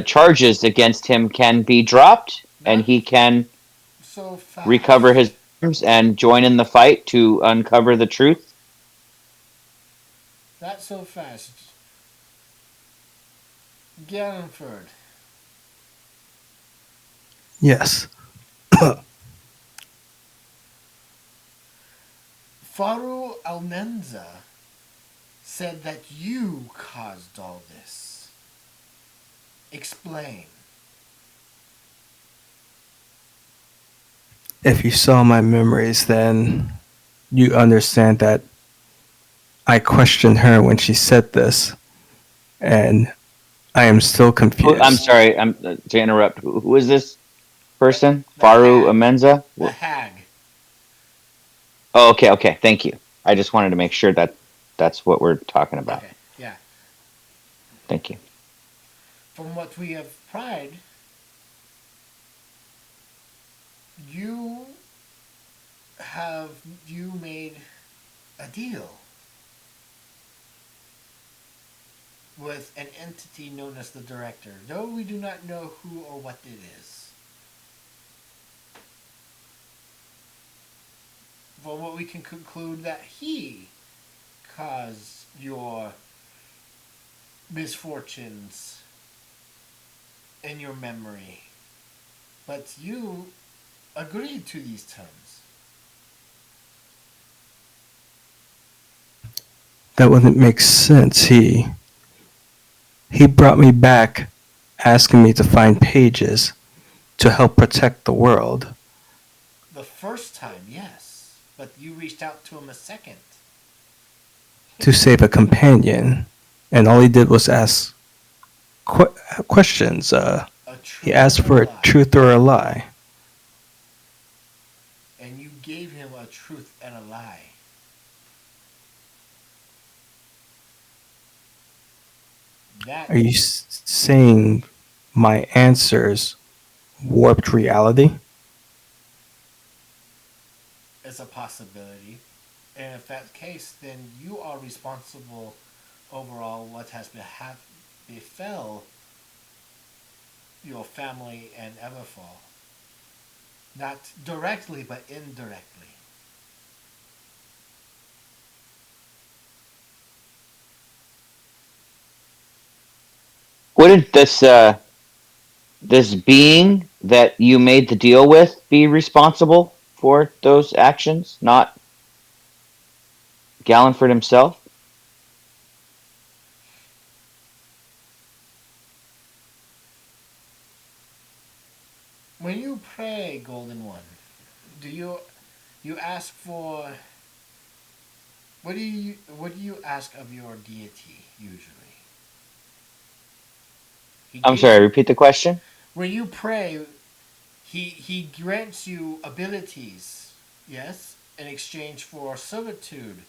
charges against him can be dropped, and not he can so recover fast. his arms and join in the fight to uncover the truth. Not so fast. Gallenford. Yes. Faru Almenza said that you caused all this. Explain. If you saw my memories, then you understand that I questioned her when she said this, and I am still Oh, I'm confused. sorry. I'm to interrupt. Who is this person? The Faru hag. Amenza. The hag. Oh, okay, okay. Thank you. I just wanted to make sure that that's what we're talking about. Okay, yeah. Thank you. From what we have pried, you have you made a deal with an entity known as the director, though we do not know who or what it is. From what we can conclude that he caused your misfortunes in your memory. But you agreed to these terms. That wouldn't make sense. He brought me back asking me to find pages to help protect the world. The first time, yes. But you reached out to him a second. To save a companion, and all he did was ask questions. A He truth asked or a for a lie. truth or a lie. And you gave him a truth and a lie. That Are you saying my answers warped reality? is a possibility. And if that's the case, then you are responsible overall what has befell your family and Everfall. Not directly, but indirectly. Wouldn't this being that you made the deal with be responsible for those actions, not Gallenford himself? When you pray, Golden One, do you ask for what do you ask of your deity usually? He I'm gives sorry. you Repeat the question. when you pray, he grants you abilities, yes, in exchange for servitude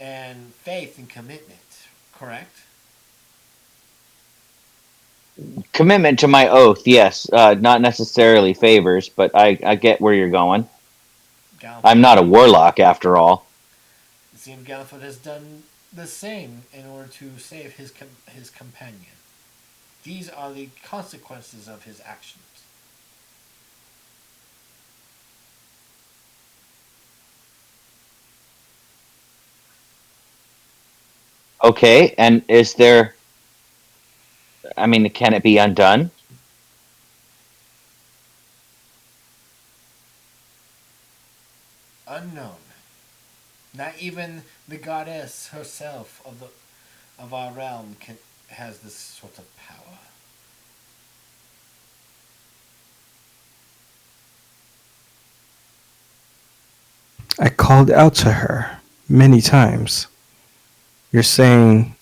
and faith and commitment. Correct? Commitment to my oath, yes. Not necessarily favors, but I get where you're going. I'm Galford. not a warlock after all. It seems Galford has done the same in order to save his companion. These are the consequences of his actions. Okay, and is there? I mean, can it be undone? Unknown. Not even the goddess herself of our realm has this sort of power. I called out to her many times. You're saying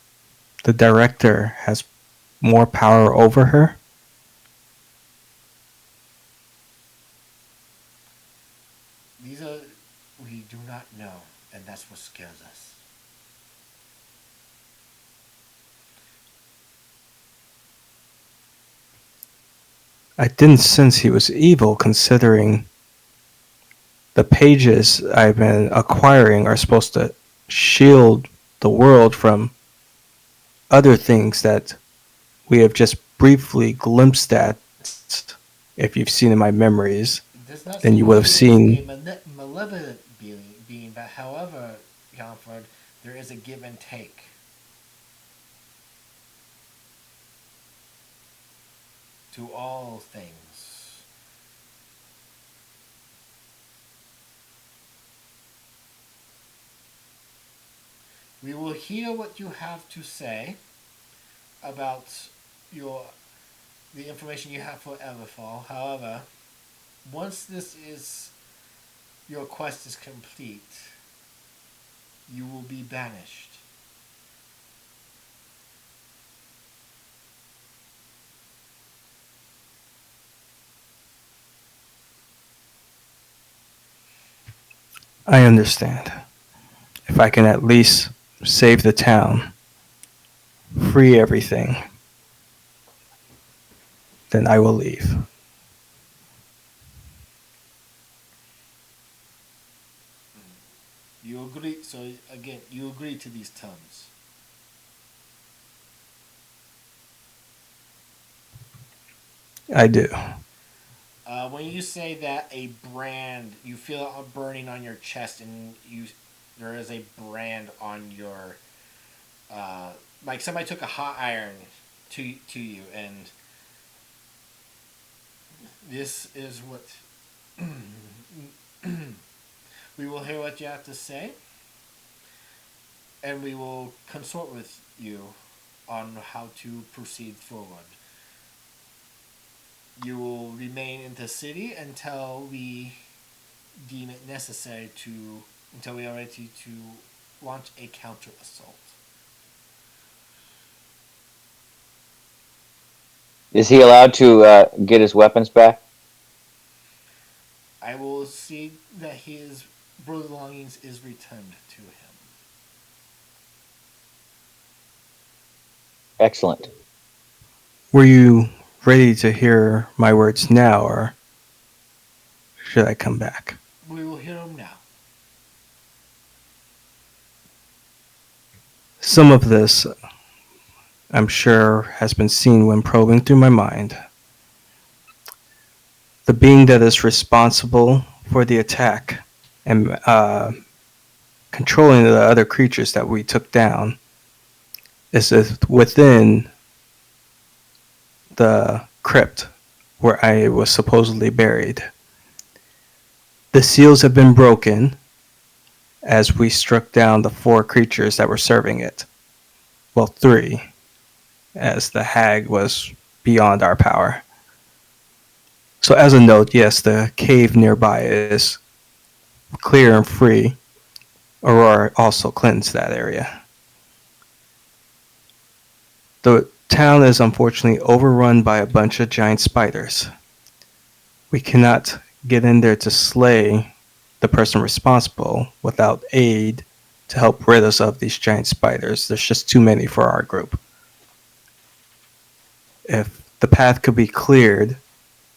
the director has more power over her? These are We do not know, and that's what scares us. I didn't sense he was evil considering the pages I've been acquiring are supposed to shield the world from other things that we have just briefly glimpsed at. If you've seen in my memories, It does not then you seem would like have it is a seen. malevolent being, but however, Galford, there is a give and take. To all things. We will hear what you have to say about your the information you have for Everfall. However, once this is your quest is complete, you will be banished. I understand. If I can at least save the town, free everything, then I will leave. You agree. So again, you agree to these terms. I do. When you say that a brand, you feel it burning on your chest, and there is a brand on your, like somebody took a hot iron to you, and this is what we will hear what you have to say, and we will consort with you on how to proceed forward. You will remain in the city until we deem it necessary until we are ready to launch a counter assault. Is he allowed to get his weapons back? I will see that his belongings is returned to him. Excellent. Were you ready to hear my words now, or should I come back? We will hear him now. Some of this, I'm sure, has been seen when probing through my mind. The being that is responsible for the attack and controlling the other creatures that we took down is within the crypt where I was supposedly buried. The seals have been broken as we struck down the 4 creatures that were serving it. Well, 3, as the hag was beyond our power. So as a note, yes, the cave nearby is clear and free. Aurora also cleansed that area. The town is unfortunately overrun by a bunch of giant spiders. We cannot get in there to slay the person responsible without aid to help rid us of these giant spiders. There's just too many for our group. If the path could be cleared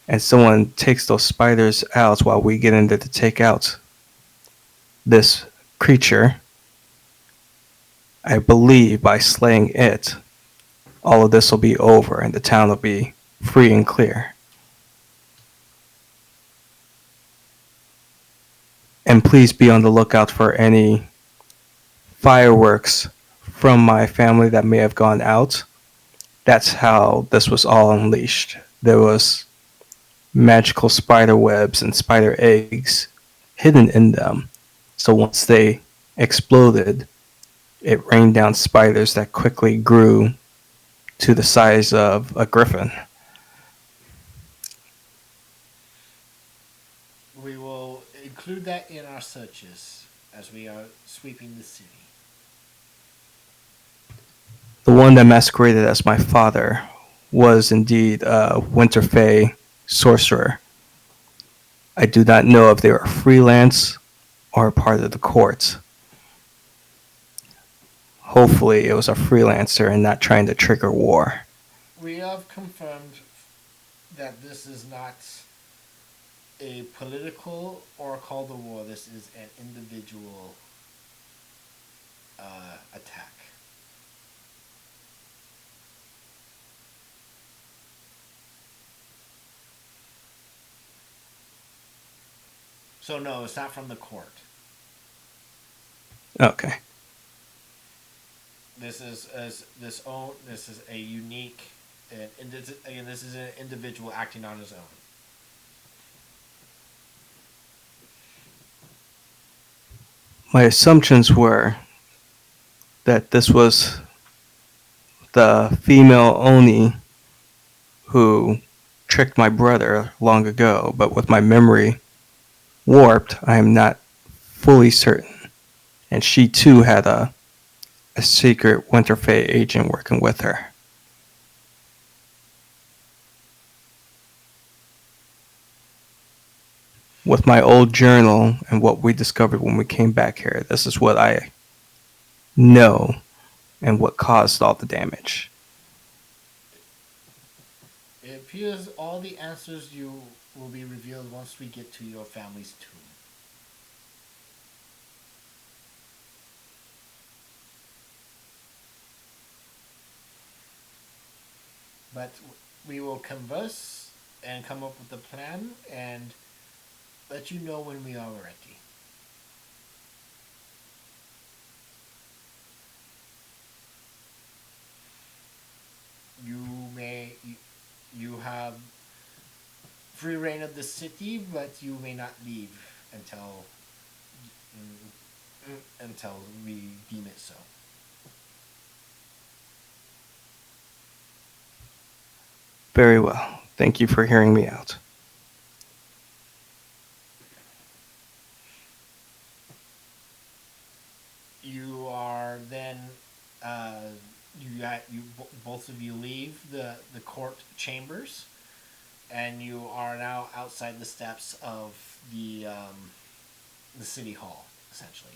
and someone takes those spiders out while we get in there to take out this creature, I believe by slaying it, all of this will be over and the town will be free and clear. And please be on the lookout for any fireworks from my family that may have gone out. That's how this was all unleashed. There was magical spider webs and spider eggs hidden in them. So once they exploded, it rained down spiders that quickly grew to the size of a griffin. We will include that in our searches as we are sweeping the city. The one that masqueraded as my father was indeed a Winter Fae sorcerer. I do not know if they were freelance are part of the court. Hopefully, it was a freelancer and not trying to trigger war. We have confirmed that this is not a political or a call to war. This is an individual attack. So no, it's not from the court. Okay. This is this is a unique and again this is an individual acting on his own. My assumptions were that this was the female Oni who tricked my brother long ago, but with my memory warped, I am not fully certain. And she too had a secret Winterfell agent working with her. With my old journal and what we discovered when we came back here, this is what I know and what caused all the damage. It appears all the answers you will be revealed once we get to your family's tomb. But we will converse and come up with a plan and let you know when we are ready. You have free reign of the city, but you may not leave until we deem it so. Very well. Thank you for hearing me out. You are then both of you leave the court chambers, and you are now outside the steps of the city hall, essentially.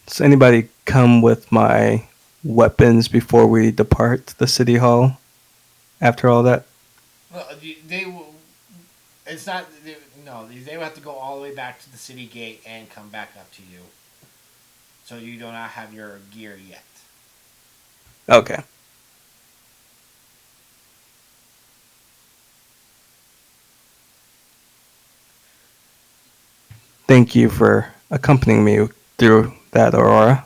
Does anybody come with my weapons before we depart the city hall after all that? Well, they will. It's not. No, they will have to go all the way back to the city gate and come back up to you. So you do not have your gear yet. Okay. Thank you for accompanying me through that, Aurora.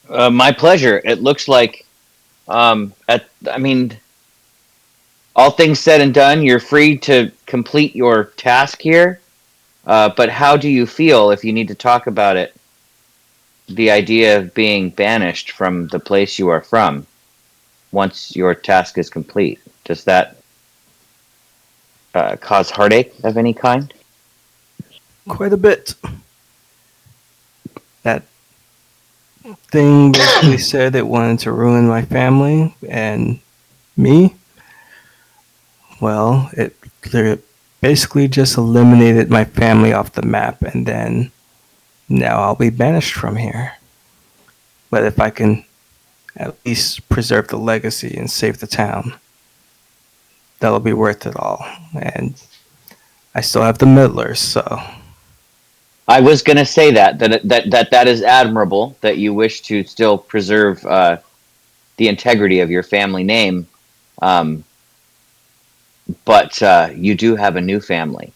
My pleasure. It looks like, I mean, all things said and done, you're free to complete your task here. But how do you feel if you need to talk about it? The idea of being banished from the place you are from once your task is complete. Does that cause heartache of any kind? Quite a bit. That thing basically said it wanted to ruin my family and me. Well, it basically just eliminated my family off the map, and then now I'll be banished from here. But if I can at least preserve the legacy and save the town, that'll be worth it all. And I still have the Meddlers, so I was going to say that is admirable that you wish to still preserve the integrity of your family name, um, but you do have a new family,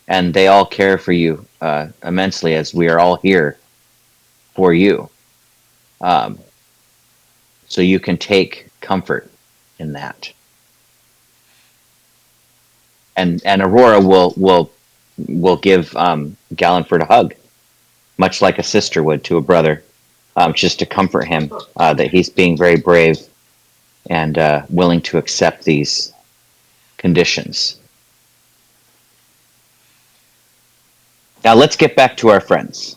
and they all care for you immensely, as we are all here for you. Um, so you can take comfort in that. And Aurora will give Gallanford a hug, much like a sister would to a brother, just to comfort him that he's being very brave and willing to accept these conditions. Now let's get back to our friends.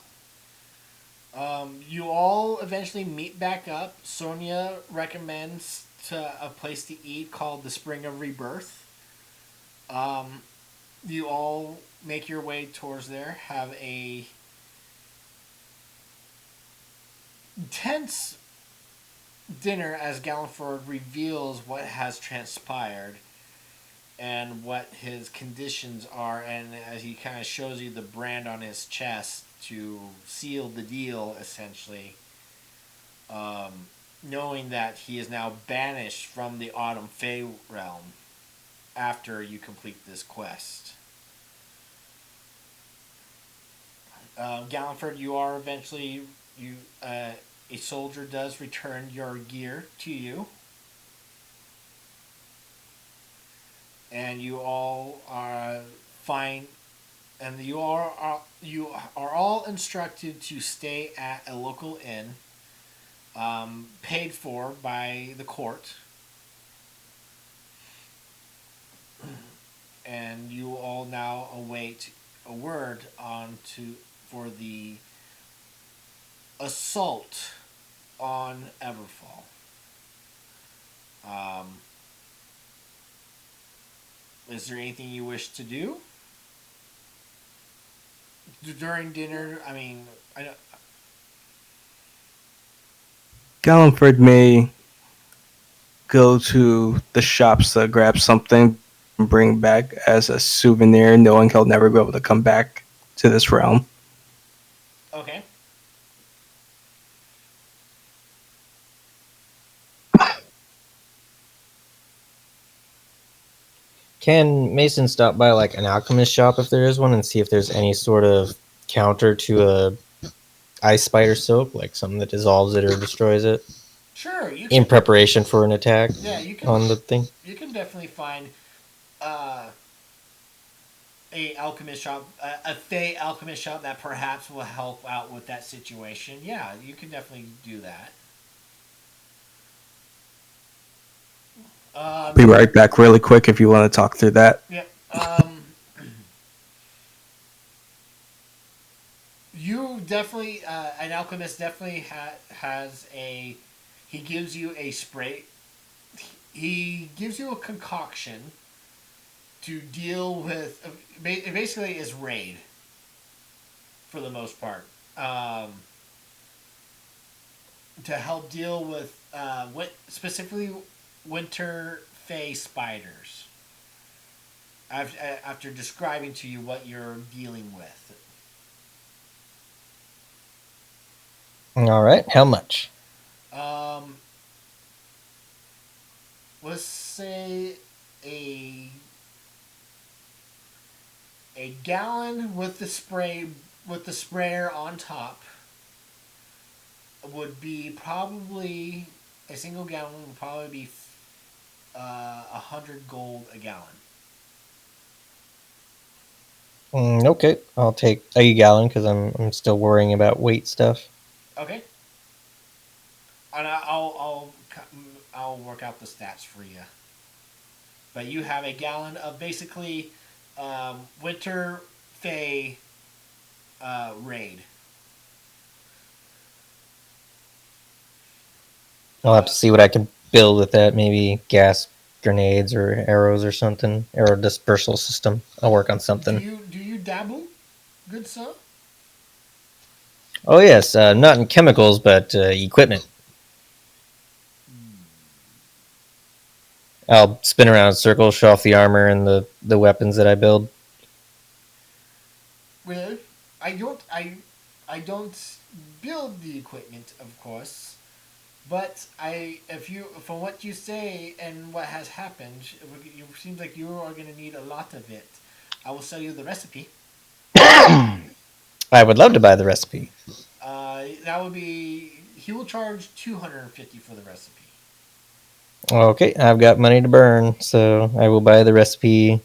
You all eventually meet back up. Sonia recommends a place to eat called the Spring of Rebirth. Um, you all make your way towards there. Have a tense dinner as Galliford reveals what has transpired and what his conditions are, and as he kind of shows you the brand on his chest to seal the deal, essentially, knowing that he is now banished from the Autumn Fey realm after you complete this quest. Galliford, you are eventually a soldier does return your gear to you, and you all are fine, and you are all instructed to stay at a local inn, paid for by the court, and you all now await a word for the assault on Everfall. Is there anything you wish to do during dinner? I mean, I don't. Galliford may go to the shops to grab something and bring back as a souvenir, knowing he'll never be able to come back to this realm. Okay. Can Mason stop by like an alchemist shop if there is one and see if there's any sort of counter to a ice spider soap, like something that dissolves it or destroys it, Sure, you in can. preparation for an attack Yeah, you can. on the thing? You can definitely find uh, a alchemist shop, a fey alchemist shop that perhaps will help out with that situation. Yeah, you can definitely do that. Be right back really quick if you want to talk through that. Yeah. You definitely, an alchemist definitely has a. He gives you a spray. He gives you a concoction to deal with. It basically is raid for the most part. To help deal with specifically winter fey spiders. After describing to you what you're dealing with. All right, how much? Um, let's say a a gallon with the sprayer on top would be probably a single gallon would probably be 100 gold a gallon. Okay, I'll take a gallon because I'm still worrying about weight stuff. Okay. And I'll work out the stats for you. But you have a gallon of basically winter fey raid. I'll have to see what I can build with that. Maybe gas grenades or arrows or something. Arrow dispersal system. I'll work on something. Do you dabble, good sir? Oh yes, not in chemicals, but equipment. I'll spin around in a circle, show off the armor and the weapons that I build. Well, I don't build the equipment, of course, but if you from what you say and what has happened, it seems like you are going to need a lot of it. I will sell you the recipe. I would love to buy the recipe. That would be he will charge 250 for the recipe. Okay, I've got money to burn, so I will buy the recipe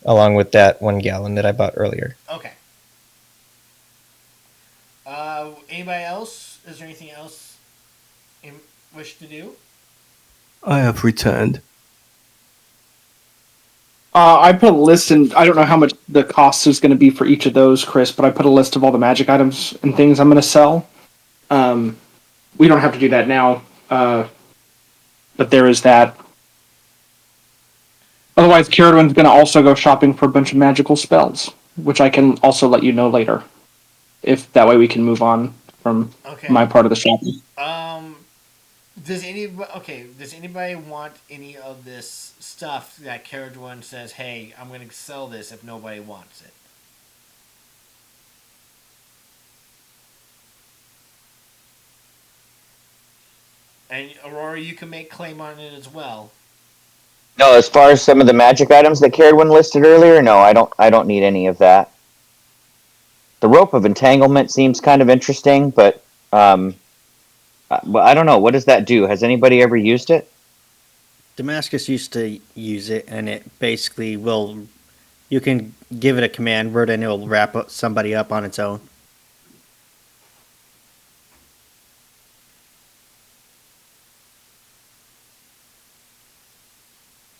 along with that 1 gallon that I bought earlier. Okay. Anybody else? Is there anything else you wish to do? I have returned. I put a list, and I don't know how much the cost is going to be for each of those, Chris, but I put a list of all the magic items and things I'm going to sell. We don't have to do that now, but there is that. Otherwise, Kieran's going to also go shopping for a bunch of magical spells, which I can also let you know later. If that way we can move on from my part of the shopping. Does anybody want any of this stuff that Caradwan says, hey, I'm going to sell this if nobody wants it? And Aurora, you can make claim on it as well. No, as far as some of the magic items that Caradwan listed earlier, no, I don't need any of that. The rope of entanglement seems kind of interesting, but I don't know. What does that do? Has anybody ever used it? Damascus used to use it, and it basically will. You can give it a command word, and it will wrap somebody up on its own.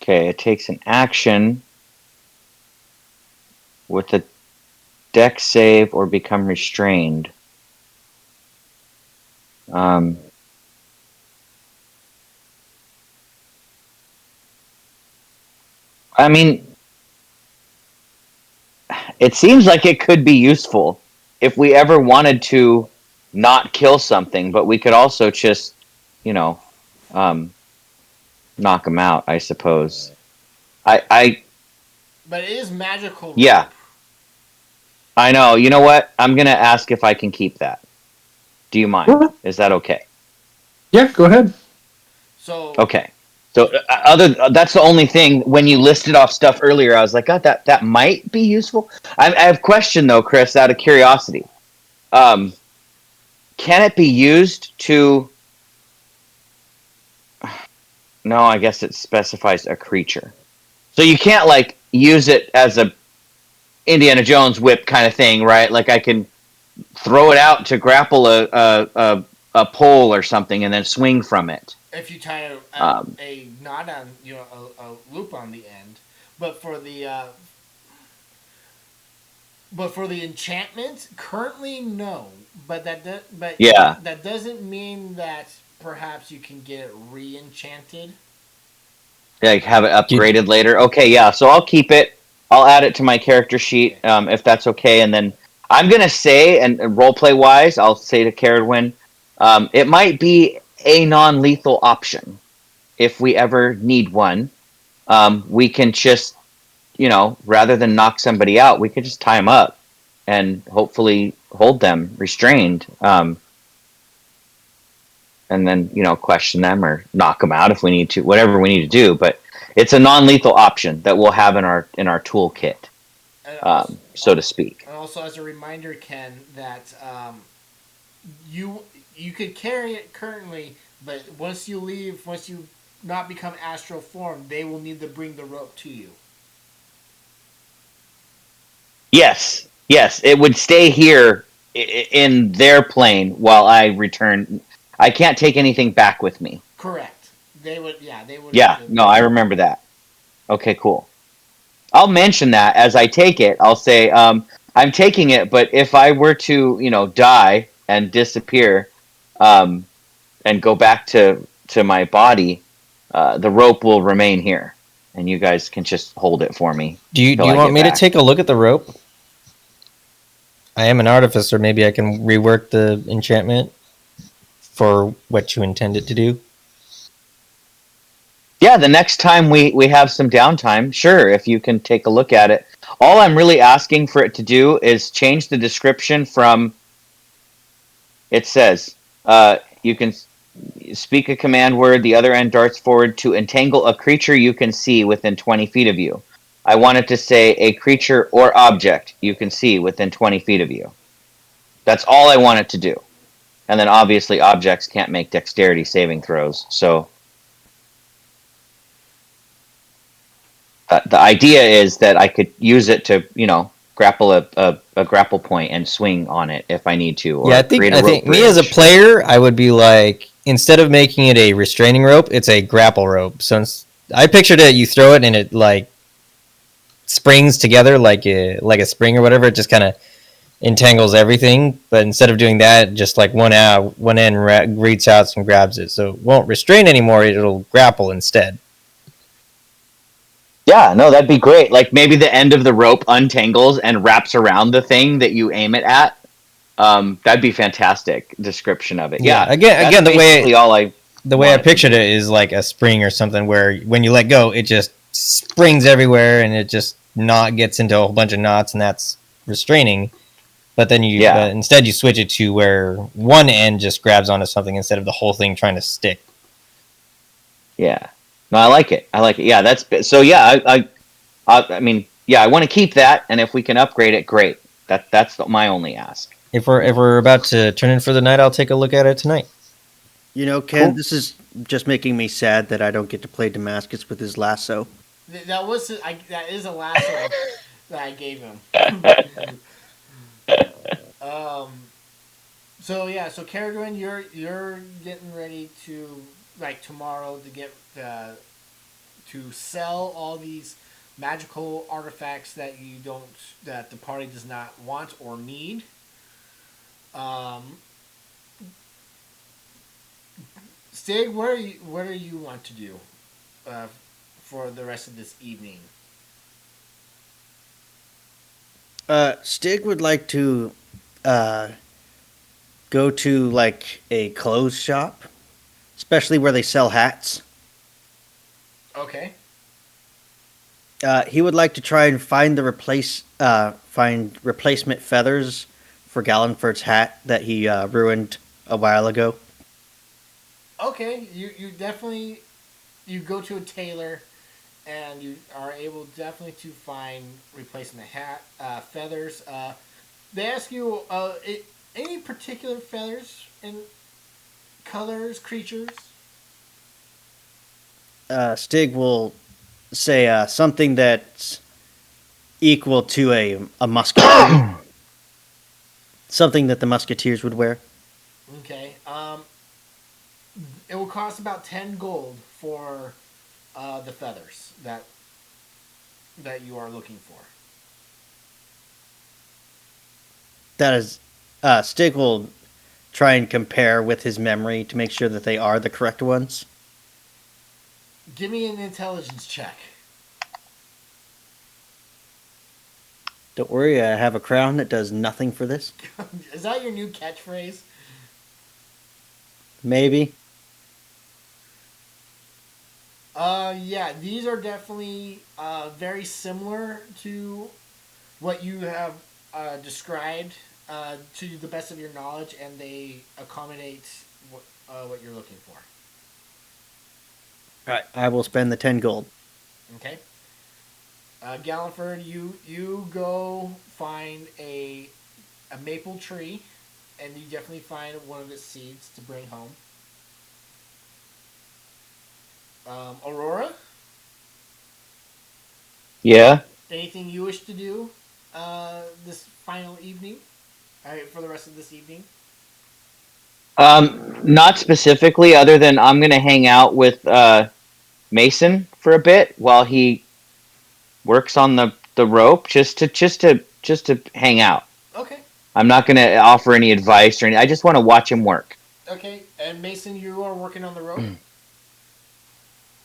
Okay, it takes an action with a deck save or become restrained. I mean, it seems like it could be useful if we ever wanted to not kill something, but we could also just, knock them out, I suppose. But it is magical. Yeah. I know. You know what? I'm going to ask if I can keep that. Do you mind? Is that okay? Yeah, go ahead. Okay. So that's the only thing. When you listed off stuff earlier, I was like, God, that might be useful. I have a question though, Chris, out of curiosity. Can it be used to? No, I guess it specifies a creature. So you can't like use it as a Indiana Jones whip kind of thing, right? Like I can throw it out to grapple a pole or something and then swing from it. If you tie a knot on, a loop on the end, but for the enchantment, currently no. But that doesn't mean that perhaps you can get it re-enchanted. Like have it upgraded later. Okay, yeah. So I'll keep it. I'll add it to my character sheet if that's okay, and then I'm gonna say, and roleplay wise, I'll say to Caradwan, it might be a non-lethal option if we ever need one. We can just, rather than knock somebody out, we could just tie them up and hopefully hold them restrained, and then question them or knock them out if we need to, whatever we need to do. But it's a non-lethal option that we'll have in our toolkit, so to speak. And also, as a reminder, Ken, that you could carry it currently, but once you not become astral form, they will need to bring the rope to you. Yes, it would stay here in their plane while I return. I can't take anything back with me. Correct. They would. Yeah. No, I remember that. Okay, cool. I'll mention that as I take it. I'll say, I'm taking it, but if I were to, die and disappear, and go back to my body, the rope will remain here, and you guys can just hold it for me. Do you want me to take a look at the rope? I am an artificer. Maybe I can rework the enchantment for what you intend it to do. Yeah, the next time we have some downtime, sure, if you can take a look at it. All I'm really asking for it to do is change the description from, it says, you can speak a command word, the other end darts forward to entangle a creature you can see within 20 feet of you. I want it to say a creature or object you can see within 20 feet of you. That's all I want it to do. And then obviously objects can't make dexterity saving throws, so the idea is that I could use it to, grapple a grapple point and swing on it if I need to. Or I think me as a player, I would be like, instead of making it a restraining rope, it's a grapple rope. So I pictured it, you throw it and it like springs together like a spring or whatever. It just kind of entangles everything. But instead of doing that, just like one end reaches out and grabs it, so it won't restrain anymore. It'll grapple instead. Yeah, no, that'd be great. Like maybe the end of the rope untangles and wraps around the thing that you aim it at. That'd be fantastic description of it. Yeah. Yeah, Again, that's basically all I. the way I want it to pictured be. it is like a spring or something where when you let go, it just springs everywhere and it just gets into a whole bunch of knots, and that's restraining. But then but instead you switch it to where one end just grabs onto something instead of the whole thing trying to stick. Yeah. No, I like it. Yeah, that's so. Yeah, I mean, yeah, I want to keep that, and if we can upgrade it, great. That's my only ask. If we're about to turn in for the night, I'll take a look at it tonight. You know, Ken, Cool. this is just making me sad that I don't get to play Damascus with his lasso. That is a lasso that I gave him. So yeah, so Caradwin, you're getting ready to like tomorrow to get to sell all these magical artifacts that the party does not want or need. Um, Stig, what do you want to do uh, for the rest of this evening? Stig would like to go to like a clothes shop, especially where they sell hats. Okay. He would like to try and find find replacement feathers for Gallenford's hat that he ruined a while ago. Okay, you definitely you go to a tailor and you are able definitely to find replacement hat feathers. They ask you any particular feathers and colors, creatures. Stig will say something that's equal to a musketeer, something that the musketeers would wear. Okay. It will cost about 10 gold for the feathers that you are looking for. That is, Stig will try and compare with his memory to make sure that they are the correct ones. Give me an intelligence check. Don't worry, I have a crown that does nothing for this. Is that your new catchphrase? Maybe. Yeah, these are definitely very similar to what you have described to the best of your knowledge, and they accommodate what you're looking for. Right. I will spend the 10 gold. Okay. Gallenford, you go find a maple tree, and you definitely find one of its seeds to bring home. Aurora, Yeah. anything you wish to do this final evening? For the rest of this evening? Not specifically, other than I'm gonna hang out with Mason for a bit while he works on the rope, just to hang out. Okay. I'm not gonna offer any advice or anything. I just want to watch him work. Okay. And Mason, you are working on the rope?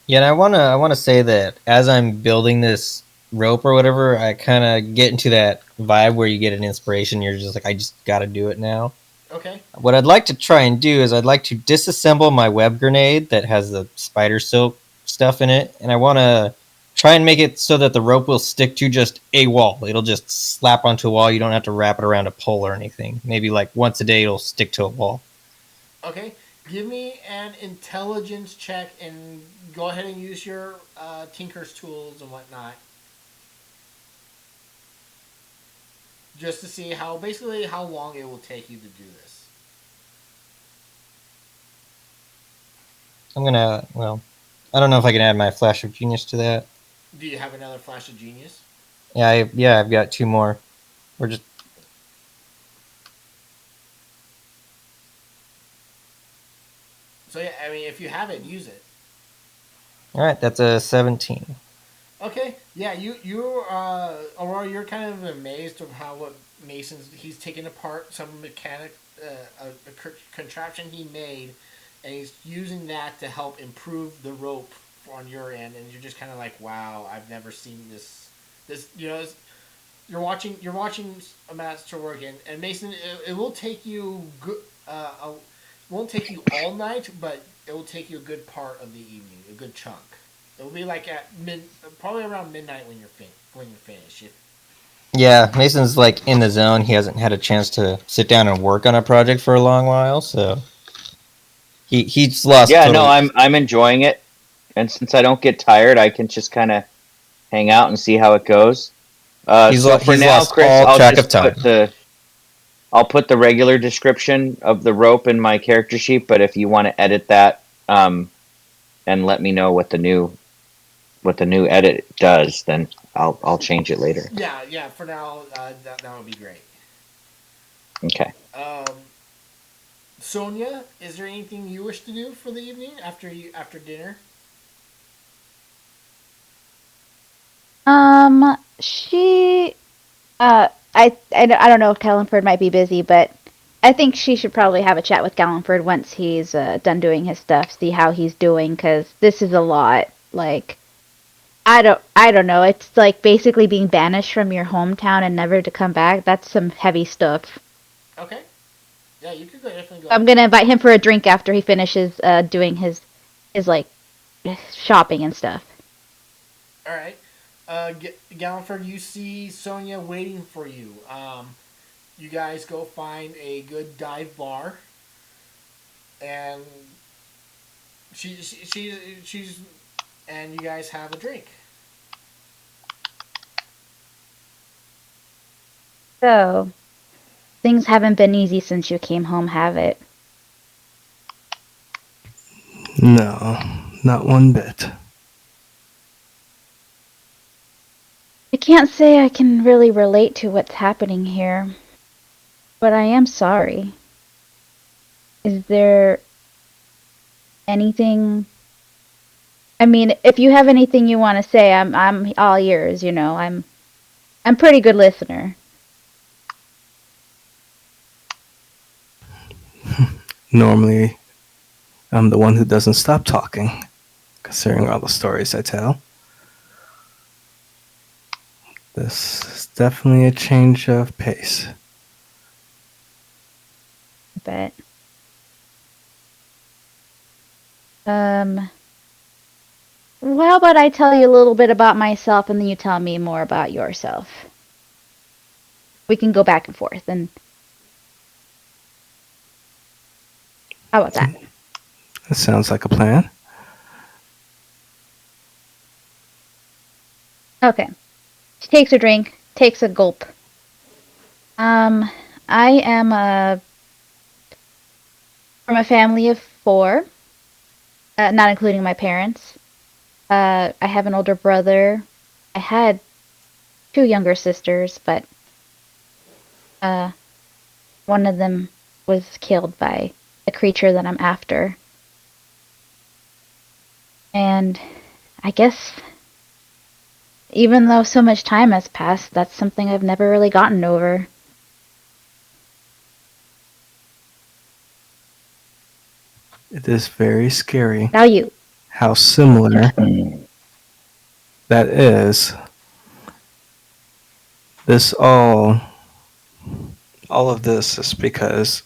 Yeah, and I wanna say that as I'm building this rope or whatever, I kind of get into that vibe where you get an inspiration. You're just like, I just got to do it now. Okay. What I'd like to try and do is I'd like to disassemble my web grenade that has the spider silk stuff in it, and I want to try and make it so that the rope will stick to just a wall. It'll just slap onto a wall. You don't have to wrap it around a pole or anything. Maybe like once a day it'll stick to a wall. Okay. Give me an intelligence check and go ahead and use your tinker's tools and whatnot. Just to see how long it will take you to do this. I don't know if I can add my flash of genius to that. Do you have another flash of genius? Yeah, I've got two more. We're just So yeah, I mean, if you have it, use it. all right. That's a 17. Okay, yeah, Aurora, you're kind of amazed of how he's taken apart some mechanic, contraption he made, and he's using that to help improve the rope on your end. And you're just kind of like, wow, I've never seen this. You're watching a master work, and Mason, it will take you good. Won't take you all night, but it will take you a good part of the evening, a good chunk. It will be like probably around midnight when you're finished. Yeah, Mason's like in the zone. He hasn't had a chance to sit down and work on a project for a long while, so he's lost Yeah, no, totally. I'm enjoying it, and since I don't get tired, I can just kind of hang out and see how it goes. So for He's now, lost Chris, all track of time. I'll put the regular description of the rope in my character sheet. But if you want to edit that, and let me know what the new edit does, then I'll change it later. Yeah. For now, that would be great. Okay. Sonia, is there anything you wish to do for the evening after dinner? She, I don't know if Callanford might be busy, but I think she should probably have a chat with Callanford once he's done doing his stuff, see how he's doing, because this is a lot. Like, I don't know. It's like basically being banished from your hometown and never to come back. That's some heavy stuff. Okay. Yeah, you could definitely go. I'm gonna invite him for a drink after he finishes doing his like shopping and stuff. All right. Galliford, you see Sonia waiting for you. You guys go find a good dive bar, and she's and you guys have a drink. So, things haven't been easy since you came home, have it? No, not one bit. I can't say I can really relate to what's happening here, but I am sorry. Is there anything? I mean, if you have anything you want to say, I'm all ears. You know, I'm pretty good listener. Normally, I'm the one who doesn't stop talking, considering all the stories I tell. This is definitely a change of pace. But well, how about I tell you a little bit about myself and then you tell me more about yourself? We can go back and forth, and how about that? That sounds like a plan. Okay. She takes a drink, takes a gulp. I am from a family of 4, not including my parents. I have an older brother. I had 2 younger sisters, but one of them was killed by the creature that I'm after. And I guess even though so much time has passed, that's something I've never really gotten over. It is very scary Now you. how similar that is. This all of this is because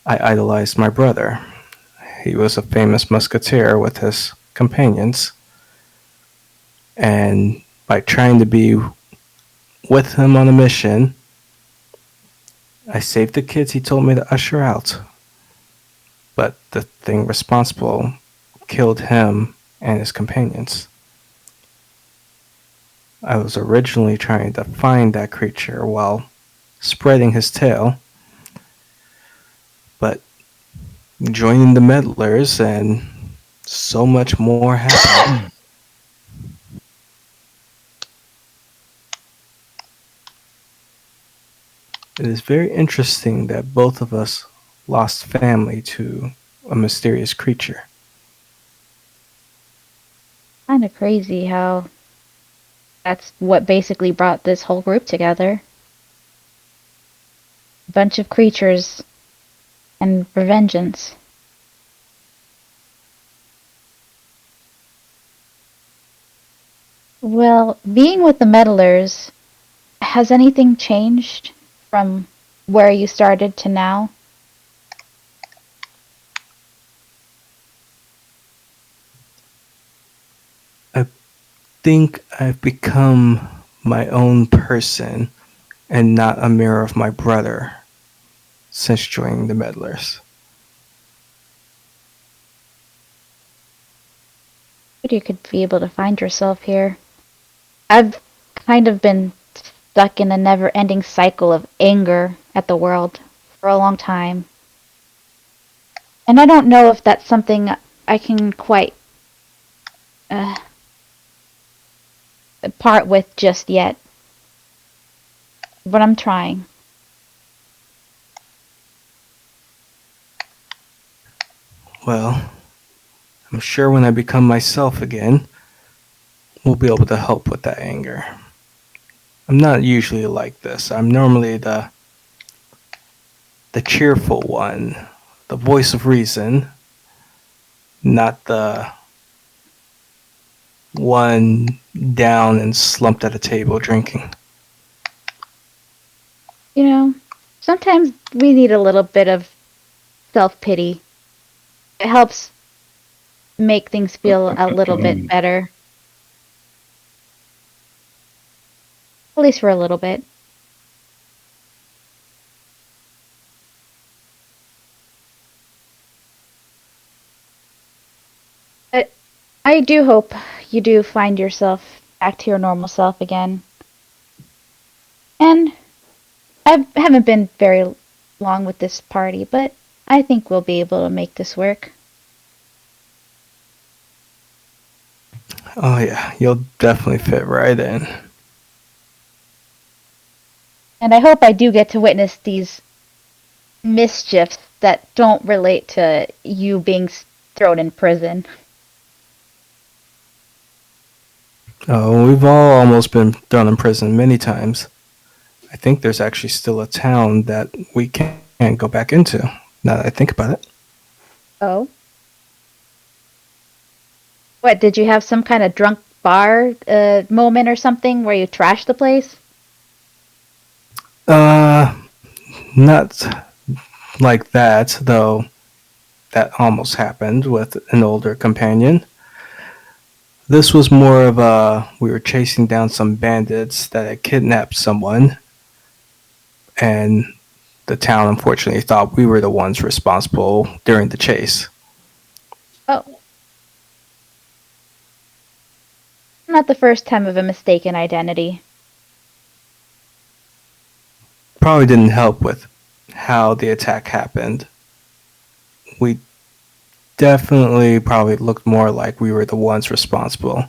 I idolized my brother. He was a famous musketeer with his companions. And by trying to be with him on a mission, I saved the kids he told me to usher out. But the thing responsible killed him and his companions. I was originally trying to find that creature while spreading his tail, but joining the Meddlers and so much more happened. It is very interesting that both of us lost family to a mysterious creature. Kind of crazy how that's what basically brought this whole group together. bunch of creatures and revengeance. Well, being with the meddlers, has anything changed from where you started to now? I think I've become my own person and not a mirror of my brother since joining the Meddlers. You could be able to find yourself here. I've kind of been stuck in a never ending cycle of anger at the world for a long time. And I don't know if that's something I can quite uh, part with just yet. But I'm trying. Well, I'm sure when I become myself again, we'll be able to help with that anger. I'm not usually like this. I'm normally the cheerful one, the voice of reason, not the one down and slumped at a table drinking. You know, sometimes we need a little bit of self pity. It helps make things feel a little bit better, at least for a little bit. But I do hope you do find yourself back to your normal self again. And I haven't been very long with this party, but I think we'll be able to make this work. Oh yeah, you'll definitely fit right in. And I hope I do get to witness these mischiefs that don't relate to you being thrown in prison. Oh, we've all almost been thrown in prison many times. I think there's actually still a town that we can't go back into, now that I think about it. Oh? What, did you have some kind of drunk bar moment or something where you trashed the place? Uh, not like that, though that almost happened with an older companion. This was more of a we were chasing down some bandits that had kidnapped someone, and the town unfortunately thought we were the ones responsible during the chase. Oh, not the first time of a mistaken identity. Probably didn't help with how the attack happened. We definitely probably looked more like we were the ones responsible.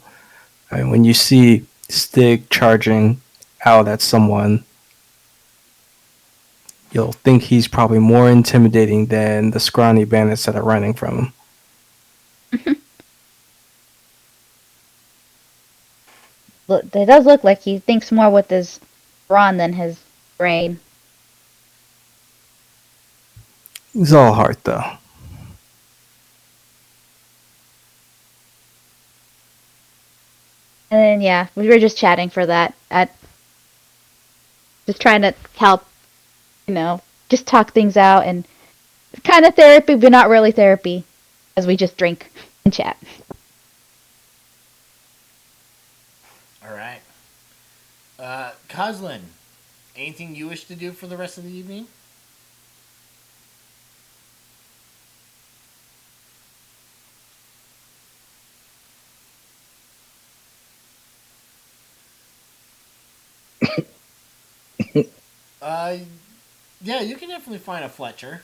I mean, when you see Stig charging out at someone, you'll think he's probably more intimidating than the scrawny bandits that are running from him. It does look like he thinks more with his brawn than his brain. He's all heart, though. And then, yeah, we were just chatting for that. Just trying to help, just talk things out and kind of therapy, but not really therapy, as we just drink and chat. All right. Coslin, anything you wish to do for the rest of the evening? Uh, yeah, you can definitely find a Fletcher.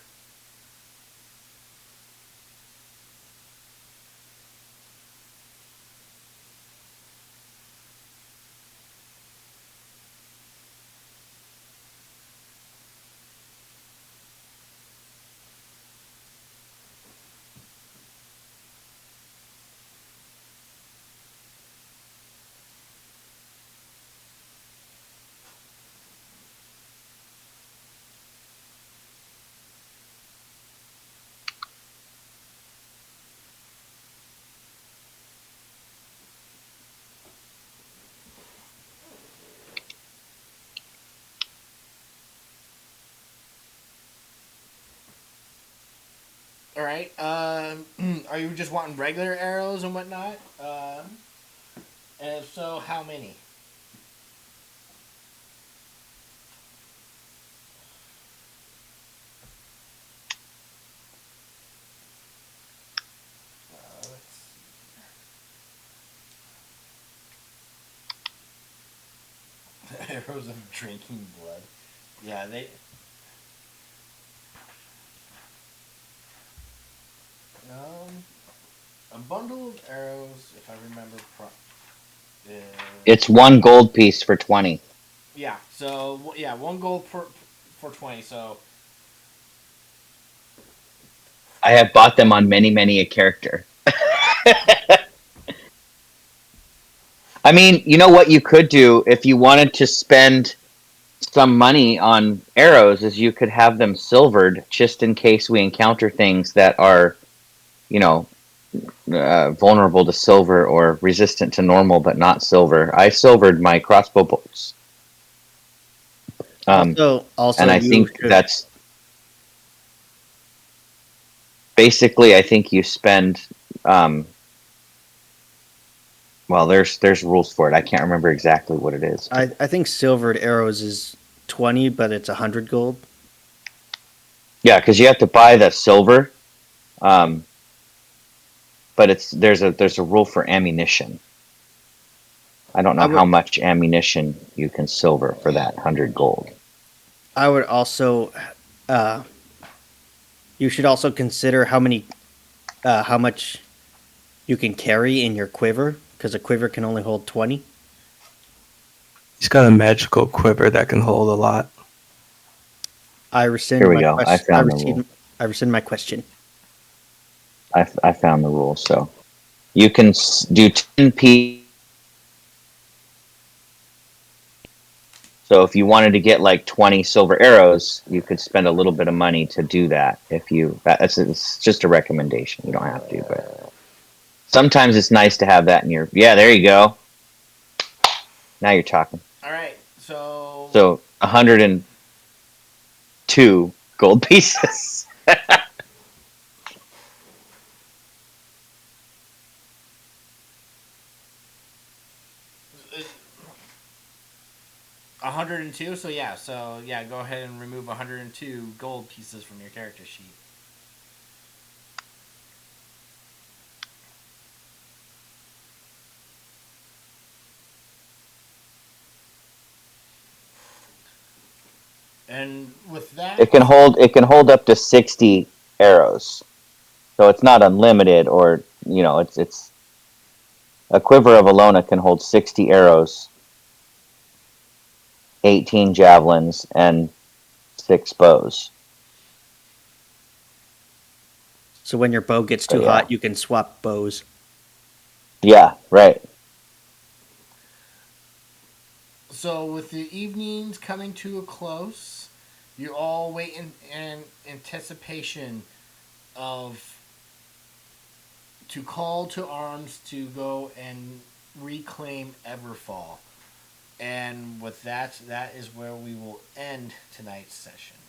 All right. Are you just wanting regular arrows and whatnot? And if so, how many? Arrows of drinking blood. Yeah, they. Um, a bundle of arrows, if I remember is It's 1 gold piece for 20. yeah. So yeah, 1 gold for 20. So I have bought them on many a character. I mean, you know what you could do if you wanted to spend some money on arrows is you could have them silvered just in case we encounter things that are, you know, vulnerable to silver or resistant to normal but not silver. I silvered my crossbow bolts. Also, And I you think should. that's basically, I think you spend. Well, there's rules for it. I can't remember exactly what it is. I think silvered arrows is 20, but it's 100 gold. Yeah, because you have to buy the silver, um, but there's a rule for ammunition. I don't I know would how much ammunition you can silver for that 100 gold. I would also uh, you should also consider how much you can carry in your quiver, because a quiver can only hold 20. He's got a magical quiver that can hold a lot. I Here rescind we my go. I question. found the rule. I rescind my question. I found the rule. So you can do 10 p. So if you wanted to get like 20 silver arrows, you could spend a little bit of money to do that. It's just a recommendation. You don't have to, but sometimes it's nice to have that in your. Yeah, there you go. Now you're talking. all right. So So 102 gold pieces. 102. So yeah. So yeah. Go ahead and remove 102 gold pieces from your character sheet. And with that, It can hold up to 60 arrows. So it's not unlimited, or it's a quiver of Alona can hold 60 arrows, 18 javelins, and 6 bows. So when your bow gets So too yeah, hot, you can swap bows. yeah, right. so with the evenings coming to a close, you all wait in anticipation of to call to arms to go and reclaim Everfall. And with that, that is where we will end tonight's session.